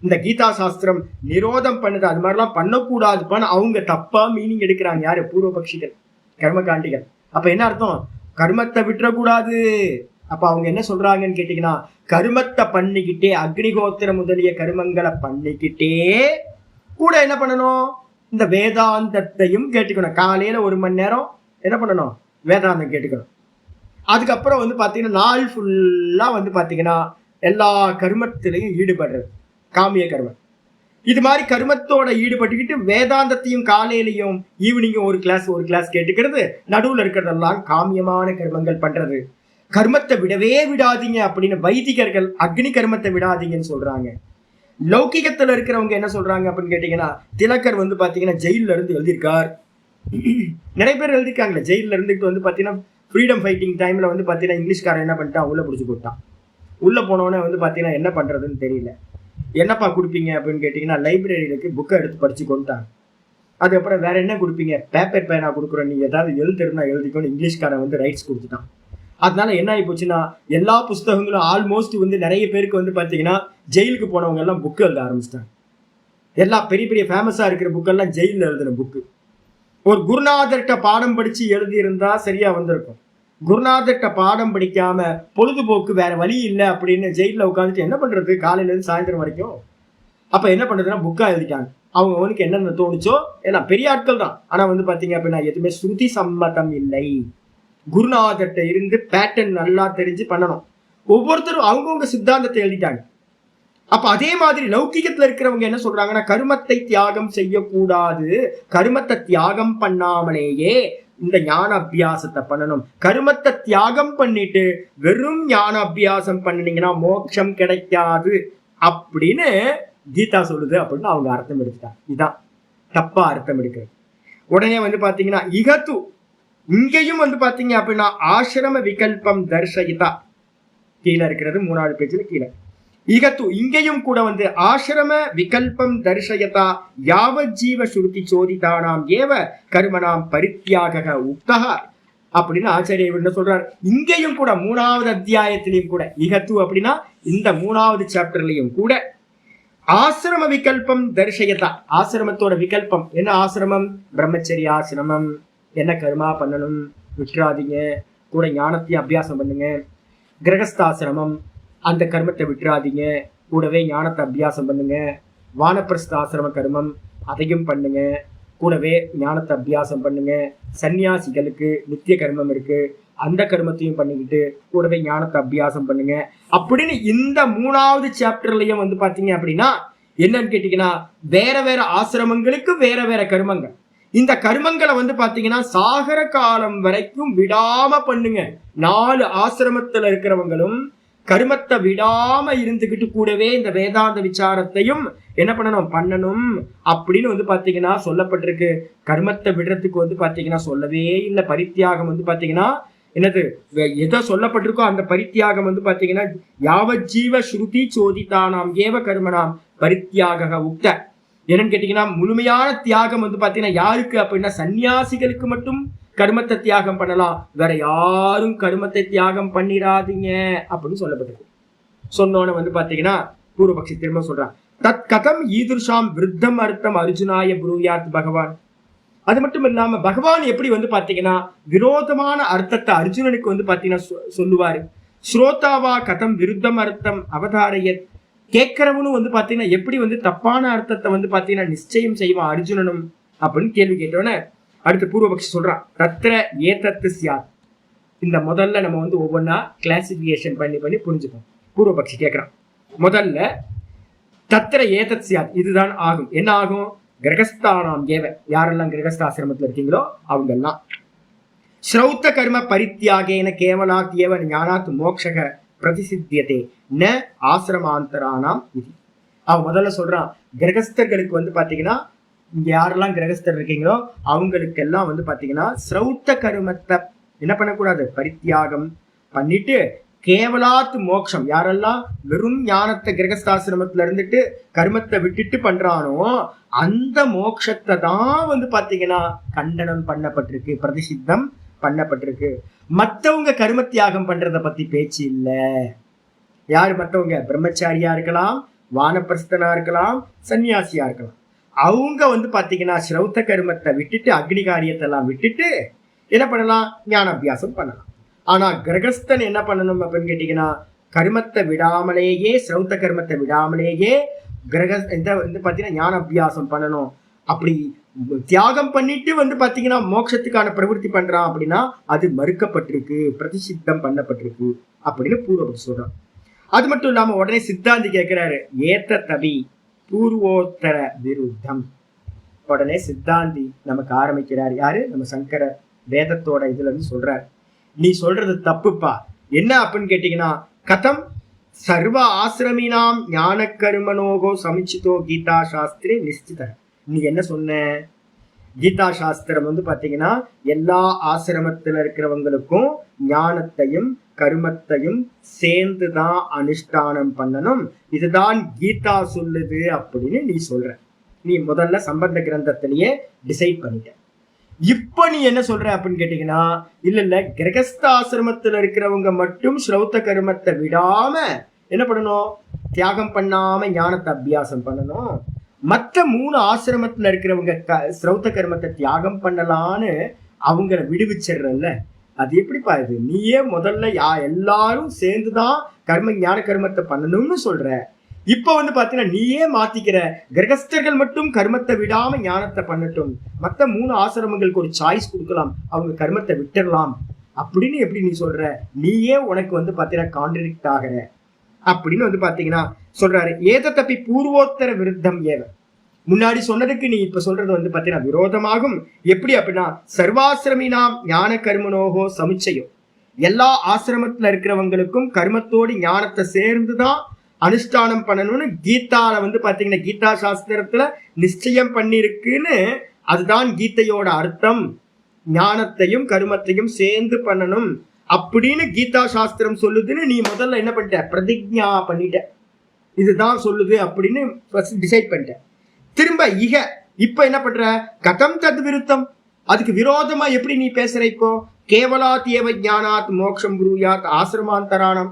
இந்த கீதா சாஸ்திரம் நிரோதம் பண்ணுது, அது மாதிரிலாம் பண்ணக்கூடாதுப்பான்னு அவங்க தப்பா மீனிங் எடுக்கிறாங்க. யாரு, பூர்வபக்ஷிகள், கர்மகாண்டிகள். அப்ப என்ன அர்த்தம், கர்மத்தை விட்டுறக்கூடாது. அப்ப அவங்க என்ன சொல்றாங்கன்னு கேட்டீங்கன்னா, கர்மத்தை பண்ணிக்கிட்டே அக்னிகோத்திரம் முதலிய கர்மங்களை பண்ணிக்கிட்டே கூட என்ன பண்ணணும், இந்த வேதாந்தத்தையும் கேட்டுக்கணும். காலையில 1 மணி நேரம் என்ன பண்ணணும், வேதாந்தம் கேட்டுக்கணும். அதுக்கப்புறம் பாத்தீங்கன்னா நாள் ஃபுல்லா பாத்தீங்கன்னா எல்லா கர்மத்திலையும் ஈடுபடுறது. காமிய கர்மம். இது மாதிரி கர்மத்தோட ஈடுபட்டுக்கிட்டு வேதாந்தத்தையும் காலையிலையும் ஈவினிங்கும் ஒரு கிளாஸ் கேட்டுக்கிறது, நடுவில் இருக்கிறதெல்லாம் காமியமான கர்மங்கள் பண்றது. கர்மத்தை விடவே விடாதீங்க அப்படின்னு வைதிகர்கள் அக்னி கர்மத்தை விடாதீங்கன்னு சொல்றாங்க. லௌகிகத்துல இருக்கிறவங்க என்ன சொல்றாங்க அப்படின்னு கேட்டீங்கன்னா, திலகர் வந்து பாத்தீங்கன்னா ஜெயில இருந்து எழுதியிருக்கார். நிறைய பேர் எழுதிருக்காங்களே, ஜெயில இருந்துட்டு வந்து பாத்தீங்கன்னா ஃப்ரீடம் ஃபைட்டிங் டைம்ல வந்து பாத்தீங்கன்னா இங்கிலீஷ்காரன் என்ன பண்ணிட்டான், உள்ள பிடிச்சி போட்டான். உள்ள போனவொடனே வந்து பாத்தீங்கன்னா என்ன பண்றதுன்னு தெரியல. என்னப்பா கொடுப்பீங்க அப்படின்னு கேட்டீங்கன்னா, லைப்ரரியிலுக்கு புக்கை எடுத்து படிச்சு கொண்டுட்டாங்க. அதுக்கப்புறம் வேற என்ன கொடுப்பீங்க, பேப்பர் பேனா கொடுக்குறோம், நீங்க ஏதாவது எழுதுறதுனா எழுதிக்கணும், இங்கிலீஷ்காரன் வந்து ரைட்ஸ் கொடுத்துட்டான். அதனால என்ன ஆகி போச்சுன்னா, எல்லா புஸ்தகங்களும் ஆல்மோஸ்ட் வந்து நிறைய பேருக்கு வந்து பாத்தீங்கன்னா ஜெயிலுக்கு போனவங்க எல்லாம் புக்கு எழுத ஆரம்பிச்சிட்டாங்க. எல்லா பெரிய பெரிய ஃபேமஸா இருக்கிற புக்கெல்லாம் ஜெயிலில் எழுதின புக்கு. ஒரு குருநாதர்கிட்ட பாடம் படிச்சு எழுதி இருந்தா சரியா வந்திருக்கும். குருநாதர்கிட்ட பாடம் படிக்காம பொழுதுபோக்கு வேற வழி இல்லை அப்படின்னு ஜெயிலில் உட்காந்துட்டு என்ன பண்றது, காலையில இருந்து சாயந்தரம் வரைக்கும். அப்ப என்ன பண்றதுன்னா புக்கா எழுதிட்டாங்க. அவங்க அவனுக்கு என்னென்ன தோணுச்சோ, ஏன்னா பெரிய ஆட்கள் தான், ஆனா வந்து பாத்தீங்க அப்படின்னா எதுவுமே ஸ்ருதி சம்மதம் இல்லை. குருநாதர்கிட்ட இருந்து பேட்டர்ன் நல்லா தெரிஞ்சு பண்ணணும். ஒவ்வொருத்தரும் அவங்கவுங்க சித்தாந்தத்தை எழுதிட்டாங்க. அப்ப அதே மாதிரி லௌகிகத்துல இருக்கிறவங்க என்ன சொல்றாங்கன்னா, கருமத்தை தியாகம் செய்யக்கூடாது, கருமத்தை தியாகம் பண்ணாமலேயே இந்த ஞான அபியாசத்தை பண்ணணும். கருமத்தை தியாகம் பண்ணிட்டு வெறும் ஞான அபியாசம் பண்ணினீங்கன்னா மோட்சம் கிடைக்காது அப்படின்னு கீதா சொல்லுது அப்படின்னு அவங்க அர்த்தம் எடுத்துட்டாங்க. இதான் தப்பா அர்த்தம் எடுக்கிறது. உடனே வந்து பாத்தீங்கன்னா இகத்து, இங்கேயும் வந்து பாத்தீங்க அப்படின்னா ஆசிரம விகல்பம் தர்ஷயிதா கீழே இருக்கிறது 3வது பேஜ்ல கீழே. இகத்து இங்கேயும் கூட வந்து ஆசிரம விகல்பம் தர்ஷயதா யாவத் ஜீவ ஸ்ருதி சோதிதானாம் ஏவ கர்மனாம் பரித்யாக உக்தஹ அப்படின்னு ஆச்சாரியர் என்ன சொல்றார். இங்கேயும் கூட 3வது அத்தியாயத்திலையும் கூட இகத்து அப்படின்னா இந்த 3வது சாப்டர்லயும் கூட ஆசிரம விகல்பம் தர்ஷயதா, ஆசிரமத்தோட விகல்பம் என்ன, ஆசிரமம் பிரம்மச்சரிய ஆசிரமம், என்ன கர்மா பண்ணணும் விட்டுறாதீங்க, கூட ஞானத்தையும் அபியாசம் பண்ணுங்க. கிரகஸ்தாசிரமம், அந்த கர்மத்தை விட்டுறாதீங்க, கூடவே ஞானத்தை அபியாசம் பண்ணுங்க. வானப்பிரஸ்த ஆசிரம கர்மம், அதையும் பண்ணுங்க, கூடவே ஞானத்தை அபியாசம் பண்ணுங்க. சன்னியாசிகளுக்கு நித்திய கர்மம் இருக்கு, அந்த கர்மத்தையும் பண்ணிக்கிட்டு கூடவே ஞானத்தை அபியாசம் பண்ணுங்க அப்படின்னு இந்த 3வது சாப்டர்லயும் வந்து பாத்தீங்க அப்படின்னா என்னன்னு கேட்டீங்கன்னா, வேற வேற ஆசிரமங்களுக்கு வேற வேற கர்மங்கள். இந்த கர்மங்களை வந்து பாத்தீங்கன்னா சாகர காலம் வரைக்கும் விடாம பண்ணுங்க. 4 ஆசிரமத்துல இருக்கிறவங்களும் கர்மத்தை விடாம இருந்துகிட்டு கூடவே இந்த வேதாந்த விசாரத்தையும் என்ன பண்ணணும் அப்படின்னு வந்து பாத்தீங்கன்னா சொல்லப்பட்டிருக்கு. கர்மத்தை விடுறதுக்கு வந்து பாத்தீங்கன்னா சொல்லவே இல்லை. பரித்தியாகம் வந்து பாத்தீங்கன்னா என்னது, எதோ சொல்லப்பட்டிருக்கோ அந்த பரித்தியாகம் வந்து பாத்தீங்கன்னா யாவத் ஜீவ ஸ்ருதி சோதிதானாம் ஏவ கர்மனாம் பரித்தியாக உக்த. என்னன்னு கேட்டீங்கன்னா முழுமையான தியாகம் வந்து பாத்தீங்கன்னா யாருக்கு அப்படின்னா சன்னியாசிகளுக்கு மட்டும் கர்மத்தை தியாகம் பண்ணலாம், வேற யாரும் கர்மத்தை தியாகம் பண்ணிடாதீங்க அப்படின்னு சொல்லப்பட்டிருக்கு. சொன்னோன்னு வந்து பாத்தீங்கன்னா பூர்வபக்ஷி திரும்ப சொல்றான், தத் கதம் ஈதுர்ஷாம் விருத்தம் அர்த்தம் அர்ஜுனாய புரூயாத் பகவான். அது மட்டும் இல்லாம பகவான் எப்படி வந்து பாத்தீங்கன்னா விரோதமான அர்த்தத்தை அர்ஜுனனுக்கு வந்து பாத்தீங்கன்னா சொல்லுவாரு. ஸ்ரோதாவா கதம் விருத்தம் அர்த்தம் அவதாரையத், கேட்கிறவனும் வந்து பாத்தீங்கன்னா எப்படி வந்து தப்பான அர்த்தத்தை வந்து பாத்தீங்கன்னா நிச்சயம் செய்வான் அர்ஜுனனும் அப்படின்னு கேள்வி கேட்டோன்னே அடுத்து பூர்வபக்ஷி சொல்றான், தத்ர ஏதத்து சியாத். இந்த முதல்ல நம்ம வந்து ஒவ்வொன்றா கிளாசிபிகேஷன் பண்ணி புரிஞ்சுப்போம். பூர்வபக்ஷி கேட்கிறான், முதல்ல தத்ர ஏதத் சியாத் இதுதான் ஆகும். என்ன ஆகும், கிரகஸ்தானாம் ஏவ, யாரெல்லாம் கிரகஸ்தாசிரமத்தில் இருக்கீங்களோ அவங்க எல்லாம் ஸ்ரௌத்த கர்ம பரித்தியாகேன கேவலாத் ஏவ ஞானாத் மோக்ஷக பிரதிசித்தியதே ந ஆசிரமாந்தரானாம் இது. அவன் முதல்ல சொல்றான், கிரகஸ்தர்களுக்கு வந்து பாத்தீங்கன்னா இங்க யாரெல்லாம் கிரகஸ்தர் இருக்கீங்களோ அவங்களுக்கெல்லாம் வந்து பாத்தீங்கன்னா ஸ்ரௌத்த கர்மத்தை என்ன பண்ணக்கூடாது, பரித்தியாகம் பண்ணிட்டு கேவலாத்து மோட்சம், யாரெல்லாம் வெறும் ஞானத்தை கிரகஸ்தாசிரமத்துல இருந்துட்டு கர்மத்தை விட்டுட்டு பண்றானோ அந்த மோட்சத்தை தான் வந்து பாத்தீங்கன்னா கண்டனம் பண்ணப்பட்டிருக்கு, பிரதிசித்தம் பண்ணப்பட்டிருக்கு. மற்றவங்க கர்ம தியாகம் பண்றதை பத்தி பேச்சு இல்லை. யாரு மற்றவங்க, பிரம்மச்சாரியா இருக்கலாம், வானப்பிரஸ்தனா இருக்கலாம், சன்னியாசியா இருக்கலாம். அவங்க வந்து பாத்தீங்கன்னா ஸ்ரௌத்த கர்மத்தை விட்டுட்டு அக்னி காரியத்தை எல்லாம் விட்டுட்டு என்ன பண்ணலாம், ஞான அபியாசம் பண்ணலாம். ஆனா கிரகஸ்தன் என்ன பண்ணணும் அப்படின்னு கேட்டீங்கன்னா கர்மத்தை விடாமலேயே, ஸ்ரௌத்த கர்மத்தை விடாமலேயே வந்து பாத்தீங்கன்னா ஞான அபியாசம் பண்ணணும். அப்படி தியாகம் பண்ணிட்டு வந்து பாத்தீங்கன்னா மோட்சத்துக்கான பிரவருத்தி பண்றான் அப்படின்னா அது மறுக்கப்பட்டிருக்கு, பிரதிசித்தம் பண்ணப்பட்டிருக்கு அப்படின்னு பூர்வபக்ஷி சொல்றான். அது மட்டும் இல்லாம உடனே சித்தாந்தி கேட்கிறாரு, ஏத்த தபி பூர்வோத்தர விருத்தம். உடனே சித்தாந்தி நமக்கு ஆரம்பிக்கிறார். யாரு? நம்ம சங்கரர் வேதத்தோட இதுல இருந்து சொல்றாரு, நீ சொல்றது தப்புப்பா. என்ன அப்படின்னு கேட்டீங்கன்னா, கதம் சர்வ ஆசிரமினாம் ஞான கர்மனோகோ சமிச்சிதோ கீதா சாஸ்திரே நிச்சித. நீ என்ன சொன்ன? கீதா சாஸ்திரம் வந்து பாத்தீங்கன்னா எல்லா ஆசிரமத்துல இருக்கிறவங்களுக்கும் ஞானத்தையும் கர்மத்தையும் சேர்ந்துதான் அனுஷ்டானம் பண்ணணும், இதுதான் கீதா சொல்லுது அப்படின்னு நீ சொல்ற. நீ முதல்ல சம்பந்த கிரந்தத்திலேயே டிசைட் பண்ணிட்ட. இப்ப நீ என்ன சொல்ற அப்படின்னு கேட்டீங்கன்னா, இல்ல கிரகஸ்த ஆசிரமத்துல இருக்கிறவங்க மட்டும் ஸ்ரௌத்த கர்மத்தை விடாம என்ன பண்ணணும்? தியாகம் பண்ணாம ஞானத்தை அபியாசம் பண்ணணும். மற்ற 3 ஆசிரமத்துல இருக்கிறவங்க ஸ்ரௌத்த கர்மத்தை தியாகம் பண்ணலான்னு அவங்கள விடுவிச்சிடுறல்ல, அது எப்படிப்பா இது? நீயே முதல்ல எல்லாரும் சேர்ந்துதான் ஞான கர்மத்தை பண்ணணும்னு சொல்ற. இப்ப வந்து பாத்தீங்கன்னா நீயே மாத்திக்கிற, கிரகஸ்தர்கள் மட்டும் கர்மத்தை விடாம ஞானத்தை பண்ணட்டும், மத்த 3 ஆசிரமங்களுக்கு ஒரு சாய்ஸ் கொடுக்கலாம், அவங்க கர்மத்தை விட்டுடலாம் அப்படின்னு எப்படி நீ சொல்ற? நீயே உனக்கு வந்து பாத்தீங்கன்னா கான்ட்ரடிக்ட் ஆகிற அப்படின்னு வந்து பாத்தீங்கன்னா சொல்றாரு. ஏத தப்பி பூர்வோத்தர விருத்தம் ஏவ. முன்னாடி சொன்னதுக்கு நீ இப்ப சொல்றது வந்து பாத்தீங்கன்னா விரோதமாகும். எப்படி அப்படின்னா, சர்வாசிரமினாம் ஞான கர்மனோகோ சமுச்சயம். எல்லா ஆசிரமத்துல இருக்கிறவங்களுக்கும் கர்மத்தோடு ஞானத்தை சேர்ந்துதான் அனுஷ்டானம் பண்ணணும்னு கீதால வந்து பாத்தீங்கன்னா கீதா சாஸ்திரத்துல நிச்சயம் பண்ணிருக்குன்னு, அதுதான் கீதையோட அர்த்தம். ஞானத்தையும் கர்மத்தையும் சேர்ந்து பண்ணணும் அப்படின்னு கீதா சாஸ்திரம் சொல்லுதுன்னு நீ முதல்ல என்ன பண்ணிட்ட? பிரதிஜ்ஞா பண்ணிட்ட, இதுதான் சொல்லுது அப்படின்னு டிசைட் பண்ணிட்ட. திரும்ப இப்ப என்ன பண்ற? கதம் தத் விருத்தம், அதுக்கு விரோதமா எப்படி நீ பேசுற? இப்போ கேவலாத் ஏவ ஞானாத் மோக்ஷம் குருயாத் ஆசிரமாந்தராணம்.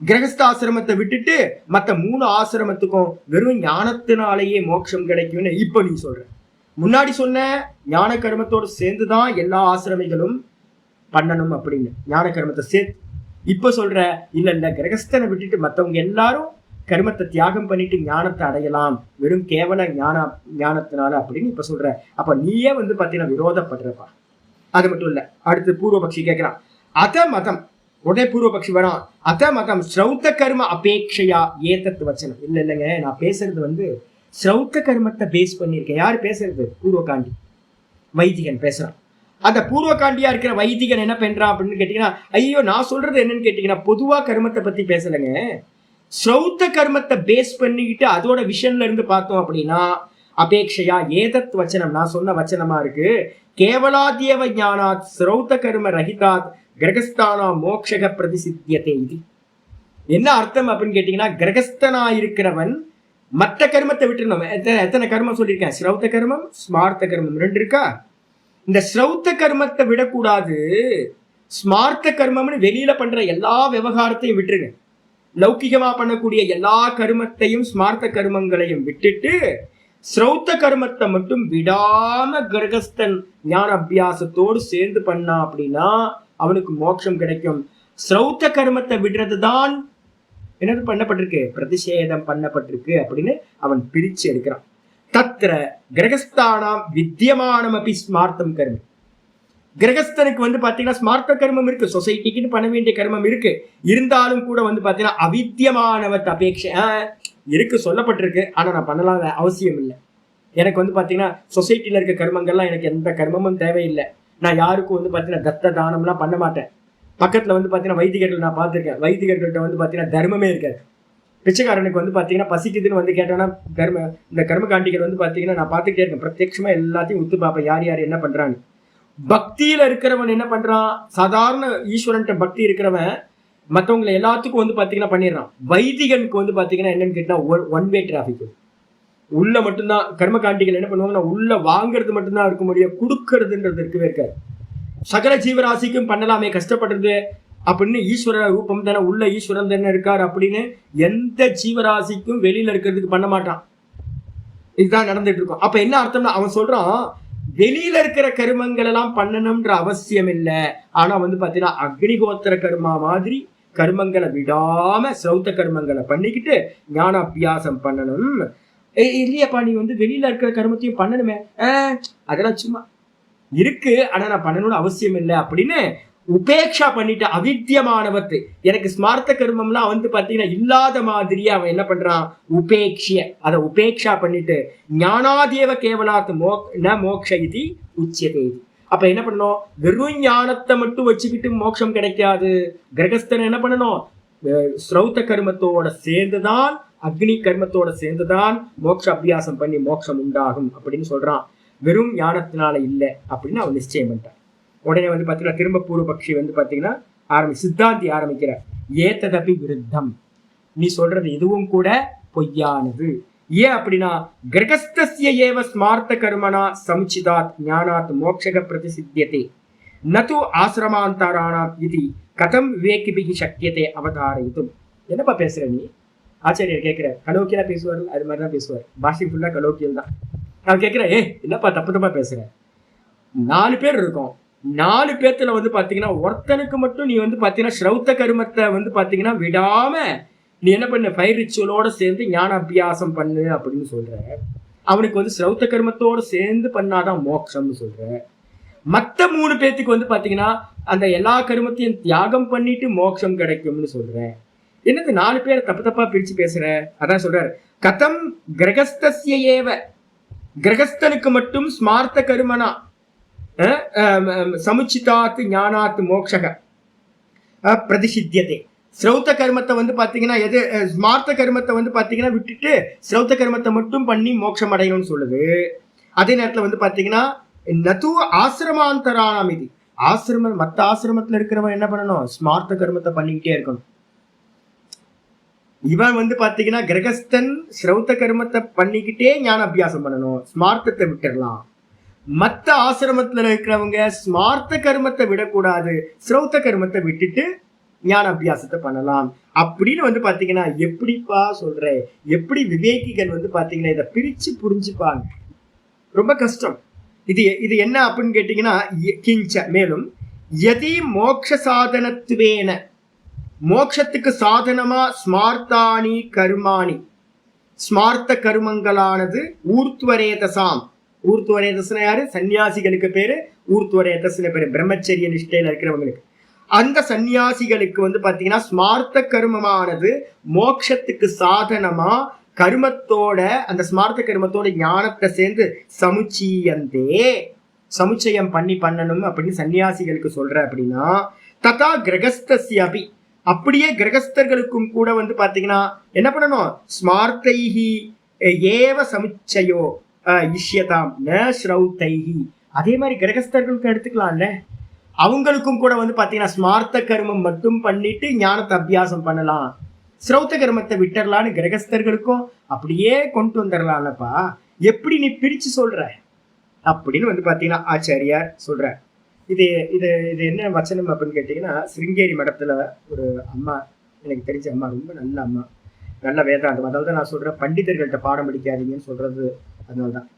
கிரகஸ்த ஆசிரமத்தை விட்டுட்டு மத்த 3 ஆசிரமத்துக்கும் வெறும் ஞானத்தினாலேயே மோட்சம் கிடைக்கும்னு இப்ப நீ சொல்ற. முன்னாடி சொன்ன ஞான கர்மத்தோடு சேர்ந்துதான் எல்லா ஆசிரமிகளும் பண்ணணும் அப்படின்னு ஞான கர்மத்தை சேர்த்து. இப்ப சொல்ற இல்ல கிரகஸ்தனை விட்டுட்டு மத்தவங்க எல்லாரும் கர்மத்தை தியாகம் பண்ணிட்டு ஞானத்தை அடையலாம் வெறும் கேவல ஞானத்தினால அப்படின்னு இப்ப சொல்ற. அப்ப நீயே வந்து பாத்தீங்கன்னா விரோதப்படுறப்பா. அது மட்டும் இல்ல, அடுத்து பூர்வபக்ஷி கேட்கிறான், அத மதம். உடனே பூர்வபக்ஷி வரான், அத மதம் ஸ்ரௌத்த கர்ம அபேட்சையா ஏதத் வச்சனம். இல்லைங்க, நான் பேசுறது வந்து ஸ்ரௌத்த கர்மத்தை பேஸ் பண்ணியிருக்கேன். யாரு பேசுறது? பூர்வகாண்டி வைதிகன் பேசுறான். அந்த பூர்வகாண்டியா இருக்கிற வைதிகன் என்ன பண்றான் அப்படின்னு கேட்டீங்கன்னா, ஐயோ நான் சொல்றது என்னன்னு கேட்டீங்கன்னா பொதுவா கர்மத்தை பத்தி பேசலைங்க, ஸ்ரௌத்த கர்மத்தை பேஸ் பண்ணிக்கிட்டு அதோட விஷன்ல இருந்து பார்த்தோம் அப்படின்னா அபேட்சையா ஏதத் வச்சனம் நான் சொன்ன வச்சனமா இருக்கு. கேவலாத்யவ ஞானாத் ஸ்ரௌத்த கர்ம ரஹிதாத் கிரகஸ்தானா மோக்ஷக பிரதிசித்தியதே. இது என்ன அர்த்தம் அப்படின்னு கேட்டீங்கன்னா, கிரகஸ்தனா இருக்கிறவன் மற்ற கர்மத்தை விட்டுருந்தோம். எத்தனை கர்மம் சொல்லியிருக்கேன்? ஸ்ரௌத்த கர்மம், ஸ்மார்த்த கர்மம் 2 இருக்கா? இந்த ஸ்ரௌத்த கர்மத்தை விடக்கூடாது. ஸ்மார்த்த கர்மம்னு வெளியில பண்ற எல்லா விவகாரத்தையும் விட்டுருங்க. லௌகிகமா பண்ணக்கூடிய எல்லா கர்மத்தையும் ஸ்மார்த்த கர்மங்களையும் விட்டுட்டு ஸ்ரௌத்த கர்மத்தை மட்டும் விடாம கிரகஸ்தன் ஞான அபியாசத்தோடு சேர்ந்து பண்ணா அப்படின்னா அவனுக்கு மோட்சம் கிடைக்கும். ஸ்ரௌத்த கர்மத்தை விடுறதுதான் என்னது பண்ணப்பட்டிருக்கு? பிரதிஷேதம் பண்ணப்பட்டிருக்கு அப்படின்னு அவன் பிரிச்சு எடுக்கிறான். தத்ர கிரகஸ்தானாம் வித்தியமானம் அப்படி ஸ்மார்த்தம் கர்மம். கிரகஸ்தனுக்கு வந்து பாத்தீங்கன்னா ஸ்மார்த்த கர்மம் இருக்கு, சொசைட்டிக்குன்னு பண்ண வேண்டிய கர்மம் இருக்கு. இருந்தாலும் கூட வந்து பாத்தீங்கன்னா அவித்தியமானவத் அபேட்சை இருக்கு, சொல்லப்பட்டிருக்கு. ஆனா நான் பண்ணலாம் அவசியம் இல்லை. எனக்கு வந்து பாத்தீங்கன்னா சொசைட்டில இருக்க கர்மங்கள்லாம் எனக்கு எந்த கர்மமும் தேவையில்லை. நான் யாருக்கும் வந்து பாத்தீங்கன்னா தத்த தானம்லாம் பண்ண மாட்டேன். பக்கத்துல வந்து பாத்தீங்கன்னா வைதிகர்கள் நான் பார்த்திருக்கேன். வைதிகர்கள்ட்ட வந்து பாத்தீங்கன்னா தர்மமே இருக்காது. பிச்சைக்காரனுக்கு வந்து பாத்தீங்கன்னா பசிக்குதுன்னு வந்து கேட்டோன்னா இந்த கர்மகாண்டிகள் வந்து பாத்தீங்கன்னா நான் பார்த்துக்கிட்டே இருக்கேன். பிரத்யட்சமா எல்லாத்தையும் உத்து பார்ப்பேன், யார் யார் என்ன பண்றான்னு. பக்தியில இருக்கிறவன் என்ன பண்றான்? சாதாரண ஈஸ்வரன்ட்ட பக்தி இருக்கிறவன் மற்றவங்களை எல்லாத்துக்கும் வந்து பாத்தீங்கன்னா பண்ணிடுறான். வைதிகனுக்கு வந்து பாத்தீங்கன்னா என்னன்னு கேட்டா ஒன் வே டிராபிக். உள்ள மட்டும்தான் கர்மகாண்டிகள் என்ன பண்ணுவாங்கன்னா உள்ள வாங்குறது மட்டும்தான் இருக்க முடியும், கொடுக்கறதுன்றது இருக்கவே இருக்காது. சகல ஜீவராசிக்கும் பண்ணலாமே, கஷ்டப்படுறது அப்படின்னு ஈஸ்வர ரூபம் தானே, உள்ள ஈஸ்வரன் தானே இருக்காரு அப்படின்னு எந்த ஜீவராசிக்கும் வெளியில இருக்கிறதுக்கு பண்ண மாட்டான். இதுதான் நடந்துட்டு இருக்கும். அப்ப என்ன அர்த்தம்னா அவன் சொல்றான், வெளியில இருக்கிற கர்மங்கள் எல்லாம் பண்ணணும்ன்ற அவசியம் இல்லை. ஆனா வந்து பாத்தீங்கன்னா அக்னிகோத்திர கர்மா மாதிரி கர்மங்களை விடாம ஸ்ரௌத்த கர்மங்களை பண்ணிக்கிட்டு ஞான அபியாசம் பண்ணணும். இல்லையாப்பா நீ வந்து வெளியில இருக்கிற கர்மத்தையும் பண்ணணுமே, அதெல்லாம் சும்மா இருக்கு, ஆனா நான் பண்ணணும்னு அவசியம் இல்லை அப்படின்னு உபேக்ஷா பண்ணிட்டு அவித்தியமானவத்து, எனக்கு ஸ்மார்த்த கர்மம்லாம் வந்து பாத்தீங்கன்னா இல்லாத மாதிரியே அவன் என்ன பண்றான், உபேக்ஷிய அதை உபேக்ஷா பண்ணிட்டு ஞானாதேவ கேவலாத்து மோக்ஷ இது உச்சியதே. அப்ப என்ன பண்ணணும், வெறும் ஞானத்தை மட்டும் வச்சுக்கிட்டு மோட்சம் கிடைக்காது. கிரகஸ்தன் என்ன பண்ணணும், ஸ்ரௌத்த கர்மத்தோட சேர்ந்துதான், அக்னி கர்மத்தோட சேர்ந்துதான் மோட்ச அபியாசம் பண்ணி மோட்சம் உண்டாகும் அப்படின்னு சொல்றான். வெறும் ஞானத்தினால இல்லை அப்படின்னு அவன் நிச்சயம் பண்ணிட்டான். உடனே வந்து பாத்தீங்கன்னா திரும்ப பூர்வபக்ஷி வந்து பாத்தீங்கன்னா சித்தாந்தி ஆரம்பிக்கிறார். ஏத்ததபி விருத்தம், நீ சொல்றது இதுவும் கூட பொய்யானது. ஏன் அப்படின்னா, கிரகஸ்தஸ்ய ஏவ ஸ்மார்த்த கர்மனா சமுச்சிதாத் ஞானாத் மோக்ஷக பிரதிசித்தியதே நது ஆசிரமாந்தராணாம் இது கதம் விவேகிபிகி சக்கியத்தை அவதாரயித்தும். என்னப்பா பேசுற நீ? ஆச்சாரியர் கேட்கிற. கலோக்கியலா பேசுவார், அது மாதிரிதான் பேசுவார். பாஷை ஃபுல்லா கலோக்கியல் தான். நான் கேட்கிறேன், என்னப்பா தப்பு தப்பா பேசுற? 4 பேர் இருக்கோம், 4 பேர்த்துல வந்து பாத்தீங்கன்னா ஒருத்தனுக்கு மட்டும் நீ வந்து பாத்தீங்கன்னா ஸ்ரௌத்த கர்மத்தை வந்து பாத்தீங்கன்னா விடாம நீ என்ன பண்ண, ஃபயர் ரிச்சுவலோட சேர்ந்து ஞான அபியாசம் பண்ணு அப்படின்னு சொல்ற. அவனுக்கு வந்து ஸ்ரௌத்த கர்மத்தோட சேர்ந்து பண்ணாதான் மோட்சம்னு சொல்ற. மற்ற 3 பேர்த்துக்கு வந்து பாத்தீங்கன்னா அந்த எல்லா கர்மத்தையும் தியாகம் பண்ணிட்டு மோட்சம் கிடைக்கும்னு சொல்ற. என்னது 4 பேரை தப்பு தப்பா பிரிச்சு பேசுற? அதான் சொல்றாரு, கதம் கிரகஸ்தஸ்ய ஏவ, கிரகஸ்தனுக்கு மட்டும் ஸ்மார்த்த கர்மனா சமுச்சிதாத்து ஞானாத்து மோக்ஷக பிரதிசித்தியதே. ஸ்ரௌத்த கர்மத்தை வந்து பாத்தீங்கன்னா எது, ஸ்மார்த்த கர்மத்தை வந்து பாத்தீங்கன்னா விட்டுட்டு ஸ்ரௌத்த கர்மத்தை மட்டும் பண்ணி மோட்சம் அடையணும்னு சொல்லுது. அதே நேரத்துல வந்து பாத்தீங்கன்னா நது ஆசிரமாந்தராணாம் இது, ஆசிரமம் மற்ற ஆசிரமத்துல இருக்கிறவன் என்ன பண்ணணும், ஸ்மார்த்த கர்மத்தை பண்ணிக்கிட்டே இருக்கணும். இவன் வந்து பாத்தீங்கன்னா கிரகஸ்தன் ஸ்ரௌத்த கர்மத்தை பண்ணிக்கிட்டே ஞான அபியாசம் பண்ணணும், ஸ்மார்த்தத்தை விட்டுடலாம். மற்ற ஆசிரமத்துல இருக்கிறவங்க ஸ்மார்த்த கர்மத்தை விடக்கூடாது, ஸ்ரௌத்த கர்மத்தை விட்டுட்டு ஞான அபியாசத்தை பண்ணலாம் அப்படின்னு வந்து பாத்தீங்கன்னா எப்படிப்பா சொல்ற? எப்படி விவேகிகள் வந்து பாத்தீங்கன்னா இதை பிரிச்சு புரிஞ்சுப்பாங்க? ரொம்ப கஷ்டம். இது என்ன அப்படின்னு கேட்டீங்கன்னா, கிஞ்ச மேலும் யதி மோக்ஷ சாதனத்துவேன, மோட்சத்துக்கு சாதனமா ஸ்மார்த்தானி கர்மாணி, ஸ்மார்த்த கர்மங்களானது ஊர்த்வரேதசாம், ஊர்த்வரேதஸ்னா யாரு, சன்னியாசிகளுக்கு பேரு ஊர்த்வரேதஸ்னு பேரு, பிரம்மச்சரிய நிஷ்டையில இருக்கிறவங்களுக்கு. அந்த சன்னியாசிகளுக்கு வந்து பாத்தீங்கன்னா ஸ்மார்த்த கர்மமானது மோட்சத்துக்கு சாதனமா கர்மத்தோட, அந்த ஸ்மார்த்த கர்மத்தோட ஞானத்தை சேர்ந்து சமுச்சீயந்தே, சமுச்சயம் பண்ணணும் அப்படின்னு சன்னியாசிகளுக்கு சொல்ற. அப்படின்னா ததா கிரகஸ்தஸ்யபி, அப்படியே கிரகஸ்தர்களுக்கும் கூட வந்து பாத்தீங்கன்னா என்ன பண்ணணும், ஸ்மார்த்தைஹி ஏவ சமுச்சயோ இஷ்யதாம் ந ஸ்ரௌத்தைஹி. அதே மாதிரி கிரகஸ்தர்களுக்கு எடுத்துக்கலாம்ல, அவங்களுக்கும் கூட வந்து பாத்தீங்கன்னா ஸ்மார்த்த கர்மம் மட்டும் பண்ணிட்டு ஞானத்தை அபியாசம் பண்ணலாம், ஸ்ரௌத்த கர்மத்தை விட்டுறலான்னு கிரகஸ்தர்களுக்கும் அப்படியே கொண்டு வந்துடலாம்லப்பா. எப்படி நீ பிரிச்சு சொல்ற அப்படின்னு வந்து பாத்தீங்கன்னா ஆச்சாரியார் சொல்ற. இது இது இது என்ன வச்சனம் அப்படின்னு கேட்டீங்கன்னா, சிருங்கேரி மடத்துல ஒரு அம்மா, எனக்கு தெரிஞ்ச அம்மா, ரொம்ப நல்ல அம்மா, நல்ல வேதாந்தம். அதாவது நான் சொல்றேன், பண்டிதர்கள்ட்ட பாடம் படிக்காதீங்கன்னு சொல்றது அதனால்தான்.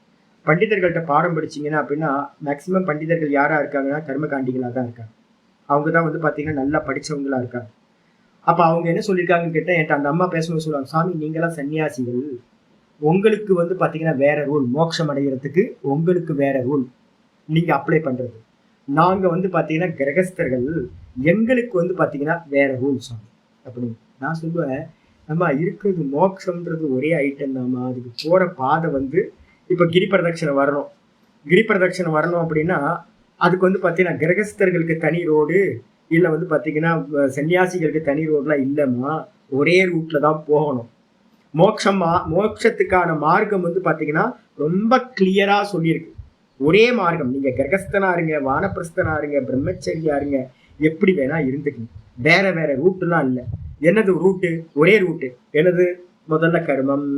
பண்டிதர்கள்ட்ட பாடம் படிச்சிங்கன்னா அப்படின்னா மேக்சிமம் பண்டிதர்கள் யாரா இருக்காங்கன்னா கர்மகாண்டிகளாக தான் இருக்காங்க. அவங்க தான் வந்து பாத்தீங்கன்னா நல்லா படிச்சவங்களா இருக்காங்க. அப்ப அவங்க என்ன சொல்லியிருக்காங்கன்னு கேட்டா, என்கிட்ட அந்த அம்மா பேசணும்னு சொல்லுவாங்க, சாமி நீங்களாம் சன்னியாசிகள், உங்களுக்கு வந்து பாத்தீங்கன்னா வேற ரூல், மோட்சம் அடைகிறதுக்கு உங்களுக்கு வேற ரூல் நீங்க அப்ளை பண்றது. நாங்க வந்து பாத்தீங்கன்னா கிரகஸ்தர்கள், எங்களுக்கு வந்து பாத்தீங்கன்னா வேற ரூல் சாமி அப்படின்னு. நான் சொல்லுவேன், நம்ம இருக்கிறது மோட்சம்ன்றது ஒரே ஐட்டம் தாமா, அதுக்கு போற பாதை வந்து இப்ப கிரிபிரதட்சணை வரணும், கிரிபிரதட்சணை வரணும் அப்படின்னா அதுக்கு வந்து பாத்தீங்கன்னா கிரகஸ்தர்களுக்கு தனி ரோடு, இல்ல வந்து பாத்தீங்கன்னா சன்னியாசிகளுக்கு தனி ரோட்லாம் இல்லைம்மா, ஒரே ரூட்ல தான் போகணும். மோட்சத்துக்கான மார்க்கம் வந்து பாத்தீங்கன்னா ரொம்ப கிளியரா சொல்லியிருக்கு. ஒரே மார்க்கம், நீங்க கிரகஸ்தனா இருங்க, வானப்பிரஸ்தனா இருங்க, பிரம்மச்சரியா இருங்க, எப்படி வேணா இருந்துக்கணும், வேற வேற ரூட்டுலாம் இல்லை. என்னது ரூட்டு? ஒரே ரூட்டு. என்னது? முதல்ல கர்மம்,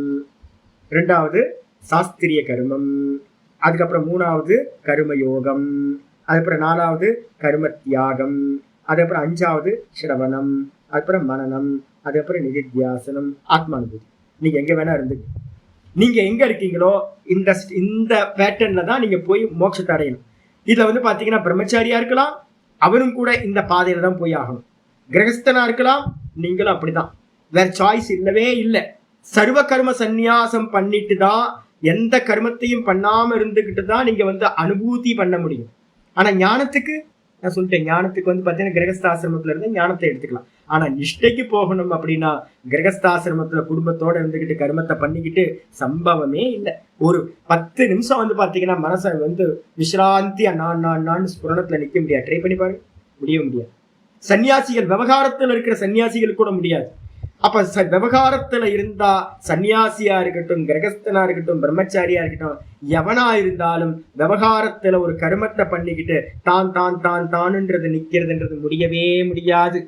2வது சாஸ்திரிய கர்மம், அதுக்கப்புறம் 3வது கர்மயோகம், அதுக்கப்புறம் 4வது கர்ம தியாகம், அதுக்கப்புறம் 5வது சிரவணம், அதுக்கப்புறம் மனனம், அதுக்கப்புறம் நிதித்தியாசனம், ஆத்மானுபூதி. நீங்க எங்க வேணா இருந்து, நீங்க எங்க இருக்கீங்களோ இந்த பேட்டர்ன்ல தான் நீங்க போய் மோட்சத்தை அடையணும். இதுல வந்து பாத்தீங்கன்னா பிரம்மச்சாரியா இருக்கலாம், அவரும் கூட இந்த பாதையில தான் போய் ஆகணும். கிரகஸ்தனா இருக்கலாம், நீங்களும் அப்படிதான், வேற சாய்ஸ் இல்லவே இல்லை. சர்வ கர்ம சந்நியாசம் பண்ணிட்டு தான், எந்த கர்மத்தையும் பண்ணாம இருந்துகிட்டு தான் நீங்க வந்து அனுபூதி பண்ண முடியும். ஆனா ஞானத்துக்கு நான் சொல்லிட்டேன், ஞானத்துக்கு வந்து பார்த்தீங்கன்னா கிரகஸ்தாசிரமத்துல இருந்து ஞானத்தை எடுத்துக்கலாம். ஆனா நிஷ்டைக்கு போகணும் அப்படின்னா கிரகஸ்தாசிரமத்துல குடும்பத்தோட இருந்துகிட்டு கர்மத்தை பண்ணிக்கிட்டு சம்பவமே இல்லை. ஒரு 10 நிமிஷம் வந்து பாத்தீங்கன்னா மனசை வந்து விசிராந்தியா நான் ஸ்புரணத்துல நிக்க முடியாது. ட்ரை பண்ணி பாருங்க, முடியாது. சன்னியாசிகள், விவகாரத்துல இருக்கிற சன்னியாசிகள் கூட முடியாது. அப்ப விவகாரத்துல இருந்தா சன்னியாசியா இருக்கட்டும், கிரகஸ்தனா இருக்கட்டும், பிரம்மச்சாரியா இருக்கட்டும், எவனா இருந்தாலும் விவகாரத்துல ஒரு கர்மத்தை பண்ணிக்கிட்டு தான்ன்றது நிக்கிறதுன்றது முடியவே முடியாது.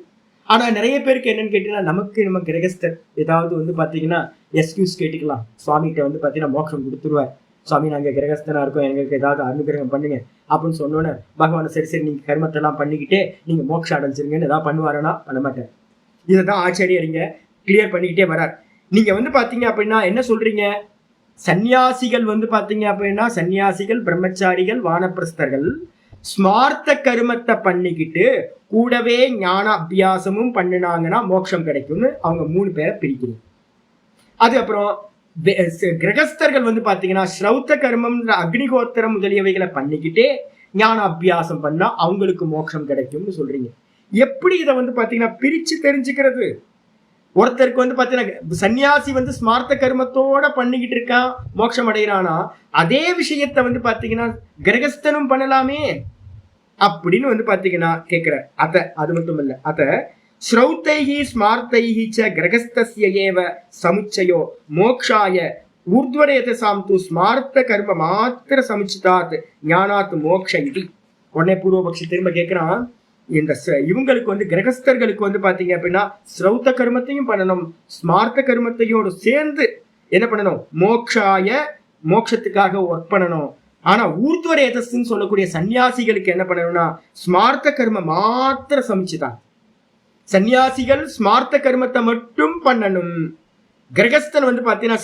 ஆனா நிறைய பேருக்கு என்னன்னு கேட்டீங்கன்னா, நம்ம கிரகஸ்தர் ஏதாவது வந்து பாத்தீங்கன்னா எக்ஸ்கியூஸ் கேட்டுக்கலாம். சுவாமிகிட்ட வந்து பாத்தீங்கன்னா மோட்சம் கொடுத்துருவார். சுவாமி நாங்க கிரகஸ்தனா இருக்கோம், எங்களுக்கு ஏதாவது அனுகிரகம் பண்ணுங்க அப்படின்னு சொன்னோன்னு பகவான் சரி நீங்க கர்மத்தை எல்லாம் பண்ணிக்கிட்டே நீங்க மோட்சம் அடைஞ்சிருங்கன்னு ஏதாவது பண்ணுவாரனா? பண்ண மாட்டேன். இதைதான் ஆச்சாரியர் இங்க கிளியர் பண்ணிக்கிட்டே வரார். நீங்க வந்து பாத்தீங்க அப்படின்னா என்ன சொல்றீங்க, சன்னியாசிகள் வந்து பாத்தீங்க அப்படின்னா சன்னியாசிகள், பிரம்மச்சாரிகள், வானப்பிரஸ்தர்கள் ஸ்மார்த்த கருமத்தை பண்ணிக்கிட்டு கூடவே ஞான அபியாசமும் பண்ணினாங்கன்னா மோட்சம் கிடைக்கும்னு அவங்க 3 பேரை பிரிக்கிறீங்க. அது அப்புறம் கிரகஸ்தர்கள் வந்து பாத்தீங்கன்னா ஸ்ரௌத்த கர்மம், அக்னிகோத்திரம் முதலியவைகளை பண்ணிக்கிட்டே ஞான அபியாசம் பண்ணா அவங்களுக்கு மோட்சம் கிடைக்கும்னு சொல்றீங்க. எப்படி இதை வந்து பாத்தீங்கன்னா பிரிச்சு தெரிஞ்சுக்கிறது? ஒருத்தருக்கு வந்து பாத்தீங்கன்னா சன்னியாசி வந்து ஸ்மார்த்த கர்மத்தோட பண்ணிக்கிட்டு இருக்கான், மோட்சம் அடைகிறானா, அதே விஷயத்த வந்து பாத்தீங்கன்னா கிரகஸ்தனும் பண்ணலாமே அப்படின்னு வந்து பாத்தீங்கன்னா கேட்கிற. அது மட்டும் இல்ல, ஸ்ரௌத்தைஹி ஸ்மார்த்தைஹி ச கிரகஸ்தஸ்ய ஏவ சமுச்சயோ மோக்ஷாய ஊர்த்வரேதசாம் து ஸ்மார்த்த கர்ம மாத்திர சமுச்சிதாத் ஞானாத் மோக்ஷ இது. உடனே பூர்வபக்ஷி திரும்ப கேட்கிறான், இந்த இவங்களுக்கு வந்து கிரகஸ்தர்களுக்கு வந்து பாத்தீங்க அப்படின்னா ஸ்ரௌத்த கர்மத்தையும் பண்ணணும், ஸ்மார்த்த கர்மத்தையோடு சேர்ந்து என்ன பண்ணணும், மோட்சத்துக்காக ஒர்க் பண்ணணும். ஆனா ஊர்த்வரேதஸ்ன்னு சொல்லக்கூடிய சன்னியாசிகளுக்கு என்ன பண்ணணும்னா ஸ்மார்த்த கர்ம மாத்திர சமுச்சிதான். சன்னியாசிகள் ஸ்மார்த்த கர்மத்தை மட்டும் பண்ணணும். கிரகஸ்தன் வந்து பாத்தீங்கன்னா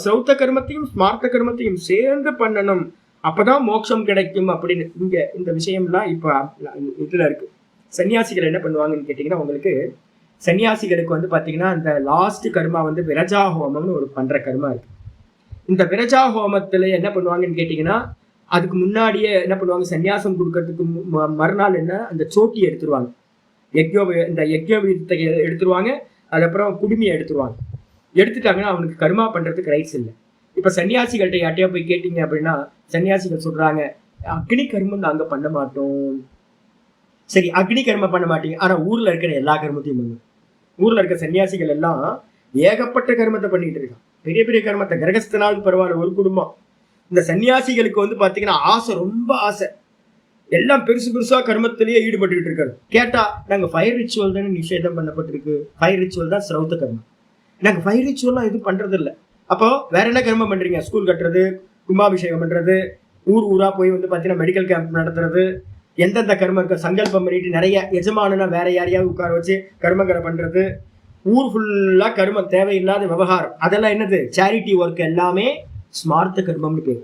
ஸ்ரௌத்த கர்மத்தையும் ஸ்மார்த்த கர்மத்தையும் சேர்ந்து பண்ணணும், அப்பதான் மோட்சம் கிடைக்கும் அப்படின்னு இங்க இந்த விஷயம்லாம் இப்ப இதுல இருக்கு. சன்னியாசிகள் என்ன பண்ணுவாங்கன்னு கேட்டீங்கன்னா, உங்களுக்கு சன்னியாசிகளுக்கு வந்து பாத்தீங்கன்னா இந்த லாஸ்ட் கர்மா வந்து விரஜா ஹோமம்னு ஒரு பண்ற கர்மா இருக்கு. இந்த விரஜா ஹோமத்துல என்ன பண்ணுவாங்கன்னு கேட்டீங்கன்னா, அதுக்கு முன்னாடியே என்ன பண்ணுவாங்க, சன்னியாசம் கொடுக்கறதுக்கு மறுநாள் என்ன அந்த சோட்டி எடுத்துருவாங்க, இந்த யக்ஞோபவீதத்தை எடுத்துருவாங்க, அதுக்கப்புறம் குடுமியை எடுத்துருவாங்க. எடுத்துட்டாங்கன்னா அவனுக்கு கர்மா பண்றதுக்கு ரைட்ஸ் இல்லை. இப்ப சன்னியாசிகள்கிட்ட யார்ட்டையா போய் கேட்டீங்க அப்படின்னா சன்னியாசிகள் சொல்றாங்க, அக்னி கர்மம் நாங்க பண்ண மாட்டோம். சரி, அக்னி கர்மம் பண்ண மாட்டீங்க, ஆனா ஊர்ல இருக்கிற எல்லா கர்மத்தையும் பண்ணும். ஊர்ல இருக்க சன்னியாசிகள் எல்லாம் ஏகப்பட்ட கர்மத்தை பண்ணிட்டு இருக்கான், பெரிய பெரிய கர்மத்தை. கிரகஸ்தனாவது பரவாயில்ல, ஒரு குடும்பம். இந்த சன்னியாசிகளுக்கு வந்து பாத்தீங்கன்னா ஆசை, ரொம்ப ஆசை, எல்லாம் பெருசா கர்மத்திலேயே ஈடுபட்டுக்கிட்டு இருக்காரு. கேட்டா நாங்க ஃபயர் ரிச்சுவல் தானே நிஷேதம் பண்ணப்பட்டிருக்கு, ஃபயர் ரிச்சுவல் தான் ஸ்ரௌத்த கர்மம், நாங்க ஃபயர் ரிச்சுவல்லாம் எதுவும் பண்றது இல்லை. அப்போ வேற என்ன கர்மம் பண்றீங்க? ஸ்கூல் கட்டுறது, கும்பாபிஷேகம் பண்றது, ஊரா போய் வந்து பாத்தீங்கன்னா மெடிக்கல் கேம்ப் நடத்துறது, எந்தெந்த கர்மம் இருக்க சங்கல்பம் பண்ணிட்டு நிறைய எஜமானனா வேற யாரையாவது உட்கார வச்சு கர்மங்களை பண்றது, ஊர் ஃபுல்லா கர்மம், தேவையில்லாத விவகாரம், அதெல்லாம் என்னது, சேரிட்டி ஒர்க் எல்லாமே ஸ்மார்த்த கர்மம்னு பேரு.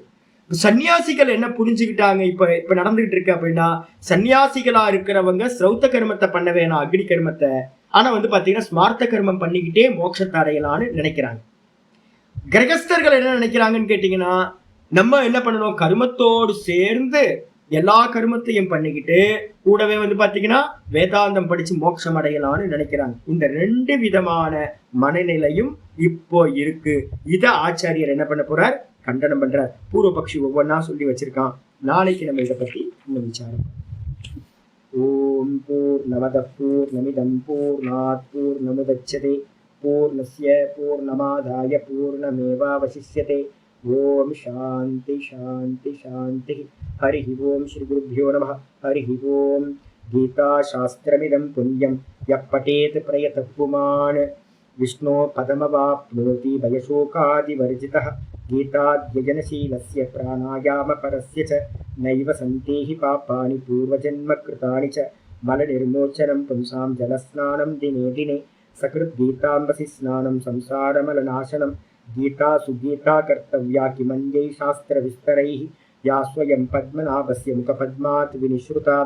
சன்னியாசிகள் என்ன புரிஞ்சுக்கிட்டாங்க இப்ப நடந்துகிட்டு இருக்கு அப்படின்னா, சன்னியாசிகளா இருக்கிறவங்க ஸ்ரௌத்த கர்மத்தை பண்ண வேணாம், அக்னி கர்மத்தை, ஆனா வந்து பாத்தீங்கன்னா ஸ்மார்த்த கர்மம் பண்ணிக்கிட்டே மோட்சத்தை அடையலான்னு நினைக்கிறாங்க. கிரகஸ்தர்கள் என்ன நினைக்கிறாங்கன்னு கேட்டீங்கன்னா, நம்ம என்ன பண்ணணும், கர்மத்தோடு சேர்ந்து எல்லா கர்மத்தையும் பண்ணிக்கிட்டு கூடவே வந்து பாத்தீங்கன்னா வேதாந்தம் படிச்சு மோட்சம் அடையலான்னு நினைக்கிறாங்க. இந்த 2 விதமான மனநிலையும் இப்போ இருக்கு. இத ஆச்சாரியர் என்ன பண்ண போறார், கண்டனம் பண்றார். பூர்வபக்ஷி ஒவ்வொன்னா சொல்லி வச்சிருக்கான். நாளைக்கு நம்ம இதை பத்தி இன்னும் விசாரம். ஓம் பூர்ணமத பூர்ணமிதம் பூர்ணாத் பூர்ணமுதச்யதே பூர்ணஸ்ய பூர்ணமாதாய பூர்ணமேவாவசிஷ்யதே. ஓம் சாந்தி சாந்தி சாந்தி. ஹரி ஓம் ஸ்ரீ குருभ्यो நமः. ஹரி ஓம். கீதா சாஸ்திரமிதம் புண்ணியம் யः படேத் பிரயதः புமான் விஷ்ணோ பதமவாப்னோதி பயசோகாதிவர்ஜிதः. கீதாத்யஜனசீலஸ்ய பிராணாயாமபரஸ்ய ச நைவ சந்தேஹி பாபானி பூர்வஜன்ம கிருதானி ச மலநிர்மோச்சனம் பும்சாம் ஜலஸ்நானம் தினே தினே சகிருத் கீதாம்பசி ஸ்நானம் சம்சாரமலநாசனம். கீதா சுகீதா கர்த்தவ்யா கிமன்யை சாஸ்திர விஸ்தரைஹி யா ஸ்வயம் பத்மநாபஸ்ய முகபத்மாத் வினிஸ்ருதா.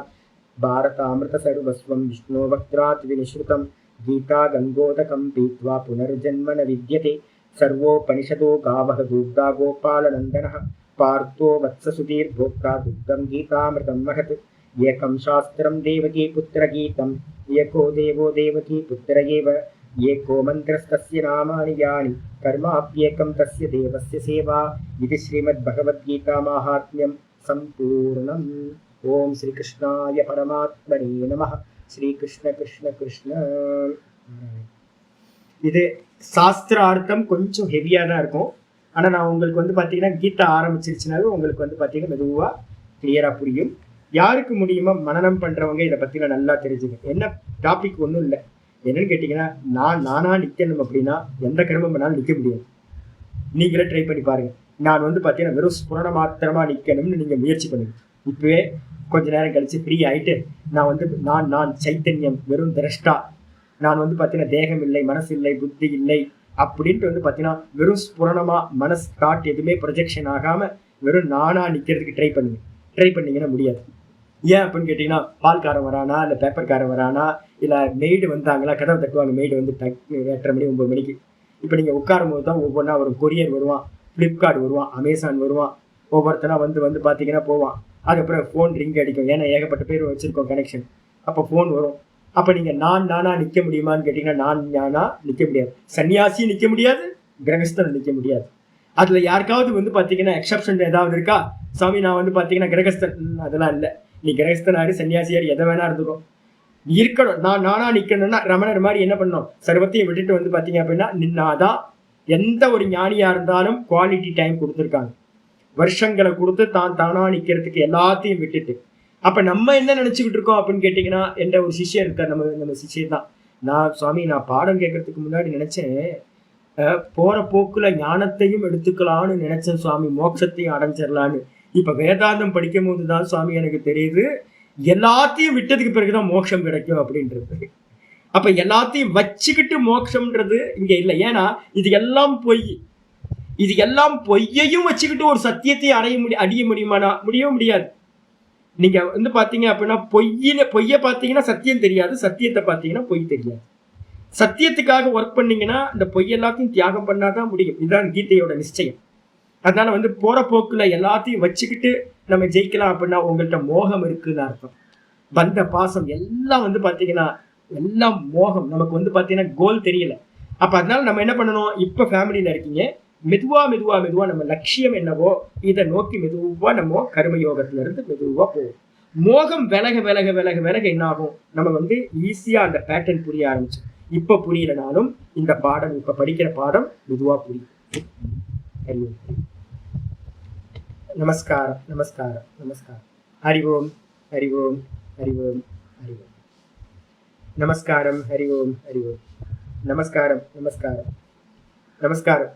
பாரதாமிருத சர்வஸ்வம் விஷ்ணோ வக்த்ராத் வினிஸ்ருதம். கீதா கங்கோதகம் பீத்வா புனர்ஜன்ம ந வித்யதே. सर्वोपनिषदो गावः दुग्धा गोपालनन्दनः. पार्थो वत्ससुधीर्भोक्ता दुग्धं गीतामृतं महत्. ஏகம் சாஸ்திரம் தேவகி புத்திர கீதம் ஏகோ தேவோ தேவகி புத்திர ஏவ ஏகோ மந்திரஸ்தஸ்ய நாமானி யானி கர்மாப்யேகம் தஸ்ய தேவஸ்ய சேவா. இது ஸ்ரீமத் பகவத்கீதா மாஹாத்மியம் சம்பூர்ணம். ஓம் ஸ்ரீ கிருஷ்ணாய பரமாத்மனே நமः. ஸ்ரீ கிருஷ்ண கிருஷ்ண கிருஷ்ண. இது சாஸ்திரார்த்தம் கொஞ்சம் ஹெவியாக தான் இருக்கும். ஆனால் நான் உங்களுக்கு வந்து பார்த்தீங்கன்னா கீதா ஆரம்பிச்சிருச்சுனாவே உங்களுக்கு வந்து பார்த்தீங்கன்னா மெதுவாக கிளியராக புரியும். யாருக்கு முடியுமோ மனனம் பண்ணுறவங்க இதை பற்றிலாம் நல்லா தெரிஞ்சுக்கணும். என்ன டாபிக் ஒன்றும் இல்லை, என்னன்னு கேட்டிங்கன்னா நானாக நிற்கணும் அப்படின்னா எந்த கிரமம் பண்ணாலும் நிற்க முடியாது. நீங்களே ட்ரை பண்ணி பாருங்கள். நான் வந்து பார்த்தீங்கன்னா வெறும் ஸ்புரண மாத்திரமாக நிற்கணும்னு நீங்கள் முயற்சி பண்ணுங்க. இப்போவே கொஞ்ச நேரம் கழித்து ஃப்ரீ ஆகிட்டு நான் வந்து நான் சைத்தன்யம், வெறும் திரஷ்டா, நான் வந்து பார்த்தீங்கன்னா தேகம் இல்லை, மனசு இல்லை, புத்தி இல்லை அப்படின்ட்டு வந்து பார்த்தீங்கன்னா வெறும் ஸ்புரணமாக மனசு தாட் எதுவுமே ப்ரொஜெக்ஷன் ஆகாமல் வெறும் நானாக நிற்கிறதுக்கு ட்ரை பண்ணிங்கன்னா முடியாது. ஏன் அப்படின்னு கேட்டிங்கன்னா பால்காரன் வரானா, இல்லை பேப்பர்காரன் வரானா, இல்லை மெய்டு வந்தாங்களா, கதவை தட்டுவாங்க, மெய்டு வந்து 8:30 மணி 9 மணிக்கு. இப்போ நீங்கள் உட்காரும் போது தான் ஒவ்வொன்றா வரும். கொரியர் வருவான், ஃப்ளிப்கார்ட் வருவான், அமேசான் வருவான், ஒவ்வொருத்தனா வந்து பார்த்தீங்கன்னா போவான். அதுக்கப்புறம் ஃபோன் ரிங் அடிக்கும், ஏன்னா ஏகப்பட்ட பேர் வச்சுருக்கோம் கனெக்ஷன். அப்போ ஃபோன் வரும். அப்போ நீங்கள் நானா நிற்க முடியுமான்னு கேட்டிங்கன்னா நானா நிற்க முடியாது. சன்னியாசியும் நிற்க முடியாது, கிரகஸ்தன் நிற்க முடியாது. அதில் யாருக்காவது வந்து பார்த்தீங்கன்னா எக்ஸப்ஷன் ஏதாவது இருக்கா? சாமி நான் வந்து பார்த்தீங்கன்னா கிரகஸ்தன், அதெல்லாம் இல்லை. நீ கிரகஸ்தனாரு சன்னியாசியார் எதை வேணா இருந்துக்கும் இருக்கணும். நானா நிற்கணும்னா ரமணர் மாதிரி என்ன பண்ணணும், சர்வத்தையும் விட்டுட்டு வந்து பார்த்தீங்க அப்படின்னா நின்னாதான். எந்த ஒரு ஞானியா இருந்தாலும் குவாலிட்டி டைம் கொடுத்துருக்காங்க, வருஷங்களை கொடுத்து தானா நிற்கிறதுக்கு எல்லாத்தையும் விட்டுட்டு. அப்போ நம்ம என்ன நினச்சிக்கிட்டு இருக்கோம் அப்படின்னு கேட்டிங்கன்னா, என்ற ஒரு சிஷ்யர் இருக்கார், நம்ம சிஷ்யர் தான். சுவாமி நான் பாடம் கேட்கறதுக்கு முன்னாடி நினச்சேன், போகிற போக்கில் ஞானத்தையும் எடுத்துக்கலான்னு நினச்சேன் சுவாமி, மோட்சத்தையும் அடைஞ்சிடலான்னு. இப்போ வேதாந்தம் படிக்கும் போது தான் சுவாமி எனக்கு தெரியுது, எல்லாத்தையும் விட்டதுக்கு பிறகுதான் மோட்சம் கிடைக்கும் அப்படின்றது. அப்போ எல்லாத்தையும் வச்சுக்கிட்டு மோட்சம்ன்றது இங்கே இல்லை. ஏன்னா இது எல்லாம் பொய். இது எல்லாம் பொய்யையும் வச்சுக்கிட்டு ஒரு சத்தியத்தையும் அடைய முடியுமானா? முடியவே முடியாது. நீங்கள் வந்து பார்த்தீங்க அப்படின்னா பொய்யை பார்த்தீங்கன்னா சத்தியம் தெரியாது, சத்தியத்தை பார்த்தீங்கன்னா பொய் தெரியாது. சத்தியத்துக்காக ஒர்க் பண்ணீங்கன்னா இந்த பொய் எல்லாத்தையும் தியாகம் பண்ணாதான் முடியும். இதுதான் கீதையோட நிச்சயம். அதனால வந்து போற போக்குல எல்லாத்தையும் வச்சுக்கிட்டு நம்ம ஜெயிக்கலாம் அப்படின்னா உங்கள்கிட்ட மோகம் இருக்குன்னு அர்த்தம். பந்த பாசம் எல்லாம் வந்து பார்த்தீங்கன்னா எல்லாம் மோகம். நமக்கு வந்து பார்த்தீங்கன்னா கோல் தெரியல. அப்போ அதனால நம்ம என்ன பண்ணணும், இப்போ ஃபேமிலியில் இருக்கீங்க, மெதுவா நம்ம லட்சியம் என்னவோ இதை நோக்கி மெதுவாக நம்ம கர்மயோகத்திலிருந்து மெதுவாக போவோம். மோகம் விலக என்ன ஆகும், நம்ம வந்து ஈஸியாக அந்த பேட்டர்ன் புரிய ஆரம்பிச்சு. இப்போ புரியலனாலும் இந்த பாடம், இப்போ படிக்கிற பாடம் மெதுவாக புரியும். நமஸ்காரம் நமஸ்காரம் நமஸ்காரம். ஹரி ஓம் ஹரி ஓம் ஹரி ஓம் ஹரி ஓம். நமஸ்காரம் ஹரி ஓம் ஹரி ஓம். நமஸ்காரம் நமஸ்காரம் நமஸ்காரம்.